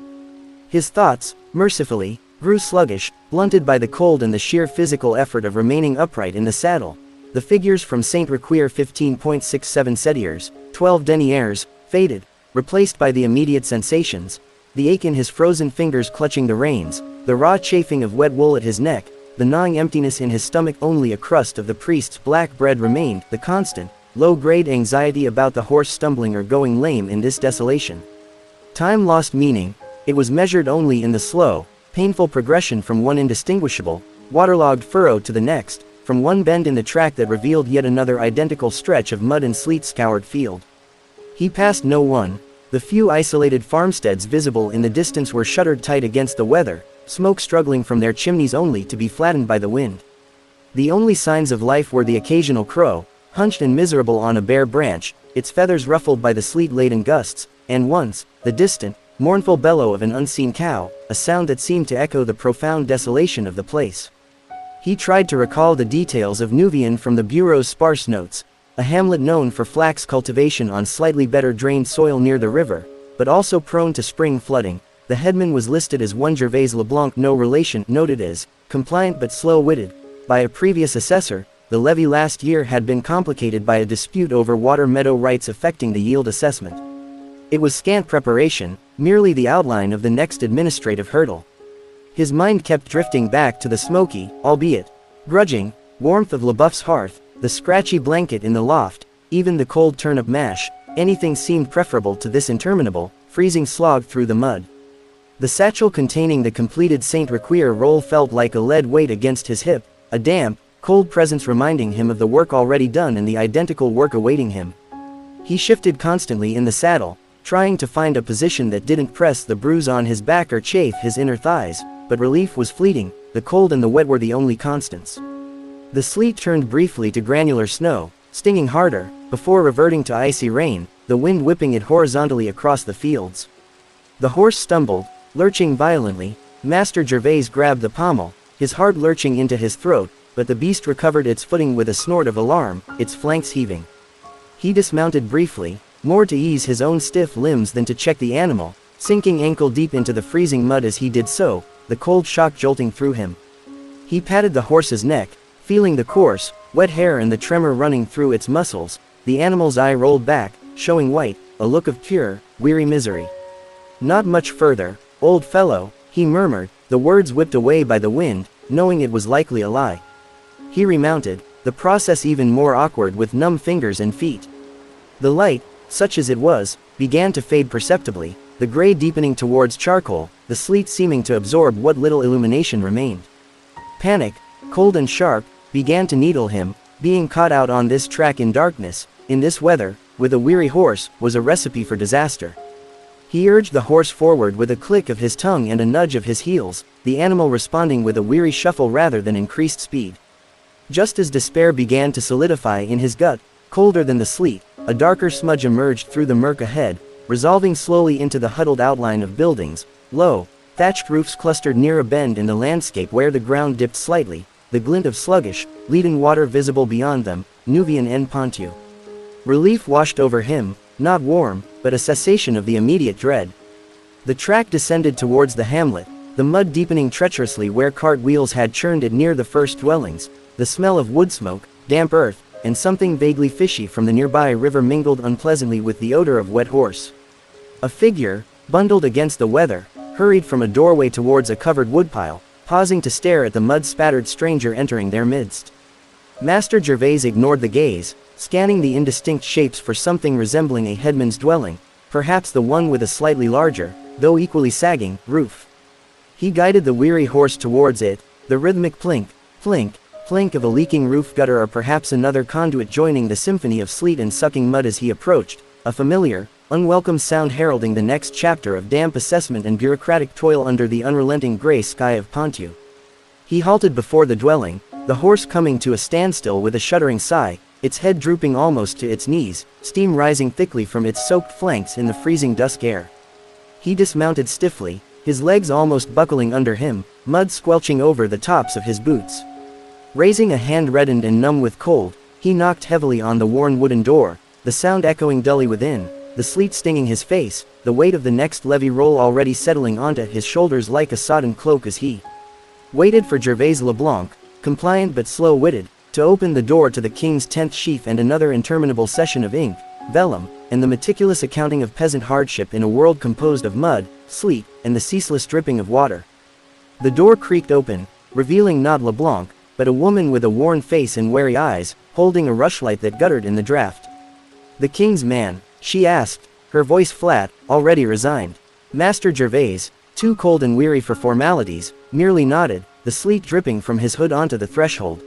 His thoughts, mercifully, grew sluggish, blunted by the cold and the sheer physical effort of remaining upright in the saddle. The figures from Saint Requier 15.67 Setiers, 12 deniers, faded, replaced by the immediate sensations, the ache in his frozen fingers clutching the reins, the raw chafing of wet wool at his neck, the gnawing emptiness in his stomach. Only a crust of the priest's black bread remained, the constant, low-grade anxiety about the horse stumbling or going lame in this desolation. Time lost meaning, it was measured only in the slow, painful progression from one indistinguishable, waterlogged furrow to the next, from one bend in the track that revealed yet another identical stretch of mud and sleet-scoured field. He passed no one. The few isolated farmsteads visible in the distance were shuttered tight against the weather, smoke struggling from their chimneys only to be flattened by the wind. The only signs of life were the occasional crow, hunched and miserable on a bare branch, its feathers ruffled by the sleet-laden gusts, and once, the distant, mournful bellow of an unseen cow, a sound that seemed to echo the profound desolation of the place. He tried to recall the details of Nouvion from the Bureau's sparse notes, a hamlet known for flax cultivation on slightly better drained soil near the river, but also prone to spring flooding. The headman was listed as one Gervais Leblanc, no relation, noted as compliant but slow-witted by a previous assessor. The levy last year had been complicated by a dispute over water meadow rights affecting the yield assessment. It was scant preparation, merely the outline of the next administrative hurdle. His mind kept drifting back to the smoky, albeit grudging, warmth of LeBoeuf's hearth, the scratchy blanket in the loft, even the cold turnip mash. Anything seemed preferable to this interminable, freezing slog through the mud. The satchel containing the completed Saint Requier roll felt like a lead weight against his hip, a damp, cold presence reminding him of the work already done and the identical work awaiting him. He shifted constantly in the saddle, trying to find a position that didn't press the bruise on his back or chafe his inner thighs, but relief was fleeting. The cold and the wet were the only constants. The sleet turned briefly to granular snow, stinging harder, before reverting to icy rain, the wind whipping it horizontally across the fields. The horse stumbled, lurching violently. Master Gervais grabbed the pommel, his heart lurching into his throat, but the beast recovered its footing with a snort of alarm, its flanks heaving. He dismounted briefly, more to ease his own stiff limbs than to check the animal, sinking ankle-deep into the freezing mud as he did so, the cold shock jolting through him. He patted the horse's neck, feeling the coarse, wet hair and the tremor running through its muscles. The animal's eye rolled back, showing white, a look of pure, weary misery. "Not much further, old fellow," he murmured, the words whipped away by the wind, knowing it was likely a lie. He remounted, the process even more awkward with numb fingers and feet. The light, such as it was, began to fade perceptibly, the gray deepening towards charcoal, the sleet seeming to absorb what little illumination remained. Panic, cold and sharp, began to needle him. Being caught out on this track in darkness, in this weather, with a weary horse, was a recipe for disaster. He urged the horse forward with a click of his tongue and a nudge of his heels, the animal responding with a weary shuffle rather than increased speed. Just as despair began to solidify in his gut, colder than the sleet, a darker smudge emerged through the murk ahead, resolving slowly into the huddled outline of buildings, low, thatched roofs clustered near a bend in the landscape where the ground dipped slightly, the glint of sluggish, leading water visible beyond them, Nouvion en Ponthieu. Relief washed over him, not warm, but a cessation of the immediate dread. The track descended towards the hamlet, the mud deepening treacherously where cart wheels had churned it near the first dwellings. The smell of wood smoke, damp earth, and something vaguely fishy from the nearby river mingled unpleasantly with the odor of wet horse. A figure, bundled against the weather, hurried from a doorway towards a covered woodpile, pausing to stare at the mud-spattered stranger entering their midst. Master Gervais ignored the gaze, scanning the indistinct shapes for something resembling a headman's dwelling, perhaps the one with a slightly larger, though equally sagging, roof. He guided the weary horse towards it, the rhythmic plink, plink, plink of a leaking roof gutter or perhaps another conduit joining the symphony of sleet and sucking mud as he approached, a familiar, unwelcome sound heralding the next chapter of damp assessment and bureaucratic toil under the unrelenting gray sky of Ponthieu. He halted before the dwelling, the horse coming to a standstill with a shuddering sigh, its head drooping almost to its knees, steam rising thickly from its soaked flanks in the freezing dusk air. He dismounted stiffly, his legs almost buckling under him, mud squelching over the tops of his boots. Raising a hand reddened and numb with cold, he knocked heavily on the worn wooden door, the sound echoing dully within, the sleet stinging his face, the weight of the next levee roll already settling onto his shoulders like a sodden cloak as he waited for Gervais Leblanc, compliant but slow-witted, to open the door to the king's 10th sheaf and another interminable session of ink, vellum, and the meticulous accounting of peasant hardship in a world composed of mud, sleet, and the ceaseless dripping of water. The door creaked open, revealing not Leblanc, but a woman with a worn face and wary eyes, holding a rushlight that guttered in the draught. "The king's man?" she asked, her voice flat, already resigned. Master Gervais, too cold and weary for formalities, merely nodded, the sleet dripping from his hood onto the threshold.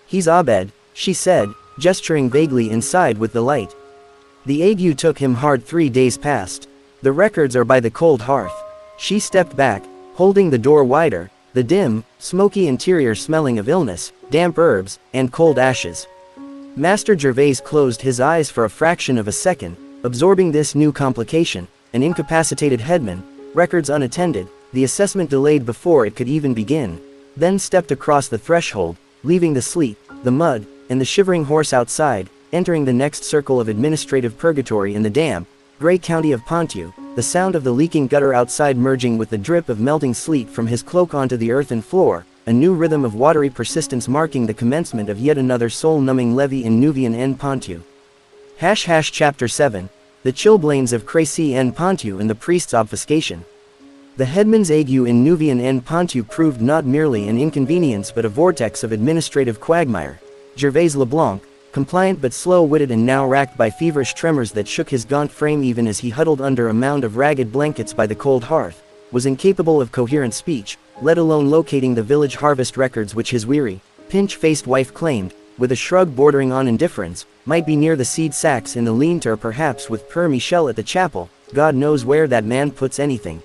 "He's Abed," she said, gesturing vaguely inside with the light. "The ague took him hard 3 days past. The records are by the cold hearth." She stepped back, holding the door wider, the dim, smoky interior smelling of illness, damp herbs, and cold ashes. Master Gervais closed his eyes for a fraction of a second, absorbing this new complication, an incapacitated headman, records unattended, the assessment delayed before it could even begin, then stepped across the threshold, leaving the sleet, the mud, and the shivering horse outside, entering the next circle of administrative purgatory in the damp, gray county of Ponthieu, the sound of the leaking gutter outside merging with the drip of melting sleet from his cloak onto the earthen floor, a new rhythm of watery persistence marking the commencement of yet another soul-numbing levee in Nouvion en Ponthieu. Chapter 7. The Chilblains of Crécy en Ponthieu and the priest's obfuscation. The headman's ague in Nouvion en Ponthieu proved not merely an inconvenience but a vortex of administrative quagmire. Gervais Leblanc, compliant but slow-witted and now racked by feverish tremors that shook his gaunt frame even as he huddled under a mound of ragged blankets by the cold hearth, was incapable of coherent speech, let alone locating the village harvest records which his weary, pinch-faced wife claimed, with a shrug bordering on indifference, might be near the seed sacks in the lean-to or perhaps with Père Michel at the chapel. God knows where that man puts anything.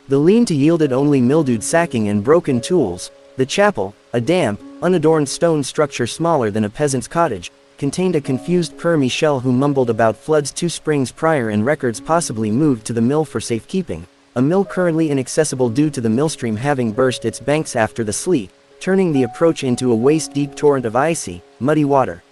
The lean-to yielded only mildewed sacking and broken tools. The chapel, a damp, unadorned stone structure smaller than a peasant's cottage, contained a confused Père Michel who mumbled about floods 2 springs prior and records possibly moved to the mill for safekeeping, a mill currently inaccessible due to the millstream having burst its banks after the sleet, turning the approach into a waist-deep torrent of icy, muddy water.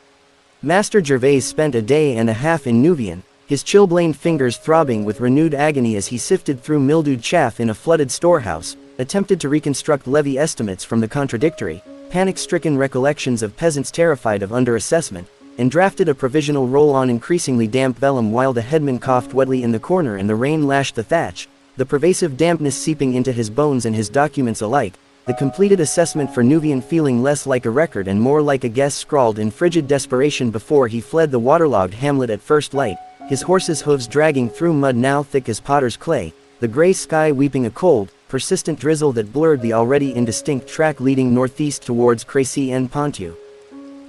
Master Gervais spent a day and a half in Nouvion, his chilblained fingers throbbing with renewed agony as he sifted through mildewed chaff in a flooded storehouse, attempted to reconstruct levy estimates from the contradictory, panic-stricken recollections of peasants terrified of under-assessment, and drafted a provisional roll on increasingly damp vellum while the headman coughed wetly in the corner and the rain lashed the thatch, the pervasive dampness seeping into his bones and his documents alike, the completed assessment for Nouvion feeling less like a record and more like a guess scrawled in frigid desperation before he fled the waterlogged hamlet at first light, his horse's hooves dragging through mud now thick as potter's clay, the gray sky weeping a cold, persistent drizzle that blurred the already indistinct track leading northeast towards Crécy en Ponthieu.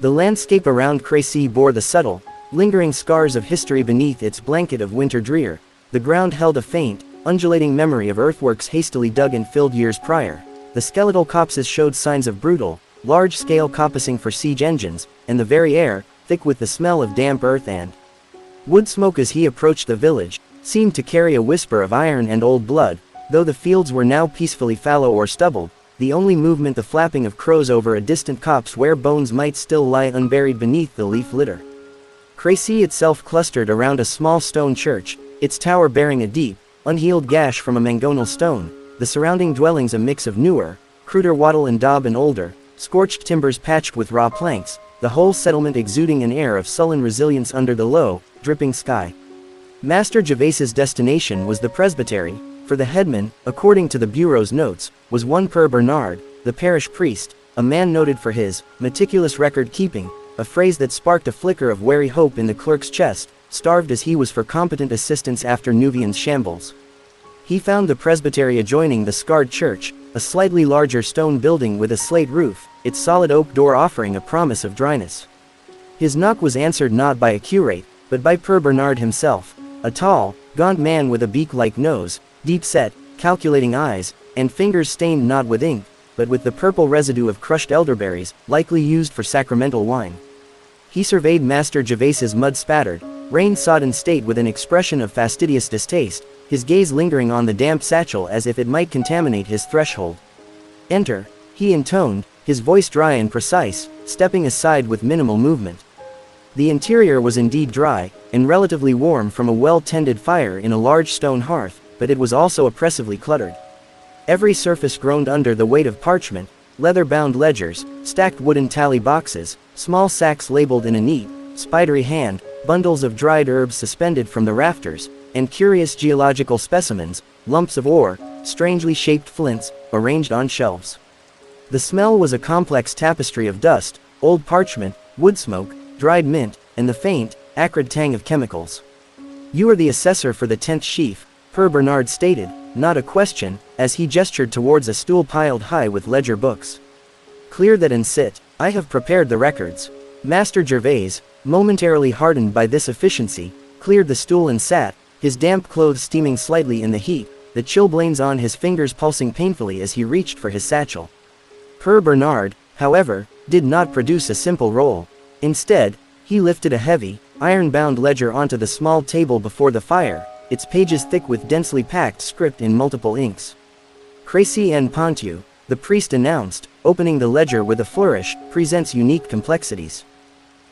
The landscape around Crécy bore the subtle, lingering scars of history beneath its blanket of winter drear. The ground held a faint, undulating memory of earthworks hastily dug and filled years prior. The skeletal copses showed signs of brutal, large-scale coppicing for siege engines, and the very air, thick with the smell of damp earth and wood smoke as he approached the village, seemed to carry a whisper of iron and old blood, though the fields were now peacefully fallow or stubbled, the only movement the flapping of crows over a distant copse where bones might still lie unburied beneath the leaf litter. Crécy itself clustered around a small stone church, its tower bearing a deep, unhealed gash from a mangonel stone, the surrounding dwellings a mix of newer, cruder wattle and daub and older, scorched timbers patched with raw planks, the whole settlement exuding an air of sullen resilience under the low, dripping sky. Master Gervais's destination was the presbytery, for the headman, according to the bureau's notes, was one Père Bernard, the parish priest, a man noted for his meticulous record-keeping, a phrase that sparked a flicker of wary hope in the clerk's chest, starved as he was for competent assistance after Nouvion's shambles. He found the presbytery adjoining the scarred church, a slightly larger stone building with a slate roof, its solid oak door offering a promise of dryness. His knock was answered not by a curate, but by Père Bernard himself. A tall, gaunt man with a beak-like nose, deep-set, calculating eyes, and fingers stained not with ink, but with the purple residue of crushed elderberries, likely used for sacramental wine. He surveyed Master Gervais's mud-spattered, rain-sodden state with an expression of fastidious distaste, his gaze lingering on the damp satchel as if it might contaminate his threshold. "Enter," he intoned, his voice dry and precise, stepping aside with minimal movement. The interior was indeed dry, and relatively warm from a well-tended fire in a large stone hearth, but it was also oppressively cluttered. Every surface groaned under the weight of parchment, leather-bound ledgers, stacked wooden tally boxes, small sacks labeled in a neat, spidery hand, bundles of dried herbs suspended from the rafters, and curious geological specimens, lumps of ore, strangely shaped flints, arranged on shelves. The smell was a complex tapestry of dust, old parchment, wood smoke, dried mint, and the faint, acrid tang of chemicals. "You are the assessor for the 10th sheaf," Père Bernard stated, not a question, as he gestured towards a stool piled high with ledger books. "Clear that and sit. I have prepared the records." Master Gervais, momentarily hardened by this efficiency, cleared the stool and sat, his damp clothes steaming slightly in the heat, the chilblains on his fingers pulsing painfully as he reached for his satchel. Père Bernard, however, did not produce a simple roll. Instead, he lifted a heavy, iron-bound ledger onto the small table before the fire, its pages thick with densely packed script in multiple inks. "Crécy en Ponthieu," the priest announced, opening the ledger with a flourish, "presents unique complexities.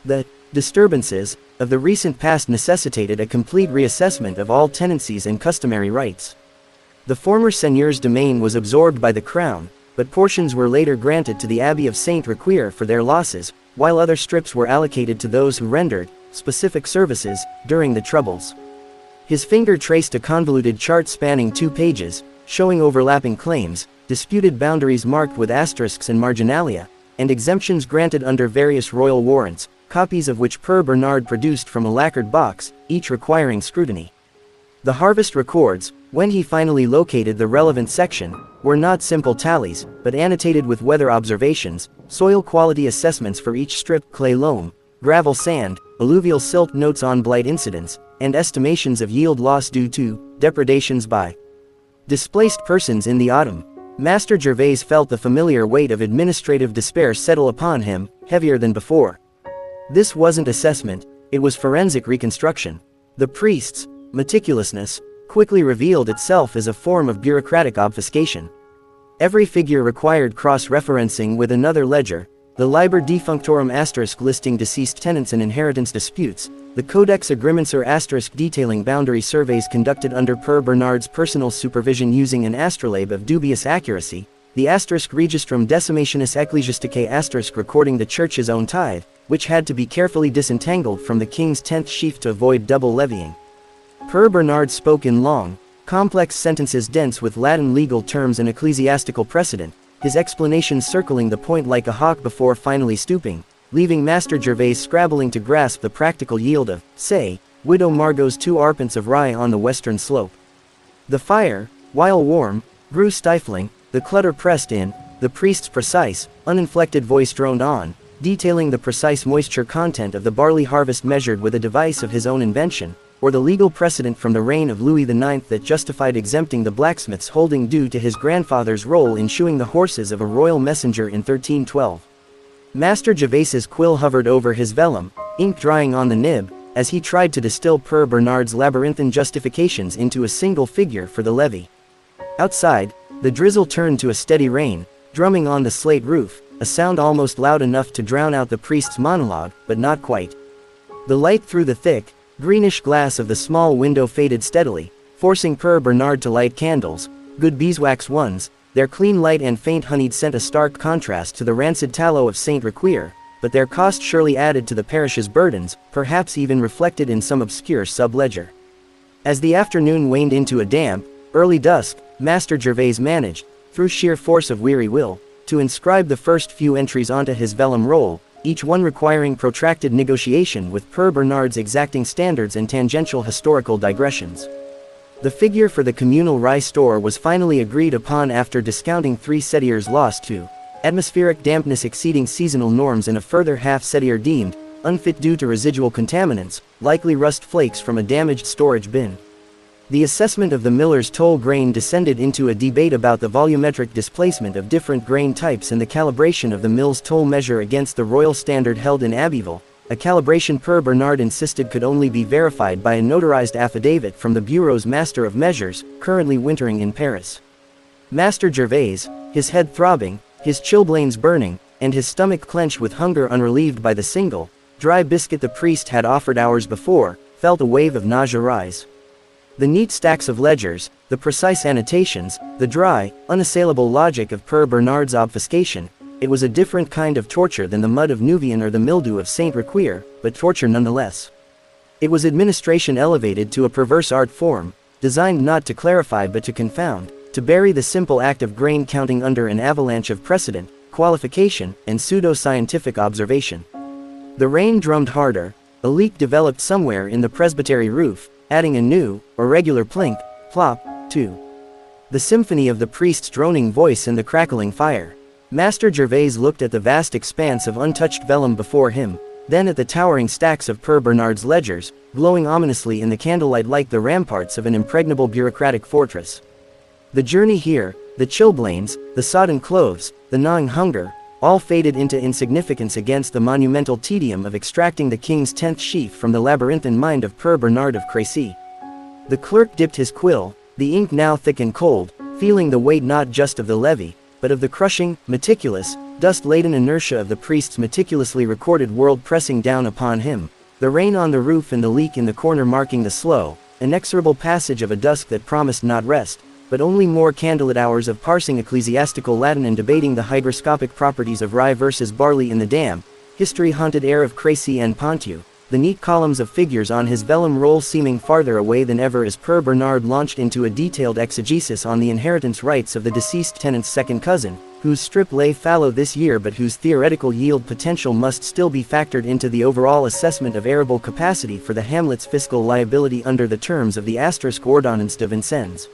The disturbances of the recent past necessitated a complete reassessment of all tenancies and customary rights. The former seigneur's domain was absorbed by the crown, but portions were later granted to the Abbey of Saint-Requier for their losses, while other strips were allocated to those who rendered specific services during the Troubles." His finger traced a convoluted chart spanning 2 pages, showing overlapping claims, disputed boundaries marked with asterisks and marginalia, and exemptions granted under various royal warrants, copies of which Père Bernard produced from a lacquered box, each requiring scrutiny. The harvest records, when he finally located the relevant section, were not simple tallies, but annotated with weather observations, soil quality assessments for each strip, clay loam, gravel sand, alluvial silt, notes on blight incidents, and estimations of yield loss due to depredations by displaced persons in the autumn. Master Gervais felt the familiar weight of administrative despair settle upon him, heavier than before. This wasn't assessment, it was forensic reconstruction. The priest's meticulousness quickly revealed itself as a form of bureaucratic obfuscation. Every figure required cross-referencing with another ledger, the Liber Defunctorum asterisk listing deceased tenants and inheritance disputes, the Codex Agrimensor asterisk detailing boundary surveys conducted under Père Bernard's personal supervision using an astrolabe of dubious accuracy, the asterisk Registrum Decimationis Ecclesiasticae asterisk recording the church's own tithe, which had to be carefully disentangled from the king's 10th sheaf to avoid double levying. Père Bernard spoke in long, complex sentences dense with Latin legal terms and ecclesiastical precedent, his explanations circling the point like a hawk before finally stooping, leaving Master Gervais scrabbling to grasp the practical yield of, say, Widow Margot's 2 arpents of rye on the western slope. The fire, while warm, grew stifling, the clutter pressed in, the priest's precise, uninflected voice droned on, detailing the precise moisture content of the barley harvest measured with a device of his own invention, or the legal precedent from the reign of Louis IX that justified exempting the blacksmith's holding due to his grandfather's role in shoeing the horses of a royal messenger in 1312. Master Gervais's quill hovered over his vellum, ink drying on the nib, as he tried to distill Père Bernard's labyrinthine justifications into a single figure for the levy. Outside, the drizzle turned to a steady rain, drumming on the slate roof, a sound almost loud enough to drown out the priest's monologue, but not quite. The light through the thick, greenish glass of the small window faded steadily, forcing Père Bernard to light candles, good beeswax ones. Their clean light and faint honeyed scent a stark contrast to the rancid tallow of Saint-Requier, but their cost surely added to the parish's burdens, perhaps even reflected in some obscure sub-ledger. As the afternoon waned into a damp, early dusk, Master Gervais managed, through sheer force of weary will, to inscribe the first few entries onto his vellum roll, each one requiring protracted negotiation with Père Bernard's exacting standards and tangential historical digressions. The figure for the communal rye store was finally agreed upon after discounting 3 setiers lost to atmospheric dampness exceeding seasonal norms and a further half setier deemed unfit due to residual contaminants, likely rust flakes from a damaged storage bin. The assessment of the miller's toll grain descended into a debate about the volumetric displacement of different grain types and the calibration of the mill's toll measure against the royal standard held in Abbeville, a calibration Per Bernard insisted could only be verified by a notarized affidavit from the Bureau's Master of Measures, currently wintering in Paris. Master Gervais, his head throbbing, his chilblains burning, and his stomach clenched with hunger unrelieved by the single, dry biscuit the priest had offered hours before, felt a wave of nausea rise. The neat stacks of ledgers, the precise annotations, the dry, unassailable logic of Per Bernard's obfuscation, it was a different kind of torture than the mud of Nuvian or the mildew of Saint Requier, but torture nonetheless. It was administration elevated to a perverse art form, designed not to clarify but to confound, to bury the simple act of grain counting under an avalanche of precedent, qualification, and pseudo-scientific observation. The rain drummed harder, a leak developed somewhere in the presbytery roof, adding a new, irregular plink, plop, to the symphony of the priest's droning voice and the crackling fire. Master Gervais looked at the vast expanse of untouched vellum before him, then at the towering stacks of Per Bernard's ledgers, glowing ominously in the candlelight like the ramparts of an impregnable bureaucratic fortress. The journey here, the chilblains, the sodden clothes, the gnawing hunger, all faded into insignificance against the monumental tedium of extracting the king's 10th sheaf from the labyrinthine mind of Per Bernard of Crécy. The clerk dipped his quill, the ink now thick and cold, feeling the weight not just of the levy, but of the crushing, meticulous, dust-laden inertia of the priest's meticulously recorded world pressing down upon him, the rain on the roof and the leak in the corner marking the slow, inexorable passage of a dusk that promised not rest, but only more candlelit hours of parsing ecclesiastical Latin and debating the hygroscopic properties of rye versus barley in the damp, history-haunted air of Crécy and Ponthieu, the neat columns of figures on his vellum roll seeming farther away than ever as Per Bernard launched into a detailed exegesis on the inheritance rights of the deceased tenant's second cousin, whose strip lay fallow this year but whose theoretical yield potential must still be factored into the overall assessment of arable capacity for the hamlet's fiscal liability under the terms of the asterisk ordonnance de Vincennes.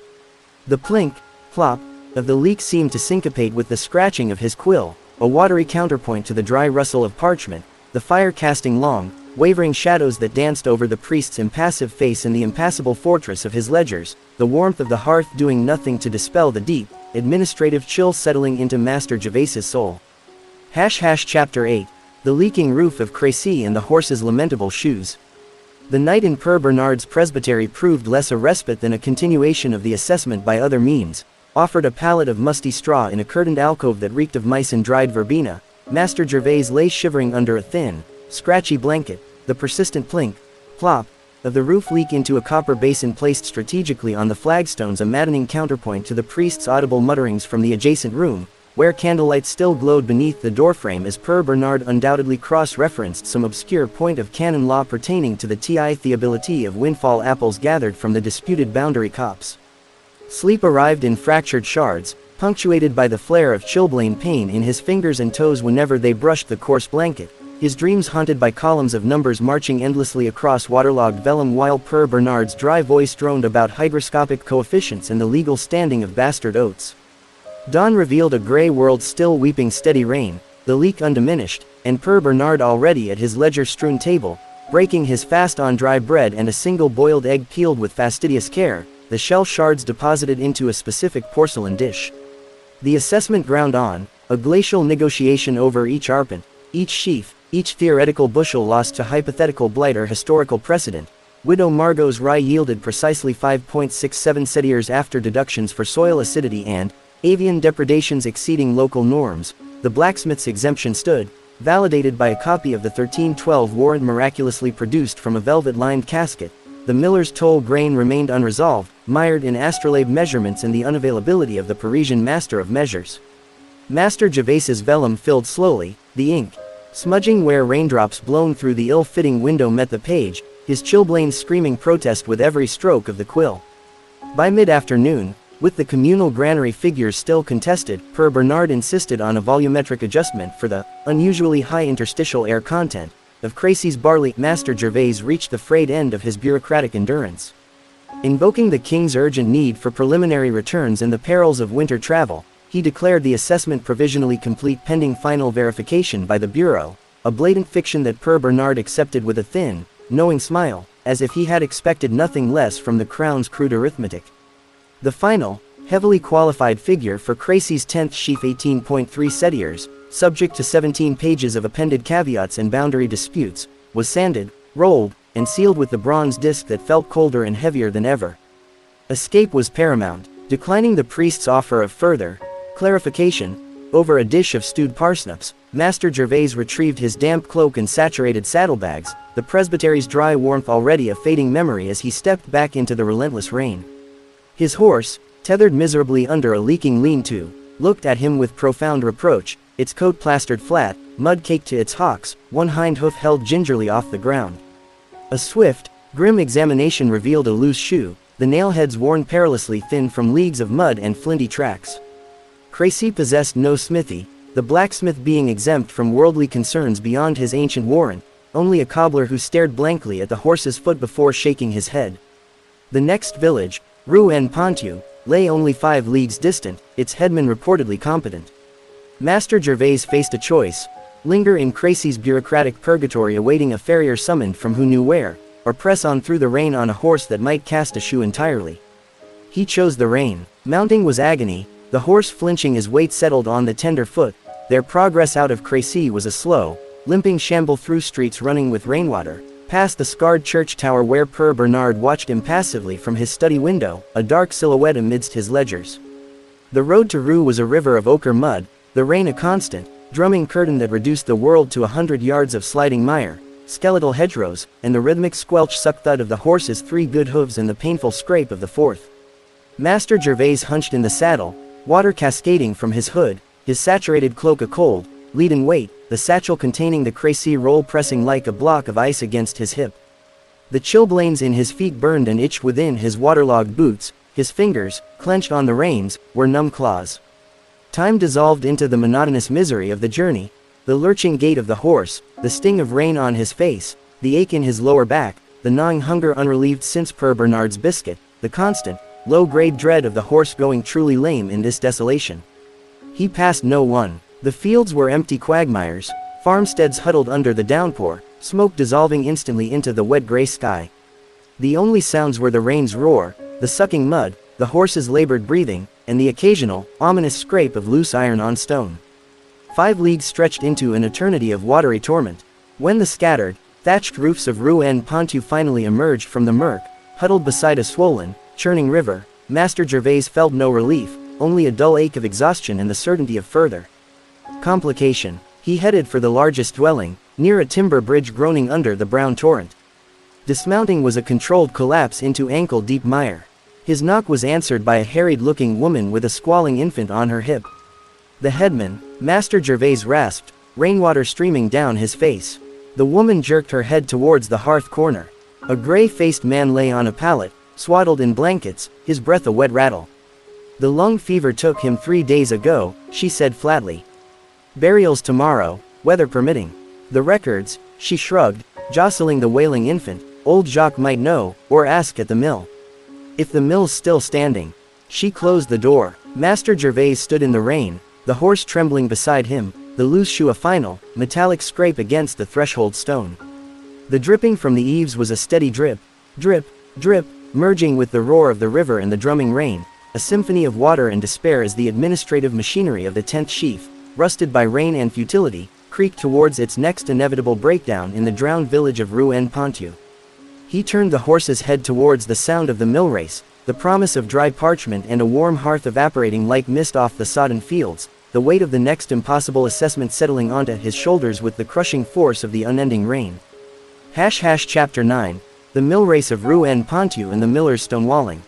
The plink, plop, of the leak seemed to syncopate with the scratching of his quill, a watery counterpoint to the dry rustle of parchment, the fire casting long, wavering shadows that danced over the priest's impassive face in the impassable fortress of his ledgers, the warmth of the hearth doing nothing to dispel the deep, administrative chill settling into Master Gervais's soul. Chapter 8, The Leaking Roof of Crécy and the Horse's Lamentable Shoes. The night in Per Bernard's presbytery proved less a respite than a continuation of the assessment by other means, offered a pallet of musty straw in a curtained alcove that reeked of mice and dried verbena. Master Gervais lay shivering under a thin, scratchy blanket, the persistent plink, plop, of the roof leak into a copper basin placed strategically on the flagstones, a maddening counterpoint to the priest's audible mutterings from the adjacent room, where candlelight still glowed beneath the doorframe as Per Bernard undoubtedly cross-referenced some obscure point of canon law pertaining to the theability of windfall apples gathered from the disputed boundary copse. Sleep arrived in fractured shards, punctuated by the flare of chilblain pain in his fingers and toes whenever they brushed the coarse blanket, his dreams haunted by columns of numbers marching endlessly across waterlogged vellum while Per Bernard's dry voice droned about hygroscopic coefficients and the legal standing of bastard oats. Dawn revealed a gray world still weeping steady rain, the leak undiminished, and Per Bernard already at his ledger-strewn table, breaking his fast on dry bread and a single boiled egg peeled with fastidious care, the shell shards deposited into a specific porcelain dish. The assessment ground on, a glacial negotiation over each arpent, each sheaf, each theoretical bushel lost to hypothetical blight or historical precedent. Widow Margot's rye yielded precisely 5.67 centiers after deductions for soil acidity and avian depredations exceeding local norms. The blacksmith's exemption stood, validated by a copy of the 1312 warrant miraculously produced from a velvet-lined casket. The miller's toll grain remained unresolved, mired in astrolabe measurements and the unavailability of the Parisian Master of Measures. Master Gervais's vellum filled slowly, the ink smudging where raindrops blown through the ill-fitting window met the page, his chilblains screaming protest with every stroke of the quill. By mid-afternoon, with the communal granary figures still contested, Per Bernard insisted on a volumetric adjustment for the unusually high interstitial air content of Crécy's barley. Master Gervais reached the frayed end of his bureaucratic endurance. Invoking the king's urgent need for preliminary returns and the perils of winter travel, he declared the assessment provisionally complete pending final verification by the Bureau, a blatant fiction that Pere Bernard accepted with a thin, knowing smile, as if he had expected nothing less from the Crown's crude arithmetic. The final, heavily qualified figure for Crécy's 10th sheaf 18.3 setiers, subject to 17 pages of appended caveats and boundary disputes, was sanded, rolled, and sealed with the bronze disc that felt colder and heavier than ever. Escape was paramount. Declining the priest's offer of further clarification, over a dish of stewed parsnips, Master Gervais retrieved his damp cloak and saturated saddlebags, the presbytery's dry warmth already a fading memory as he stepped back into the relentless rain. His horse, tethered miserably under a leaking lean-to, looked at him with profound reproach, its coat plastered flat, mud caked to its hocks, one hind hoof held gingerly off the ground. A swift, grim examination revealed a loose shoe, the nail-heads worn perilously thin from leagues of mud and flinty tracks. Crécy possessed no smithy, the blacksmith being exempt from worldly concerns beyond his ancient warrant, only a cobbler who stared blankly at the horse's foot before shaking his head. The next village, Rouen-Ponthieu, lay only 5 leagues distant, its headman reportedly competent. Master Gervais faced a choice: linger in Crécy's bureaucratic purgatory awaiting a farrier summoned from who knew where, or press on through the rain on a horse that might cast a shoe entirely. He chose the rain. Mounting was agony, the horse flinching as weight settled on the tender foot. Their progress out of Crécy was a slow, limping shamble through streets running with rainwater, past the scarred church tower where Pere Bernard watched impassively from his study window, a dark silhouette amidst his ledgers. The road to Rouen was a river of ochre mud, the rain a constant, drumming curtain that reduced the world to 100 yards of sliding mire, skeletal hedgerows, and the rhythmic squelch-suck thud of the horse's 3 good hooves and the painful scrape of the 4th. Master Gervais hunched in the saddle, water cascading from his hood, his saturated cloak a cold, leaden weight, the satchel containing the Crécy roll pressing like a block of ice against his hip. The chilblains in his feet burned and itched within his waterlogged boots, his fingers, clenched on the reins, were numb claws. Time dissolved into the monotonous misery of the journey, the lurching gait of the horse, the sting of rain on his face, the ache in his lower back, the gnawing hunger unrelieved since Pere Bernard's biscuit, the constant, low-grade dread of the horse going truly lame in this desolation. He passed no one. The fields were empty quagmires, farmsteads huddled under the downpour, smoke dissolving instantly into the wet gray sky. The only sounds were the rain's roar, the sucking mud, the horse's labored breathing, and the occasional, ominous scrape of loose iron on stone. 5 leagues stretched into an eternity of watery torment. When the scattered, thatched roofs of Rouen-Ponthieu finally emerged from the murk, huddled beside a swollen, churning river, Master Gervais felt no relief, only a dull ache of exhaustion and the certainty of further complication. He headed for the largest dwelling, near a timber bridge groaning under the brown torrent. Dismounting was a controlled collapse into ankle-deep mire. His knock was answered by a harried-looking woman with a squalling infant on her hip. The headman, Master Gervais rasped, rainwater streaming down his face. The woman jerked her head towards the hearth corner. A gray-faced man lay on a pallet, swaddled in blankets, his breath a wet rattle. "The lung fever took him 3 days ago," she said flatly. "Burial's tomorrow, weather permitting." "The records," she shrugged, jostling the wailing infant, "old Jacques might know, or ask at the mill. If the mill's still standing." She closed the door. Master Gervais stood in the rain, the horse trembling beside him, the loose shoe a final, metallic scrape against the threshold stone. The dripping from the eaves was a steady drip, drip, drip, merging with the roar of the river and the drumming rain, a symphony of water and despair as the administrative machinery of the 10th sheaf, rusted by rain and futility, creaked towards its next inevitable breakdown in the drowned village of Rouen-Ponthieu. He turned the horse's head towards the sound of the mill race, the promise of dry parchment and a warm hearth evaporating like mist off the sodden fields, the weight of the next impossible assessment settling onto his shoulders with the crushing force of the unending rain. Chapter 9, The Mill Race of Rouen-Ponthieu and the Miller's Stonewalling.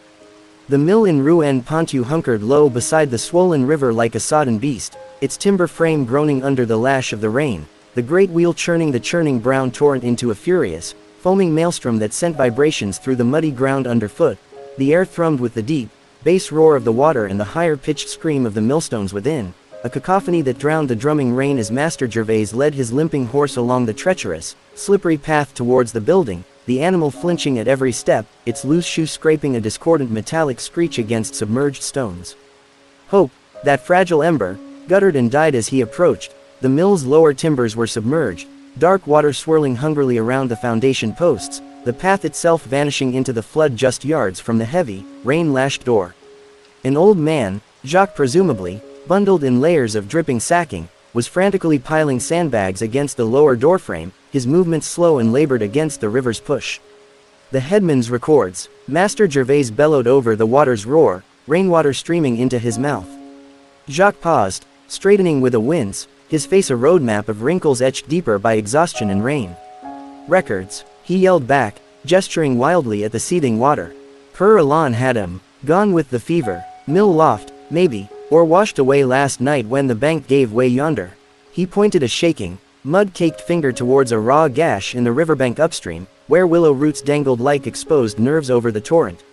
The mill in Rouen-Ponthieu hunkered low beside the swollen river like a sodden beast, its timber frame groaning under the lash of the rain, the great wheel churning the churning brown torrent into a furious, foaming maelstrom that sent vibrations through the muddy ground underfoot. The air thrummed with the deep, bass roar of the water and the higher-pitched scream of the millstones within, a cacophony that drowned the drumming rain as Master Gervais led his limping horse along the treacherous, slippery path towards the building, the animal flinching at every step, its loose shoe scraping a discordant metallic screech against submerged stones. Hope, that fragile ember, guttered and died as he approached. The mill's lower timbers were submerged, dark water swirling hungrily around the foundation posts, the path itself vanishing into the flood just yards from the heavy, rain-lashed door. An old man, Jacques presumably, bundled in layers of dripping sacking, was frantically piling sandbags against the lower doorframe, his movements slow and labored against the river's push. The headman's records. Master Gervais bellowed over the water's roar, rainwater streaming into his mouth. Jacques paused, straightening with a wince, his face a roadmap of wrinkles etched deeper by exhaustion and rain. Records, he yelled back, gesturing wildly at the seething water. Per Elan had him, gone with the fever, mill loft, maybe, or washed away last night when the bank gave way yonder. He pointed a shaking, mud-caked finger towards a raw gash in the riverbank upstream, where willow roots dangled like exposed nerves over the torrent.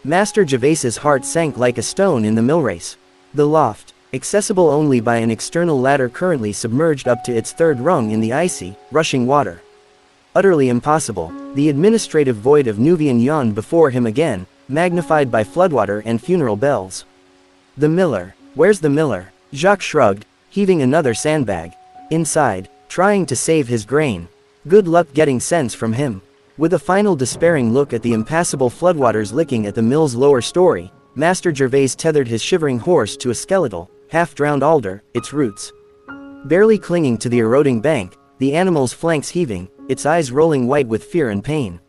Master Gervais's heart sank like a stone in the millrace. The loft, accessible only by an external ladder currently submerged up to its third rung in the icy, rushing water. Utterly impossible, the administrative void of Nuvian yawned before him again, magnified by floodwater and funeral bells. The miller. Where's the miller? Jacques shrugged, heaving another sandbag. Inside, trying to save his grain. Good luck getting sense from him. With a final despairing look at the impassable floodwaters licking at the mill's lower story, Master Gervais tethered his shivering horse to a skeletal, half-drowned alder, its roots barely clinging to the eroding bank, the animal's flanks heaving, its eyes rolling white with fear and pain.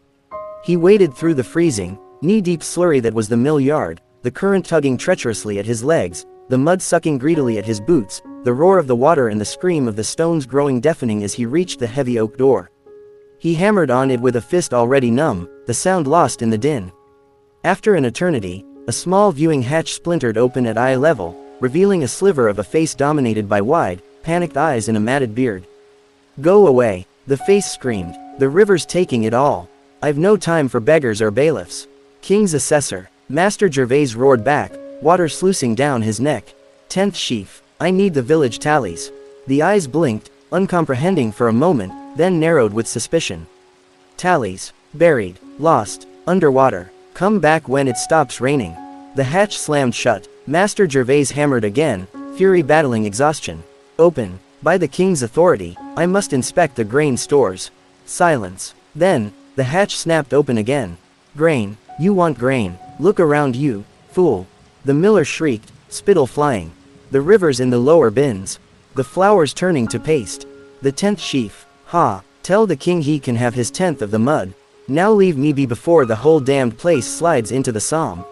He waded through the freezing, knee-deep slurry that was the mill yard, the current tugging treacherously at his legs, the mud sucking greedily at his boots, the roar of the water and the scream of the stones growing deafening as he reached the heavy oak door. He hammered on it with a fist already numb, the sound lost in the din. After an eternity, a small viewing hatch splintered open at eye level, revealing a sliver of a face dominated by wide, panicked eyes and a matted beard. "Go away," the face screamed, "the river's taking it all. I've no time for beggars or bailiffs." "King's assessor," Master Gervais roared back, water sluicing down his neck. "10th sheaf. I need the village tallies." The eyes blinked, uncomprehending for a moment, then narrowed with suspicion. "Tallies. Buried. Lost. Underwater. Come back when it stops raining." The hatch slammed shut. Master Gervais hammered again, fury battling exhaustion. "Open. By the king's authority, I must inspect the grain stores." Silence. Then, the hatch snapped open again. "Grain. You want grain. Look around you, fool." The miller shrieked, spittle flying. "The river's in the lower bins. The flour's turning to paste. The 10th sheaf. Ha, tell the king he can have his 10th of the mud. Now leave me be before the whole damned place slides into the Somme."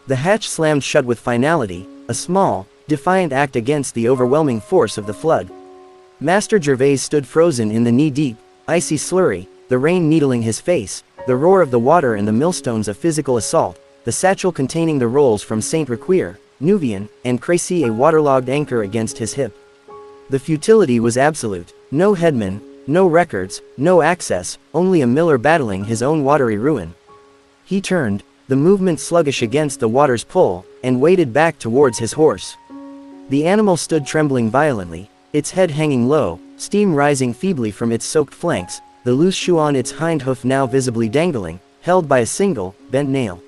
The hatch slammed shut with finality, a small, defiant act against the overwhelming force of the flood. Master Gervais stood frozen in the knee-deep, icy slurry, the rain needling his face, the roar of the water and the millstones of physical assault, the satchel containing the rolls from Saint Requier, Nuvian, and Crécy a waterlogged anchor against his hip. The futility was absolute. No headman, no records, no access, only a miller battling his own watery ruin. He turned, the movement sluggish against the water's pull, and waded back towards his horse. The animal stood trembling violently, its head hanging low, steam rising feebly from its soaked flanks, the loose shoe on its hind hoof now visibly dangling, held by a single, bent nail.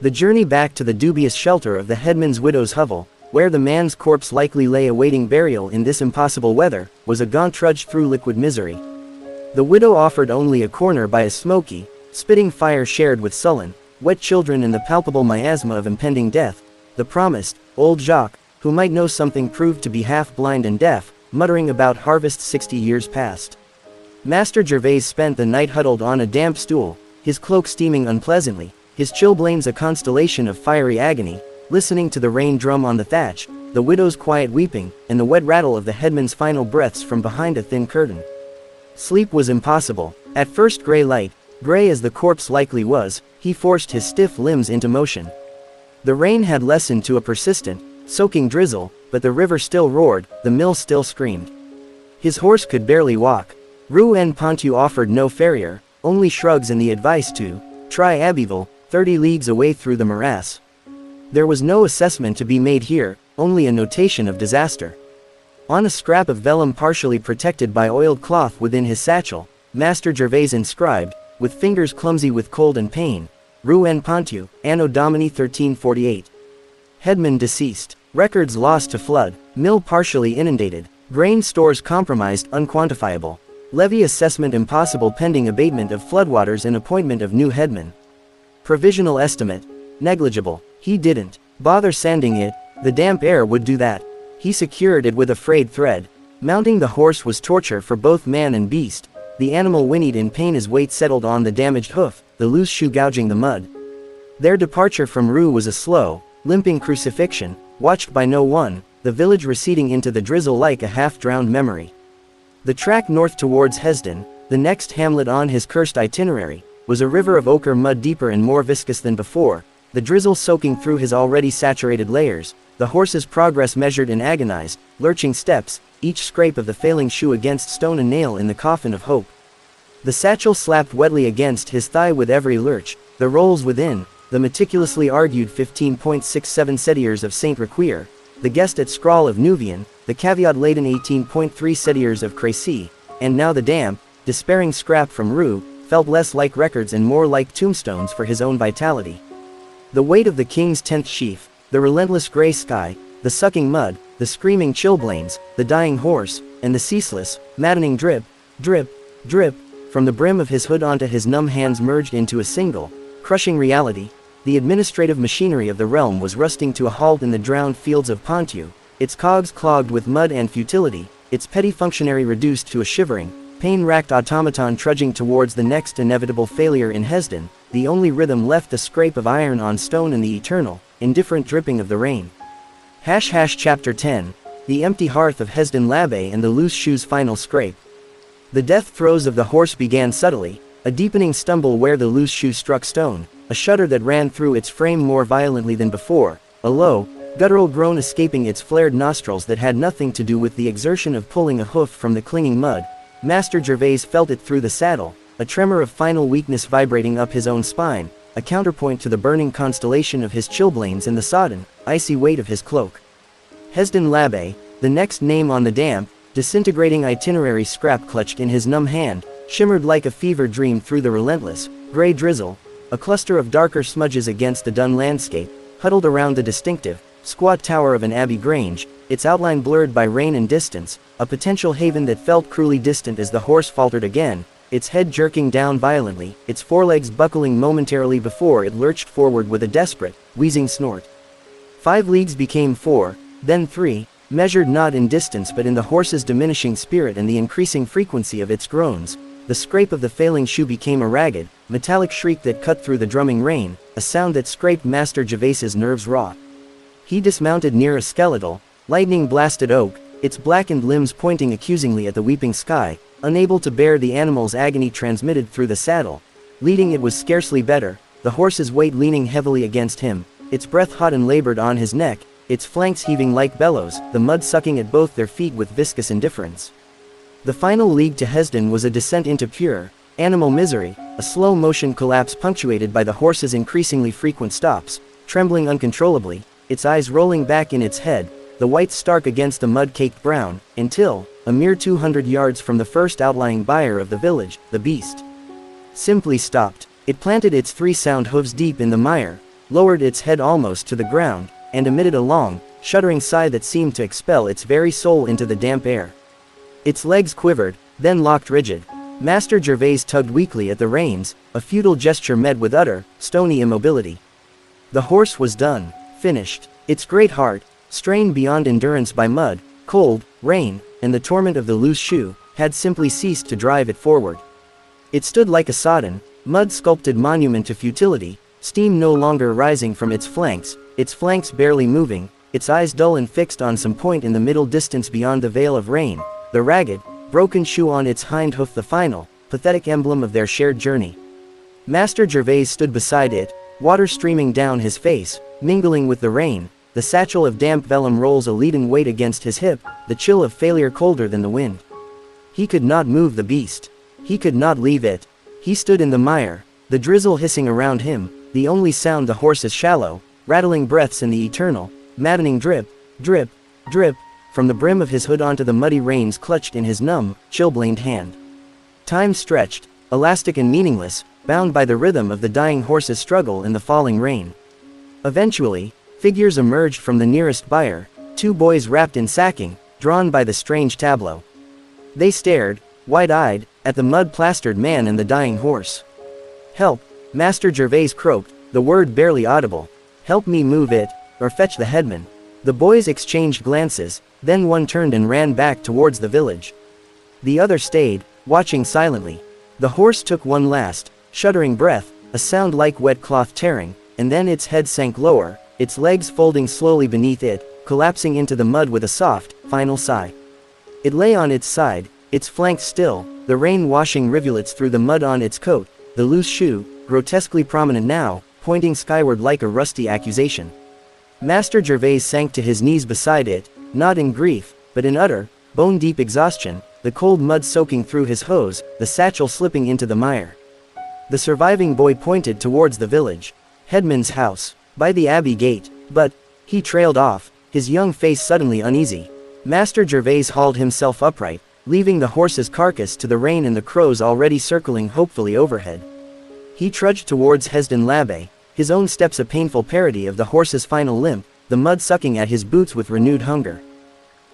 The journey back to the dubious shelter of the headman's widow's hovel, where the man's corpse likely lay awaiting burial in this impossible weather, was a gaunt trudge through liquid misery. The widow offered only a corner by a smoky, spitting fire shared with sullen, wet children and the palpable miasma of impending death. The promised, old Jacques, who might know something proved to be half-blind and deaf, muttering about harvests 60 years past. Master Gervais spent the night huddled on a damp stool, his cloak steaming unpleasantly, his chilblains a constellation of fiery agony, listening to the rain drum on the thatch, the widow's quiet weeping, and the wet rattle of the headman's final breaths from behind a thin curtain. Sleep was impossible. At first gray light, gray as the corpse likely was, he forced his stiff limbs into motion. The rain had lessened to a persistent, soaking drizzle, but the river still roared, the mill still screamed. His horse could barely walk. Rue en Ponthieu offered no farrier, only shrugs and the advice to try Abbeville, 30 leagues away through the morass. There was no assessment to be made here, only a notation of disaster. On a scrap of vellum partially protected by oiled cloth within his satchel, Master Gervais inscribed, with fingers clumsy with cold and pain, Rue en Ponthieu, Anno Domini 1348. Headman deceased. Records lost to flood. Mill partially inundated. Grain stores compromised unquantifiable. Levy assessment impossible pending abatement of floodwaters and appointment of new headman. Provisional estimate. Negligible. He didn't bother sanding it, the damp air would do that. He secured it with a frayed thread. Mounting the horse was torture for both man and beast. The animal whinnied in pain as weight settled on the damaged hoof, the loose shoe gouging the mud. Their departure from Rue was a slow, limping crucifixion, watched by no one, the village receding into the drizzle like a half-drowned memory. The track north towards Hesdin, the next hamlet on his cursed itinerary, was a river of ochre mud deeper and more viscous than before, the drizzle soaking through his already saturated layers, the horse's progress measured in agonized, lurching steps, each scrape of the failing shoe against stone a nail in the coffin of hope. The satchel slapped wetly against his thigh with every lurch, the rolls within, the meticulously argued 15.67 centiers of Saint Requier, the guest at Scrawl of Nuvian, the caveat-laden 18.3 centiers of Crécy, and now the damp, despairing scrap from Rue, felt less like records and more like tombstones for his own vitality. The weight of the king's 10th sheaf, the relentless gray sky, the sucking mud, the screaming chilblains, the dying horse, and the ceaseless, maddening drip, drip, drip, from the brim of his hood onto his numb hands merged into a single, crushing reality. The administrative machinery of the realm was rusting to a halt in the drowned fields of Ponthieu, its cogs clogged with mud and futility, its petty functionary reduced to a shivering, pain-racked automaton trudging towards the next inevitable failure in Hesdin, the only rhythm left the scrape of iron on stone and the eternal, indifferent dripping of the rain. Chapter 10. The empty hearth of Hesdin l'Abbaye and the loose shoe's final scrape. The death throes of the horse began subtly, a deepening stumble where the loose shoe struck stone, a shudder that ran through its frame more violently than before, a low, guttural groan escaping its flared nostrils that had nothing to do with the exertion of pulling a hoof from the clinging mud. Master Gervais felt it through the saddle, a tremor of final weakness vibrating up his own spine, a counterpoint to the burning constellation of his chilblains and the sodden, icy weight of his cloak. Hesdin l'Abbaye, the next name on the damp, disintegrating itinerary scrap clutched in his numb hand, shimmered like a fever dream through the relentless, gray drizzle, a cluster of darker smudges against the dun landscape, huddled around the distinctive, squat tower of an abbey grange, its outline blurred by rain and distance, a potential haven that felt cruelly distant as the horse faltered again, its head jerking down violently, its forelegs buckling momentarily before it lurched forward with a desperate, wheezing snort. 5 leagues became 4, then 3, measured not in distance but in the horse's diminishing spirit and the increasing frequency of its groans. The scrape of the failing shoe became a ragged, metallic shriek that cut through the drumming rain, a sound that scraped Master Gervais's nerves raw. He dismounted near a skeletal, lightning-blasted oak, its blackened limbs pointing accusingly at the weeping sky, unable to bear the animal's agony transmitted through the saddle. Leading it was scarcely better, the horse's weight leaning heavily against him, its breath hot and labored on his neck, its flanks heaving like bellows, the mud sucking at both their feet with viscous indifference. The final league to Hesdin was a descent into pure, animal misery, a slow-motion collapse punctuated by the horse's increasingly frequent stops, trembling uncontrollably, its eyes rolling back in its head, the whites stark against the mud-caked brown, until, a mere 200 yards from the first outlying byre of the village, the beast simply stopped. It planted its 3 sound hooves deep in the mire, lowered its head almost to the ground, and emitted a long, shuddering sigh that seemed to expel its very soul into the damp air. Its legs quivered, then locked rigid. Master Gervais tugged weakly at the reins, a futile gesture met with utter, stony immobility. The horse was done, finished. Its great heart, strained beyond endurance by mud, cold, rain, and the torment of the loose shoe, had simply ceased to drive it forward. It stood like a sodden, mud-sculpted monument to futility, steam no longer rising from its flanks barely moving, its eyes dull and fixed on some point in the middle distance beyond the veil of rain, the ragged, broken shoe on its hind hoof the final, pathetic emblem of their shared journey. Master Gervais stood beside it, water streaming down his face, mingling with the rain, the satchel of damp vellum rolls a leaden weight against his hip, the chill of failure colder than the wind. He could not move the beast. He could not leave it. He stood in the mire, the drizzle hissing around him, the only sound the horse's shallow, rattling breaths and the eternal, maddening drip, drip, drip, from the brim of his hood onto the muddy reins clutched in his numb, chilblained hand. Time stretched, elastic and meaningless, bound by the rhythm of the dying horse's struggle in the falling rain. Eventually, figures emerged from the nearest byre, 2 boys wrapped in sacking, drawn by the strange tableau. They stared, wide-eyed, at the mud-plastered man and the dying horse. "Help," Master Gervais croaked, the word barely audible. "Help me move it, or fetch the headman." The boys exchanged glances, then one turned and ran back towards the village. The other stayed, watching silently. The horse took one last, shuddering breath, a sound like wet cloth tearing, and then its head sank lower, its legs folding slowly beneath it, collapsing into the mud with a soft, final sigh. It lay on its side, its flanks still, the rain washing rivulets through the mud on its coat, the loose shoe, grotesquely prominent now, pointing skyward like a rusty accusation. Master Gervais sank to his knees beside it, not in grief, but in utter, bone-deep exhaustion, the cold mud soaking through his hose, the satchel slipping into the mire. The surviving boy pointed towards the village. Headman's house, by the abbey gate, but, he trailed off, his young face suddenly uneasy. Master Gervais hauled himself upright, leaving the horse's carcass to the rain and the crows already circling hopefully overhead. He trudged towards Hesdin l'Abbaye, his own steps a painful parody of the horse's final limp, the mud sucking at his boots with renewed hunger.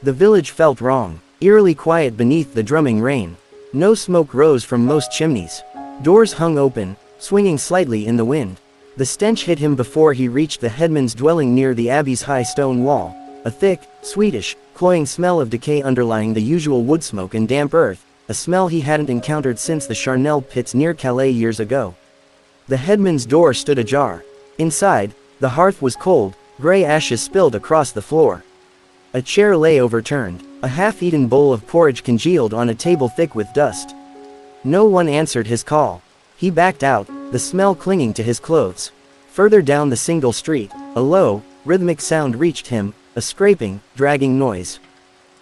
The village felt wrong, eerily quiet beneath the drumming rain. No smoke rose from most chimneys. Doors hung open, swinging slightly in the wind. The stench hit him before he reached the headman's dwelling near the abbey's high stone wall, a thick, sweetish, cloying smell of decay underlying the usual wood smoke and damp earth, a smell he hadn't encountered since the Charnel pits near Calais years ago. The headman's door stood ajar. Inside, the hearth was cold, gray ashes spilled across the floor. A chair lay overturned, a half-eaten bowl of porridge congealed on a table thick with dust. No one answered his call. He backed out, the smell clinging to his clothes. Further down the single street, a low, rhythmic sound reached him, a scraping, dragging noise.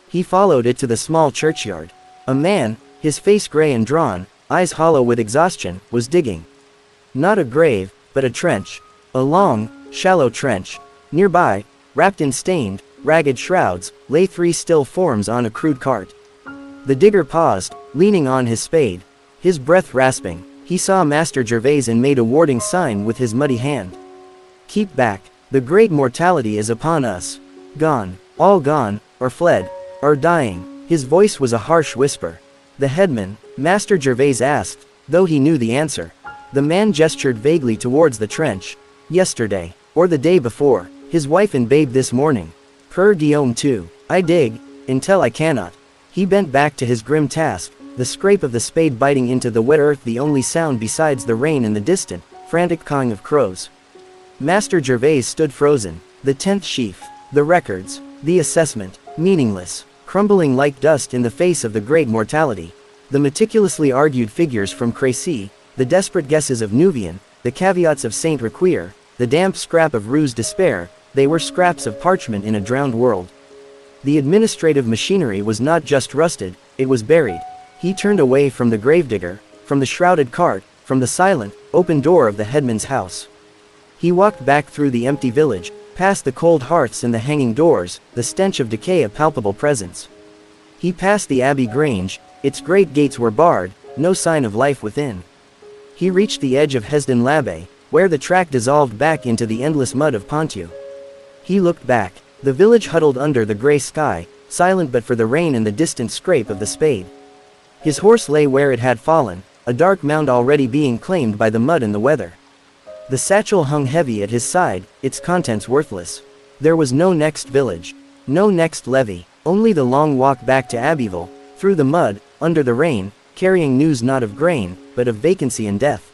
He followed it to the small churchyard. A man, his face gray and drawn, eyes hollow with exhaustion, was digging. Not a grave, but a trench. A long, shallow trench. Nearby, wrapped in stained, ragged shrouds, lay three still forms on a crude cart. The digger paused, leaning on his spade. His breath rasping, he saw Master Gervais and made a warning sign with his muddy hand. "Keep back, the great mortality is upon us. Gone, all gone, or fled, or dying." His voice was a harsh whisper. "The headman?" Master Gervais asked, though he knew the answer. The man gestured vaguely towards the trench. "Yesterday, or the day before, his wife and babe this morning. Per diem too. I dig, until I cannot." He bent back to his grim task, the scrape of the spade biting into the wet earth the only sound besides the rain and the distant, frantic cawing of crows. Master Gervais stood frozen. The 10th sheaf, the records, the assessment, meaningless, crumbling like dust in the face of the great mortality. The meticulously argued figures from Crécy, the desperate guesses of Nuvian, the caveats of Saint Requier, the damp scrap of Ruse despair, they were scraps of parchment in a drowned world. The administrative machinery was not just rusted, it was buried. He turned away from the gravedigger, from the shrouded cart, from the silent, open door of the headman's house. He walked back through the empty village, past the cold hearths and the hanging doors, the stench of decay a palpable presence. He passed the abbey grange, its great gates were barred, no sign of life within. He reached the edge of Hesdin l'Abbaye, where the track dissolved back into the endless mud of Ponthieu. He looked back. The village huddled under the gray sky, silent but for the rain and the distant scrape of the spade. His horse lay where it had fallen, a dark mound already being claimed by the mud and the weather. The satchel hung heavy at his side, its contents worthless. There was no next village, no next levy, only the long walk back to Abbeville, through the mud, under the rain, carrying news not of grain, but of vacancy and death.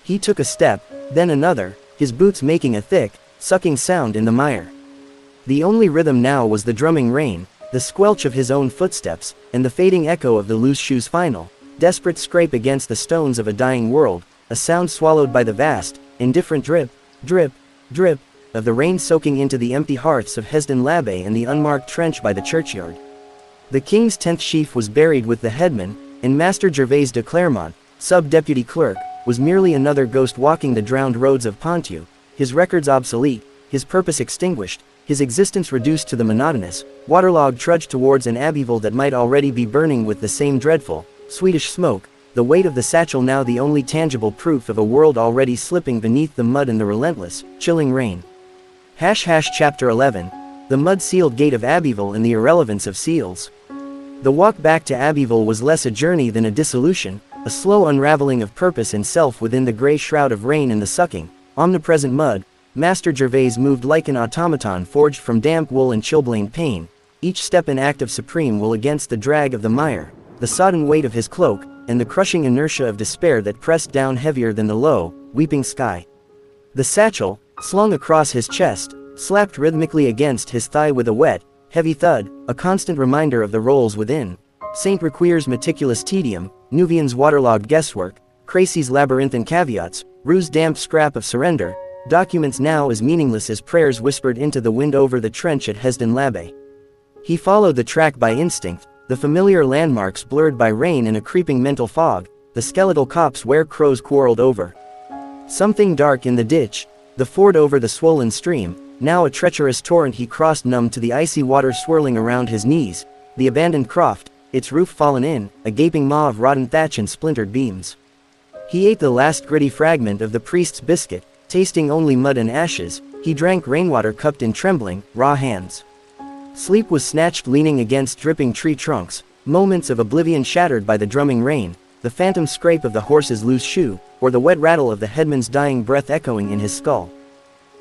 He took a step, then another, his boots making a thick, sucking sound in the mire. The only rhythm now was the drumming rain, the squelch of his own footsteps, and the fading echo of the loose shoe's final, desperate scrape against the stones of a dying world, a sound swallowed by the vast, indifferent drip, drip, drip, of the rain soaking into the empty hearths of Hesdin l'Abbaye and the unmarked trench by the churchyard. The king's 10th sheaf was buried with the headman, and Master Gervais de Clermont, sub-deputy clerk, was merely another ghost walking the drowned roads of Ponthieu, his records obsolete, his purpose extinguished, his existence reduced to the monotonous, waterlogged trudge towards an Abbeville that might already be burning with the same dreadful, sweetish smoke, the weight of the satchel now the only tangible proof of a world already slipping beneath the mud and the relentless, chilling rain. Chapter 11, The Mud-Sealed Gate of Abbeville and the Irrelevance of Seals. The walk back to Abbeville was less a journey than a dissolution, a slow unraveling of purpose and self within the gray shroud of rain and the sucking, omnipresent mud. Master Gervais moved like an automaton forged from damp wool and chilblain pain, each step an act of supreme will against the drag of the mire, the sodden weight of his cloak, and the crushing inertia of despair that pressed down heavier than the low, weeping sky. The satchel, slung across his chest, slapped rhythmically against his thigh with a wet, heavy thud, a constant reminder of the roles within. Saint Requier's meticulous tedium, Nuvian's waterlogged guesswork, Cracy's labyrinthine caveats, Rue's damp scrap of surrender, documents now as meaningless as prayers whispered into the wind over the trench at Hesdin l'Abbaye. He followed the track by instinct, the familiar landmarks blurred by rain and a creeping mental fog, the skeletal copse where crows quarreled over. Something dark in the ditch, the ford over the swollen stream, now a treacherous torrent he crossed numb to the icy water swirling around his knees, the abandoned croft, its roof fallen in, a gaping maw of rotten thatch and splintered beams. He ate the last gritty fragment of the priest's biscuit, tasting only mud and ashes. He drank rainwater cupped in trembling, raw hands. Sleep was snatched leaning against dripping tree trunks, moments of oblivion shattered by the drumming rain, the phantom scrape of the horse's loose shoe, or the wet rattle of the headman's dying breath echoing in his skull.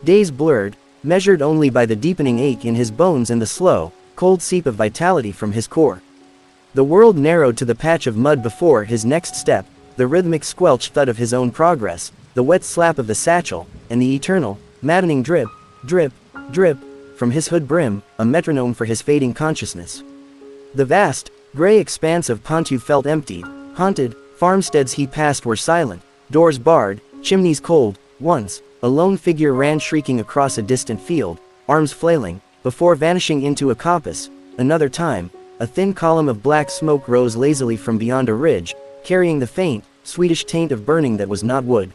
Days blurred, measured only by the deepening ache in his bones and the slow, cold seep of vitality from his core. The world narrowed to the patch of mud before his next step, the rhythmic squelch thud of his own progress, the wet slap of the satchel, and the eternal, maddening drip, drip, drip, from his hood brim, a metronome for his fading consciousness. The vast, gray expanse of Ponthieu felt emptied, haunted, farmsteads he passed were silent, doors barred, chimneys cold. Once, a lone figure ran shrieking across a distant field, arms flailing, before vanishing into a coppice. Another time, a thin column of black smoke rose lazily from beyond a ridge, carrying the faint, sweetish taint of burning that was not wood.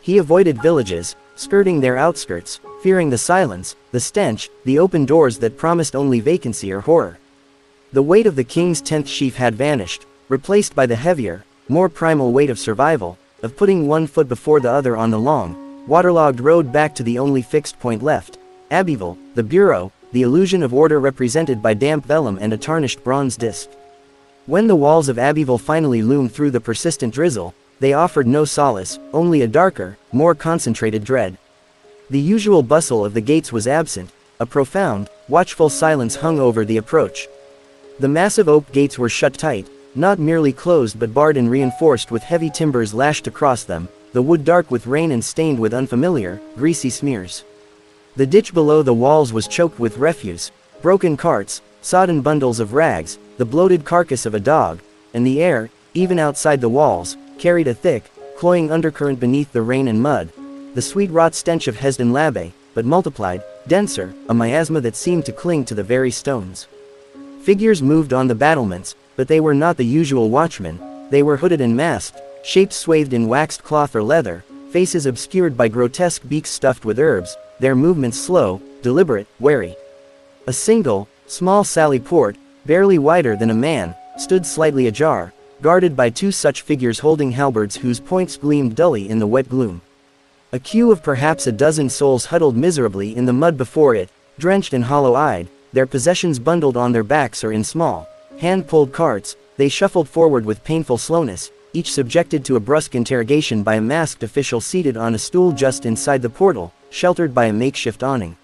He avoided villages, skirting their outskirts, fearing the silence, the stench, the open doors that promised only vacancy or horror. The weight of the king's 10th sheaf had vanished, replaced by the heavier, more primal weight of survival, of putting one foot before the other on the long, waterlogged road back to the only fixed point left, Abbeville, the bureau, the illusion of order represented by damp vellum and a tarnished bronze disc. When the walls of Abbeville finally loomed through the persistent drizzle, they offered no solace, only a darker, more concentrated dread. The usual bustle of the gates was absent, a profound, watchful silence hung over the approach. The massive oak gates were shut tight, not merely closed but barred and reinforced with heavy timbers lashed across them, the wood dark with rain and stained with unfamiliar, greasy smears. The ditch below the walls was choked with refuse, broken carts, sodden bundles of rags, the bloated carcass of a dog, and the air, even outside the walls, carried a thick, cloying undercurrent beneath the rain and mud, the sweet rot stench of Hesdin l'Abbaye, but multiplied, denser, a miasma that seemed to cling to the very stones. Figures moved on the battlements, but they were not the usual watchmen. They were hooded and masked, shapes swathed in waxed cloth or leather, faces obscured by grotesque beaks stuffed with herbs, their movements slow, deliberate, wary. A single, small sally port, barely wider than a man, stood slightly ajar, guarded by two such figures holding halberds whose points gleamed dully in the wet gloom. A queue of perhaps a dozen souls huddled miserably in the mud before it, drenched and hollow-eyed, their possessions bundled on their backs or in small, hand-pulled carts. They shuffled forward with painful slowness, each subjected to a brusque interrogation by a masked official seated on a stool just inside the portal, sheltered by a makeshift awning.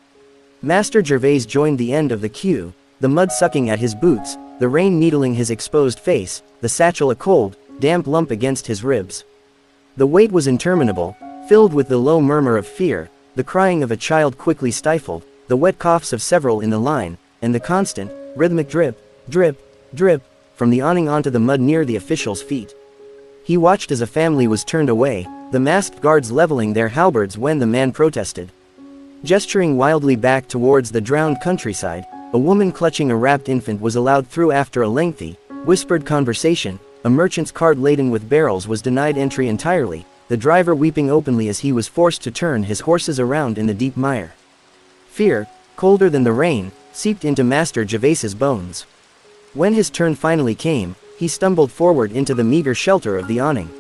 Master Gervais joined the end of the queue, the mud sucking at his boots, the rain needling his exposed face, the satchel a cold, damp lump against his ribs. The wait was interminable, filled with the low murmur of fear, the crying of a child quickly stifled, the wet coughs of several in the line, and the constant, rhythmic drip, drip, drip, from the awning onto the mud near the official's feet. He watched as a family was turned away, the masked guards leveling their halberds when the man protested. Gesturing wildly back towards the drowned countryside, a woman clutching a wrapped infant was allowed through after a lengthy, whispered conversation. A merchant's cart laden with barrels was denied entry entirely, the driver weeping openly as he was forced to turn his horses around in the deep mire. Fear, colder than the rain, seeped into Master Gervais's bones. When his turn finally came, he stumbled forward into the meager shelter of the awning.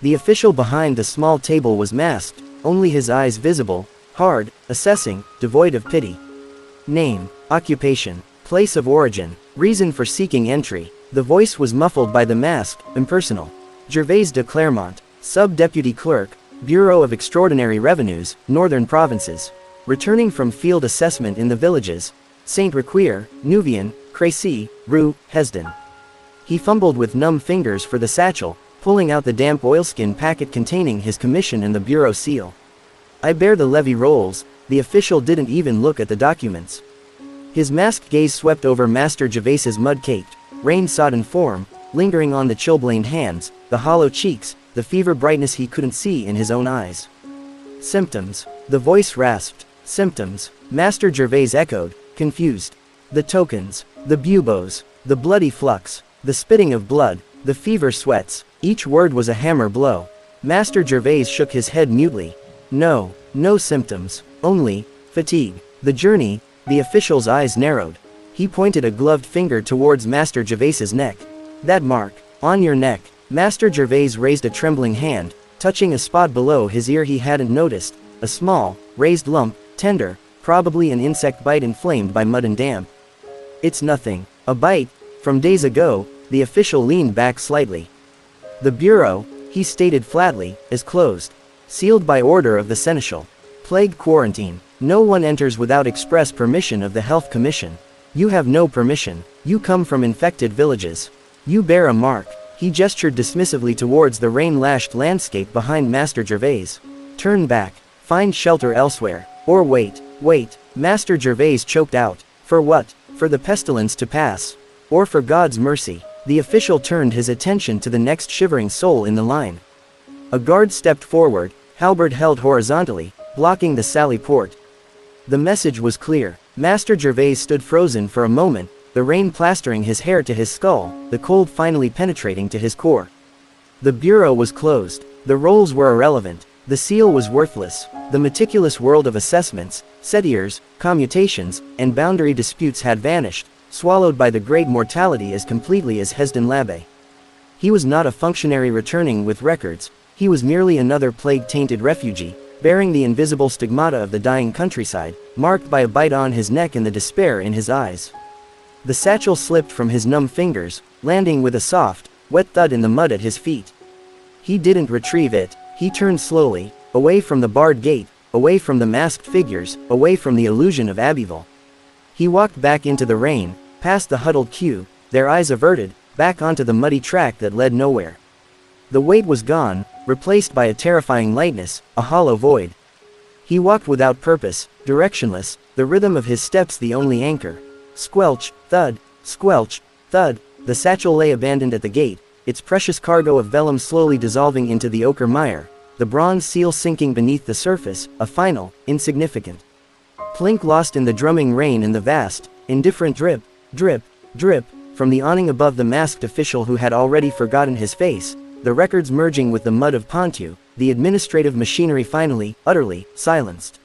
The official behind the small table was masked, only his eyes visible, hard, assessing, devoid of pity. Name, occupation, Place of origin. Reason for seeking entry. The voice was muffled by the mask, impersonal. Gervais de Clermont, Sub-Deputy Clerk, Bureau of Extraordinary Revenues, Northern Provinces. Returning from field assessment in the villages, Saint-Requier, Nouvion, Crécy, Roux, Hesdin. He fumbled with numb fingers for the satchel, pulling out the damp oilskin packet containing his commission and the bureau seal. I bear the levy rolls. The official didn't even look at the documents. His masked gaze swept over Master Gervais's mud-caked, rain-sodden form, lingering on the chilblained hands, the hollow cheeks, the fever brightness he couldn't see in his own eyes. Symptoms. The voice rasped. Symptoms. Master Gervais echoed, confused. The tokens. The buboes. The bloody flux. The spitting of blood. The fever sweats. Each word was a hammer blow. Master Gervais shook his head mutely. No symptoms. Only fatigue. The journey. The official's eyes narrowed. He pointed a gloved finger towards Master Gervais's neck. That mark. On your neck. Master Gervais raised a trembling hand, touching a spot below his ear he hadn't noticed, a small, raised lump, tender, probably an insect bite inflamed by mud and damp. It's nothing. A bite. From days ago. The official leaned back slightly. The bureau, he stated flatly, is closed. Sealed by order of the seneschal. Plague quarantine. No one enters without express permission of the Health Commission. You have no permission. You come from infected villages. You bear a mark. He gestured dismissively towards the rain-lashed landscape behind Master Gervais. Turn back. Find shelter elsewhere. Or wait. Master Gervais choked out. For what? For the pestilence to pass. Or for God's mercy. The official turned his attention to the next shivering soul in the line. A guard stepped forward, halberd held horizontally, blocking the sally port. The message was clear. Master Gervais stood frozen for a moment, the rain plastering his hair to his skull, the cold finally penetrating to his core. The bureau was closed. The rolls were irrelevant. The seal was worthless. The meticulous world of assessments, setiers, commutations, and boundary disputes had vanished, swallowed by the great mortality as completely as Hesdin l'Abbé. He was not a functionary returning with records. He was merely another plague-tainted refugee, bearing the invisible stigmata of the dying countryside, marked by a bite on his neck and the despair in his eyes. The satchel slipped from his numb fingers, landing with a soft, wet thud in the mud at his feet. He didn't retrieve it. He turned slowly, away from the barred gate, away from the masked figures, away from the illusion of Abbeville. He walked back into the rain, past the huddled queue, their eyes averted, back onto the muddy track that led nowhere. The weight was gone, replaced by a terrifying lightness, a hollow void. He walked without purpose, directionless, the rhythm of his steps the only anchor. Squelch, thud, squelch, thud. The satchel lay abandoned at the gate, its precious cargo of vellum slowly dissolving into the ochre mire, the bronze seal sinking beneath the surface, a final, insignificant plink lost in the drumming rain and the vast, indifferent drip, drip, drip, from the awning above the masked official who had already forgotten his face, the records merging with the mud of Ponthieu, the administrative machinery finally, utterly, silenced.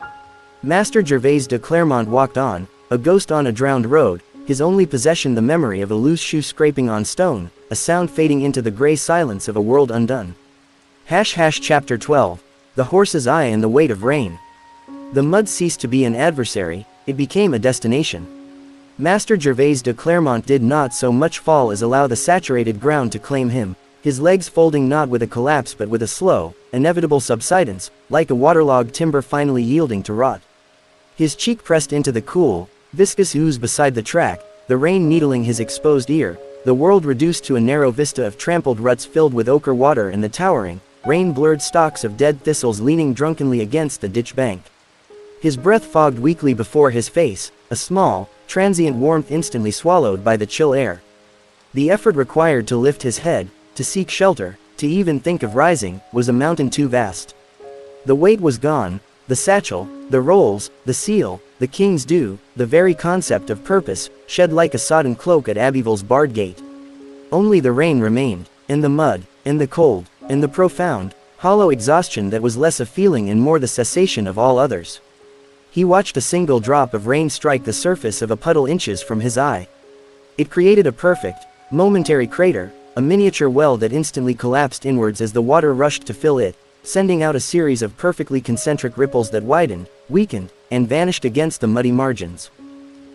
Master Gervais de Clermont walked on, a ghost on a drowned road, his only possession the memory of a loose shoe scraping on stone, a sound fading into the gray silence of a world undone. Chapter 12. The horse's eye and the weight of rain. The mud ceased to be an adversary, it became a destination. Master Gervais de Clermont did not so much fall as allow the saturated ground to claim him, his legs folding not with a collapse but with a slow, inevitable subsidence, like a waterlogged timber finally yielding to rot. His cheek pressed into the cool, viscous ooze beside the track, the rain needling his exposed ear, the world reduced to a narrow vista of trampled ruts filled with ochre water and the towering, rain-blurred stalks of dead thistles leaning drunkenly against the ditch bank. His breath fogged weakly before his face, a small, transient warmth instantly swallowed by the chill air. The effort required to lift his head, to seek shelter, to even think of rising, was a mountain too vast. The weight was gone, the satchel, the rolls, the seal, the king's due, the very concept of purpose, shed like a sodden cloak at Abbeville's barred gate. Only the rain remained, and the mud, and the cold, and the profound, hollow exhaustion that was less a feeling and more the cessation of all others. He watched a single drop of rain strike the surface of a puddle inches from his eye. It created a perfect, momentary crater, a miniature well that instantly collapsed inwards as the water rushed to fill it, sending out a series of perfectly concentric ripples that widened, weakened, and vanished against the muddy margins.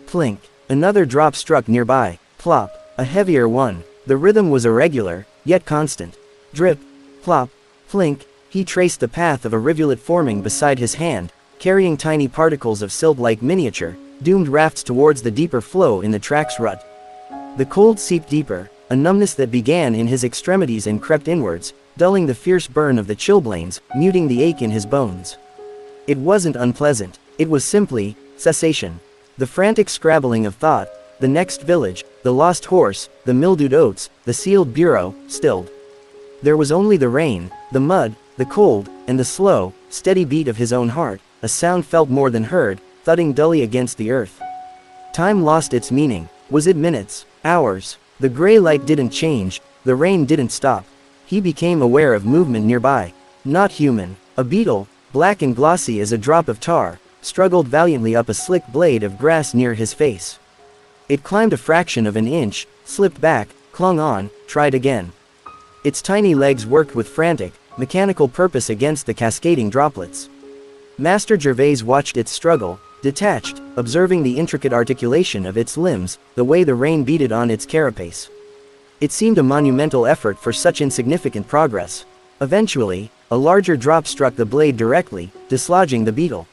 Plink. Another drop struck nearby. Plop. A heavier one. The rhythm was irregular, yet constant. Drip. Plop. Plink. He traced the path of a rivulet forming beside his hand, carrying tiny particles of silt-like miniature, doomed rafts towards the deeper flow in the track's rut. The cold seeped deeper, a numbness that began in his extremities and crept inwards, dulling the fierce burn of the chilblains, muting the ache in his bones. It wasn't unpleasant. It was simply cessation. The frantic scrabbling of thought, the next village, the lost horse, the mildewed oats, the sealed bureau, stilled. There was only the rain, the mud, the cold, and the slow, steady beat of his own heart, a sound felt more than heard, thudding dully against the earth. Time lost its meaning. Was it minutes? Hours? The gray light didn't change, the rain didn't stop. He became aware of movement nearby. Not human. A beetle, black and glossy as a drop of tar, struggled valiantly up a slick blade of grass near his face. It climbed a fraction of an inch, slipped back, clung on, tried again. Its tiny legs worked with frantic, mechanical purpose against the cascading droplets. Master Gervais watched its struggle, detached, observing the intricate articulation of its limbs, the way the rain beaded on its carapace. It seemed a monumental effort for such insignificant progress. Eventually, a larger drop struck the blade directly, dislodging the beetle.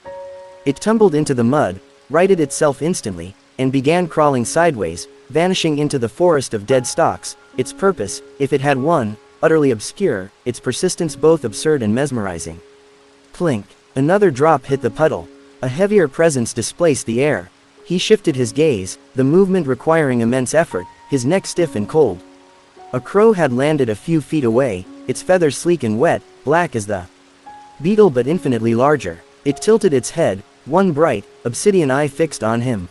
It tumbled into the mud, righted itself instantly, and began crawling sideways, vanishing into the forest of dead stalks, its purpose, if it had one, utterly obscure, its persistence both absurd and mesmerizing. Plink. Another drop hit the puddle. A heavier presence displaced the air. He shifted his gaze, the movement requiring immense effort, his neck stiff and cold. A crow had landed a few feet away, its feathers sleek and wet, black as the beetle but infinitely larger. It tilted its head, one bright, obsidian eye fixed on him.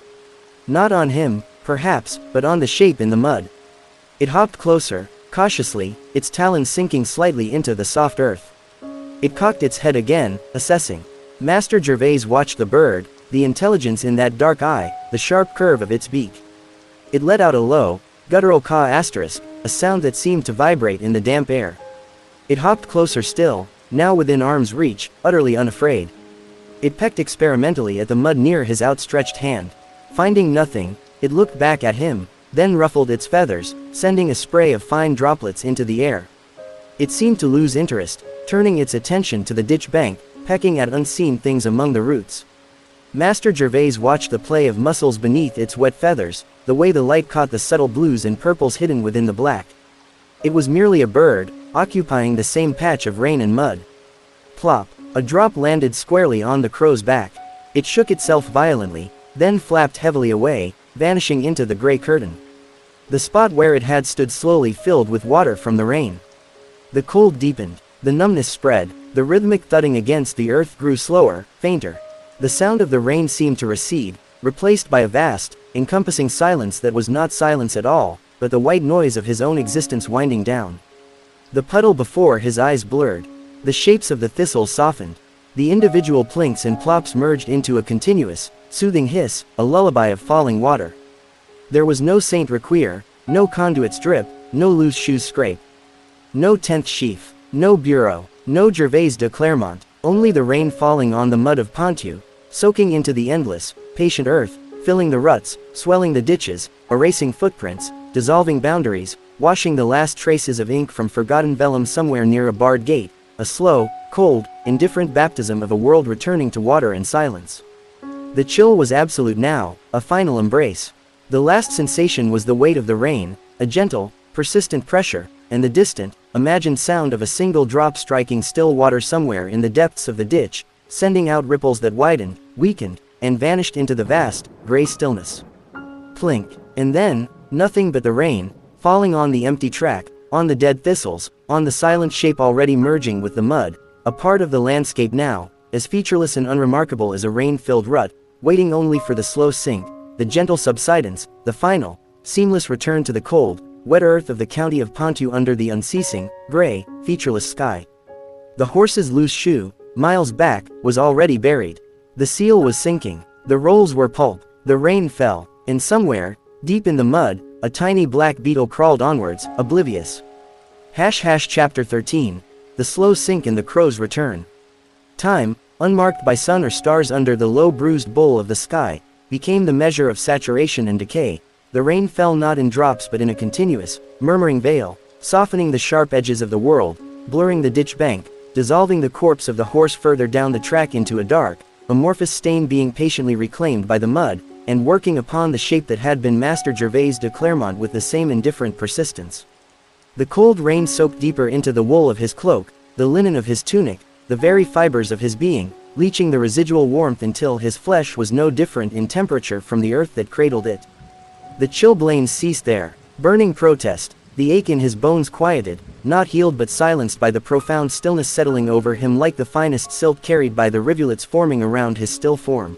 Not on him, perhaps, but on the shape in the mud. It hopped closer, cautiously, its talons sinking slightly into the soft earth. It cocked its head again, assessing. Master Gervais watched the bird, the intelligence in that dark eye, the sharp curve of its beak. It let out a low, guttural caw asterisk, a sound that seemed to vibrate in the damp air. It hopped closer still, now within arm's reach, utterly unafraid. It pecked experimentally at the mud near his outstretched hand. Finding nothing, it looked back at him, then ruffled its feathers, sending a spray of fine droplets into the air. It seemed to lose interest, turning its attention to the ditch bank, pecking at unseen things among the roots. Master Gervais watched the play of muscles beneath its wet feathers, the way the light caught the subtle blues and purples hidden within the black. It was merely a bird, occupying the same patch of rain and mud. Plop. A drop landed squarely on the crow's back. It shook itself violently, then flapped heavily away, vanishing into the gray curtain. The spot where it had stood slowly filled with water from the rain. The cold deepened. The numbness spread. The rhythmic thudding against the earth grew slower, fainter. The sound of the rain seemed to recede, replaced by a vast, encompassing silence that was not silence at all, but the white noise of his own existence winding down. The puddle before his eyes blurred. The shapes of the thistles softened. The individual plinks and plops merged into a continuous, soothing hiss, a lullaby of falling water. There was no Saint Requier, no conduit's drip, no loose shoes scrape. No 10th sheaf, no bureau, no Gervais de Clermont, only the rain falling on the mud of Ponthieu, soaking into the endless, patient earth, filling the ruts, swelling the ditches, erasing footprints, dissolving boundaries, washing the last traces of ink from forgotten vellum somewhere near a barred gate, a slow, cold, indifferent baptism of a world returning to water and silence. The chill was absolute now, a final embrace. The last sensation was the weight of the rain, a gentle, persistent pressure, and the distant, imagined sound of a single drop striking still water somewhere in the depths of the ditch, sending out ripples that widened, weakened, and vanished into the vast, gray stillness. Plink. And then, nothing but the rain, falling on the empty track, on the dead thistles, on the silent shape already merging with the mud, a part of the landscape now, as featureless and unremarkable as a rain-filled rut, waiting only for the slow sink, the gentle subsidence, the final, seamless return to the cold, wet earth of the county of Ponthieu under the unceasing, gray, featureless sky. The horse's loose shoe, miles back, was already buried. The seal was sinking. The rolls were pulp. The rain fell, and somewhere, deep in the mud, a tiny black beetle crawled onwards, oblivious. Chapter 13. The slow sink and the crow's return. Time, unmarked by sun or stars under the low bruised bowl of the sky, became the measure of saturation and decay. The rain fell not in drops but in a continuous, murmuring veil, softening the sharp edges of the world, blurring the ditch bank, dissolving the corpse of the horse further down the track into a dark, amorphous stain, being patiently reclaimed by the mud, and working upon the shape that had been Master Gervais de Clermont with the same indifferent persistence. The cold rain soaked deeper into the wool of his cloak, the linen of his tunic, the very fibers of his being, leaching the residual warmth until his flesh was no different in temperature from the earth that cradled it. The chilblains ceased there. Burning protest, the ache in his bones quieted, not healed but silenced by the profound stillness settling over him like the finest silt carried by the rivulets forming around his still form.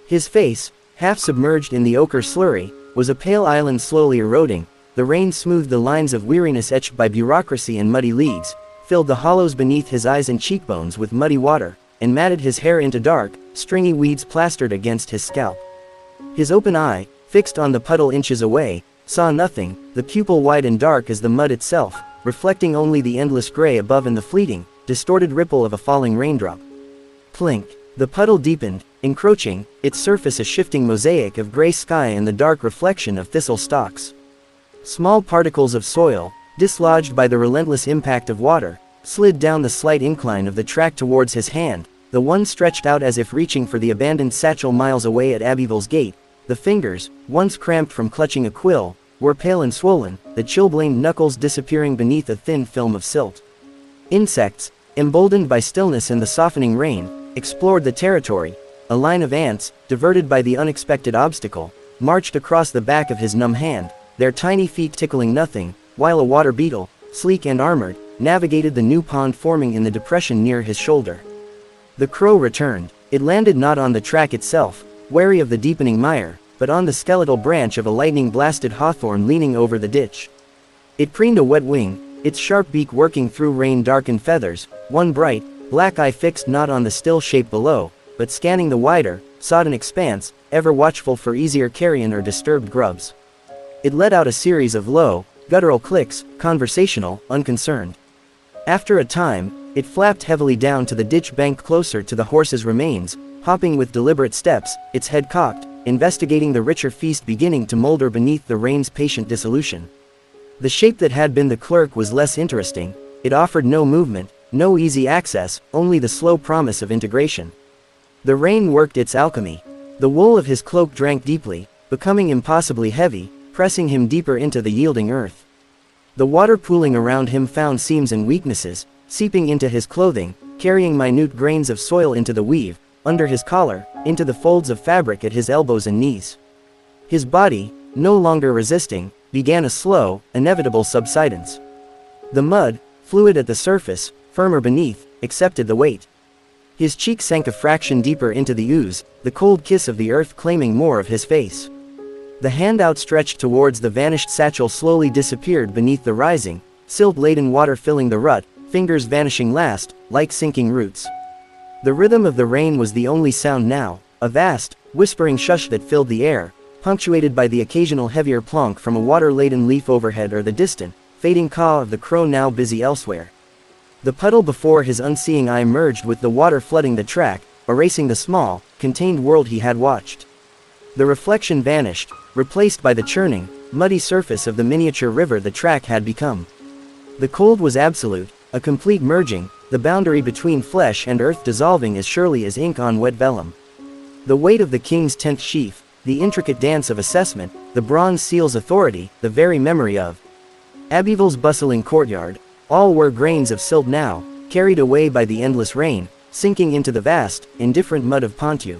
His face, half submerged in the ochre slurry, was a pale island slowly eroding. The rain smoothed the lines of weariness etched by bureaucracy and muddy leagues, filled the hollows beneath his eyes and cheekbones with muddy water, and matted his hair into dark, stringy weeds plastered against his scalp. His open eye, fixed on the puddle inches away, saw nothing, the pupil wide and dark as the mud itself, reflecting only the endless gray above and the fleeting, distorted ripple of a falling raindrop. Plink. The puddle deepened, encroaching, its surface a shifting mosaic of gray sky and the dark reflection of thistle stalks. Small particles of soil, dislodged by the relentless impact of water, slid down the slight incline of the track towards his hand, the one stretched out as if reaching for the abandoned satchel miles away at Abbeville's gate. The fingers, once cramped from clutching a quill, were pale and swollen, the chilblained knuckles disappearing beneath a thin film of silt. Insects, emboldened by stillness and the softening rain, explored the territory. A line of ants, diverted by the unexpected obstacle, marched across the back of his numb hand, their tiny feet tickling nothing, while a water beetle, sleek and armored, navigated the new pond forming in the depression near his shoulder. The crow returned. It landed not on the track itself, wary of the deepening mire, but on the skeletal branch of a lightning-blasted hawthorn leaning over the ditch. It preened a wet wing, its sharp beak working through rain-darkened feathers, one bright, black eye fixed not on the still shape below, but scanning the wider, sodden expanse, ever watchful for easier carrion or disturbed grubs. It let out a series of low, guttural clicks, conversational, unconcerned. After a time, it flapped heavily down to the ditch bank closer to the horse's remains, hopping with deliberate steps, its head cocked, investigating the richer feast beginning to molder beneath the rain's patient dissolution. The shape that had been the clerk was less interesting. It offered no movement, no easy access, only the slow promise of integration. The rain worked its alchemy. The wool of his cloak drank deeply, becoming impossibly heavy, pressing him deeper into the yielding earth. The water pooling around him found seams and weaknesses, seeping into his clothing, carrying minute grains of soil into the weave, under his collar, into the folds of fabric at his elbows and knees. His body, no longer resisting, began a slow, inevitable subsidence. The mud, fluid at the surface, firmer beneath, accepted the weight. His cheek sank a fraction deeper into the ooze, the cold kiss of the earth claiming more of his face. The hand outstretched towards the vanished satchel slowly disappeared beneath the rising, silt-laden water filling the rut, fingers vanishing last, like sinking roots. The rhythm of the rain was the only sound now, a vast, whispering shush that filled the air, punctuated by the occasional heavier plonk from a water-laden leaf overhead or the distant, fading caw of the crow now busy elsewhere. The puddle before his unseeing eye merged with the water flooding the track, erasing the small, contained world he had watched. The reflection vanished, replaced by the churning, muddy surface of the miniature river the track had become. The cold was absolute, a complete merging, the boundary between flesh and earth dissolving as surely as ink on wet vellum. The weight of the king's 10th sheaf, the intricate dance of assessment, the bronze seal's authority, the very memory of Abbeville's bustling courtyard, all were grains of silt now, carried away by the endless rain, sinking into the vast, indifferent mud of Ponthieu.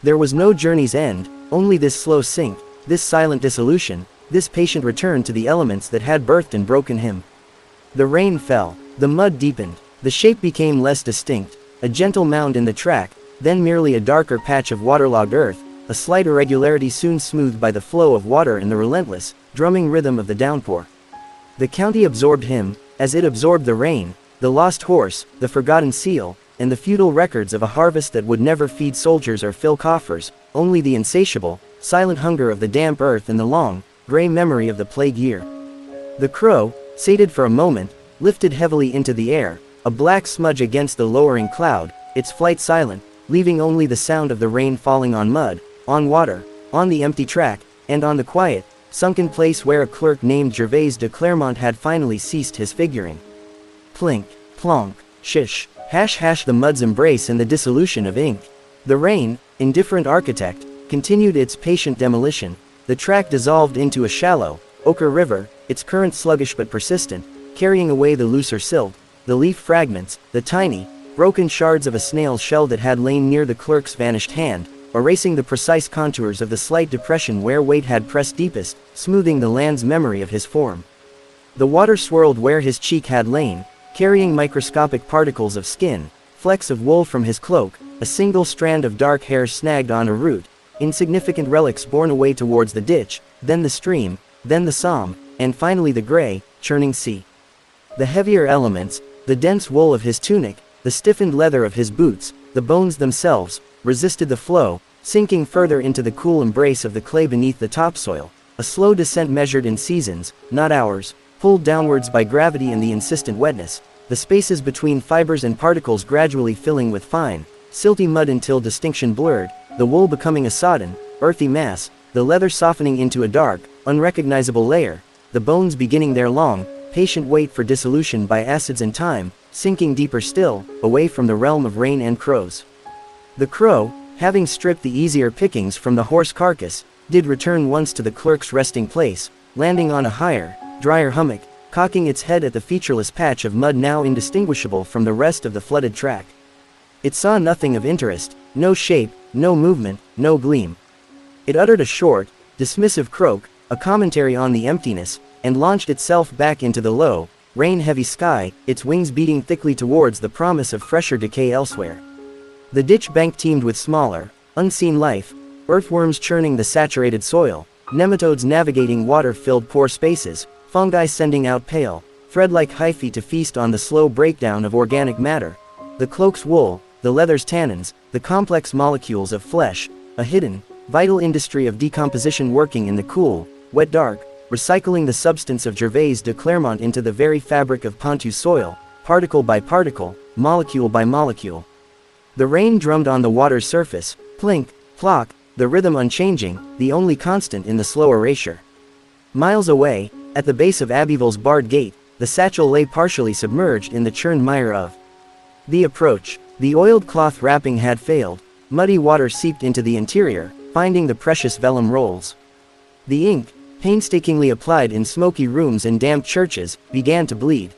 There was no journey's end, only this slow sink, this silent dissolution, this patient return to the elements that had birthed and broken him. The rain fell, the mud deepened, the shape became less distinct, a gentle mound in the track, then merely a darker patch of waterlogged earth, a slight irregularity soon smoothed by the flow of water and the relentless, drumming rhythm of the downpour. The county absorbed him, as it absorbed the rain, the lost horse, the forgotten seal, and the futile records of a harvest that would never feed soldiers or fill coffers, only the insatiable, silent hunger of the damp earth and the long, gray memory of the plague year. The crow, sated for a moment, lifted heavily into the air, a black smudge against the lowering cloud, its flight silent, leaving only the sound of the rain falling on mud, on water, on the empty track, and on the quiet, sunken place where a clerk named Gervais de Clermont had finally ceased his figuring. Plink, plonk, shish, hash hash, the mud's embrace and the dissolution of ink. The rain, indifferent architect, continued its patient demolition. The track dissolved into a shallow, ochre river, its current sluggish but persistent, carrying away the looser silt, the leaf fragments, the tiny, broken shards of a snail's shell that had lain near the clerk's vanished hand, erasing the precise contours of the slight depression where weight had pressed deepest, smoothing the land's memory of his form. The water swirled where his cheek had lain, carrying microscopic particles of skin, flecks of wool from his cloak, a single strand of dark hair snagged on a root, insignificant relics borne away towards the ditch, then the stream, then the Somme, and finally the gray, churning sea. The heavier elements, the dense wool of his tunic, the stiffened leather of his boots, the bones themselves, resisted the flow, sinking further into the cool embrace of the clay beneath the topsoil, a slow descent measured in seasons, not hours, pulled downwards by gravity and the insistent wetness, the spaces between fibers and particles gradually filling with fine, silty mud until distinction blurred, the wool becoming a sodden, earthy mass, the leather softening into a dark, unrecognizable layer, the bones beginning their long, patient wait for dissolution by acids and time, sinking deeper still, away from the realm of rain and crows. The crow, having stripped the easier pickings from the horse carcass, did return once to the clerk's resting place, landing on a higher, drier hummock, cocking its head at the featureless patch of mud now indistinguishable from the rest of the flooded track. It saw nothing of interest, no shape, no movement, no gleam. It uttered a short, dismissive croak, a commentary on the emptiness, and launched itself back into the low, rain-heavy sky, its wings beating thickly towards the promise of fresher decay elsewhere. The ditch bank teemed with smaller, unseen life, earthworms churning the saturated soil, nematodes navigating water-filled pore spaces, fungi sending out pale, thread-like hyphae to feast on the slow breakdown of organic matter, the cloak's wool, the leather's tannins, the complex molecules of flesh, a hidden, vital industry of decomposition working in the cool, wet dark, recycling the substance of Gervais de Clermont into the very fabric of Ponthieu's soil, particle by particle, molecule by molecule. The rain drummed on the water's surface, plink, plock, the rhythm unchanging, the only constant in the slow erasure. Miles away, at the base of Abbeville's barred gate, the satchel lay partially submerged in the churned mire of the approach. The oiled cloth wrapping had failed, muddy water seeped into the interior, finding the precious vellum rolls. The ink, painstakingly applied in smoky rooms and damp churches, began to bleed.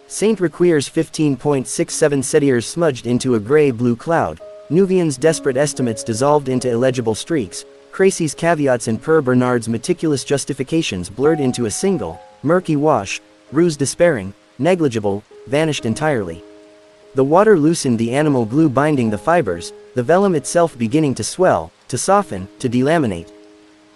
Saint Requier's 15.67 centimeters smudged into a gray-blue cloud, Nuvian's desperate estimates dissolved into illegible streaks, Cracy's caveats and Per Bernard's meticulous justifications blurred into a single, murky wash, Ruse despairing, negligible, vanished entirely. The water loosened the animal glue binding the fibers, the vellum itself beginning to swell, to soften, to delaminate.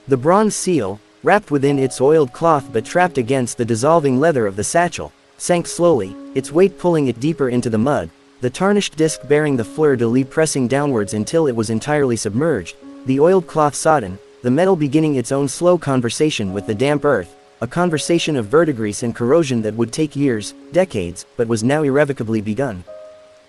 The bronze seal, wrapped within its oiled cloth but trapped against the dissolving leather of the satchel, sank slowly, its weight pulling it deeper into the mud, the tarnished disc bearing the fleur-de-lis pressing downwards until it was entirely submerged, the oiled cloth sodden, the metal beginning its own slow conversation with the damp earth, a conversation of verdigris and corrosion that would take years, decades, but was now irrevocably begun.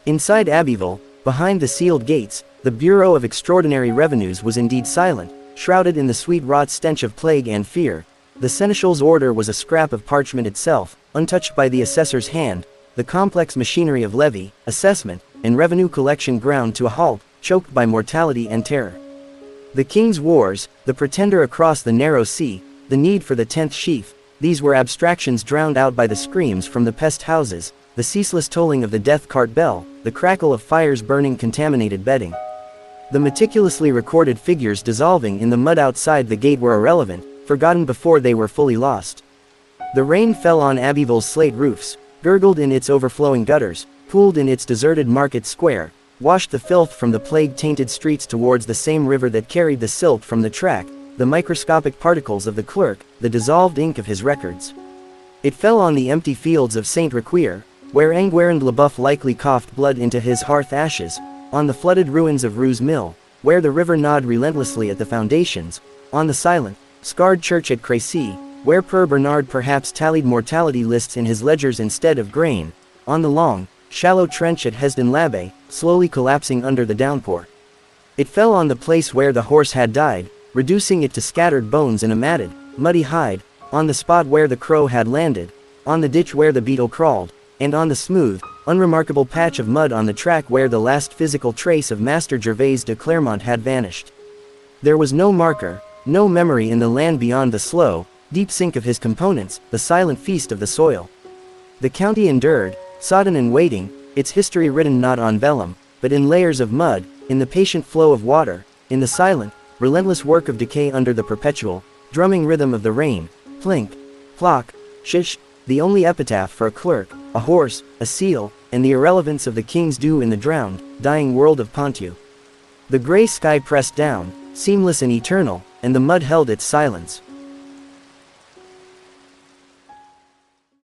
Inside Abbeville, behind the sealed gates, the Bureau of Extraordinary Revenues was indeed silent, shrouded in the sweet rot stench of plague and fear. The seneschal's order was a scrap of parchment itself, untouched by the assessor's hand, the complex machinery of levy, assessment, and revenue collection ground to a halt, choked by mortality and terror. The king's wars, the pretender across the narrow sea, the need for the 10th sheaf, these were abstractions drowned out by the screams from the pest houses, the ceaseless tolling of the death cart bell, the crackle of fires burning contaminated bedding. The meticulously recorded figures dissolving in the mud outside the gate were irrelevant, forgotten before they were fully lost. The rain fell on Abbeville's slate roofs, gurgled in its overflowing gutters, pooled in its deserted market square, washed the filth from the plague-tainted streets towards the same river that carried the silt from the track, the microscopic particles of the clerk, the dissolved ink of his records. It fell on the empty fields of Saint Requier, where Enguerrand Leboeuf likely coughed blood into his hearth ashes, on the flooded ruins of Ruse Mill, where the river gnawed relentlessly at the foundations, on the silent, scarred church at Crécy, where Per Bernard perhaps tallied mortality lists in his ledgers instead of grain, on the long, shallow trench at Hesdin l'Abbé, slowly collapsing under the downpour. It fell on the place where the horse had died, reducing it to scattered bones and a matted, muddy hide, on the spot where the crow had landed, on the ditch where the beetle crawled, and on the smooth, unremarkable patch of mud on the track where the last physical trace of Master Gervais de Clermont had vanished. There was no marker, no memory in the land beyond the slow, deep sink of his components, the silent feast of the soil. The county endured, sodden and waiting, its history written not on vellum, but in layers of mud, in the patient flow of water, in the silent, relentless work of decay under the perpetual, drumming rhythm of the rain, plink, plock, shish, the only epitaph for a clerk, a horse, a seal, and the irrelevance of the king's due in the drowned, dying world of Ponthieu. The gray sky pressed down, seamless and eternal, and the mud held its silence.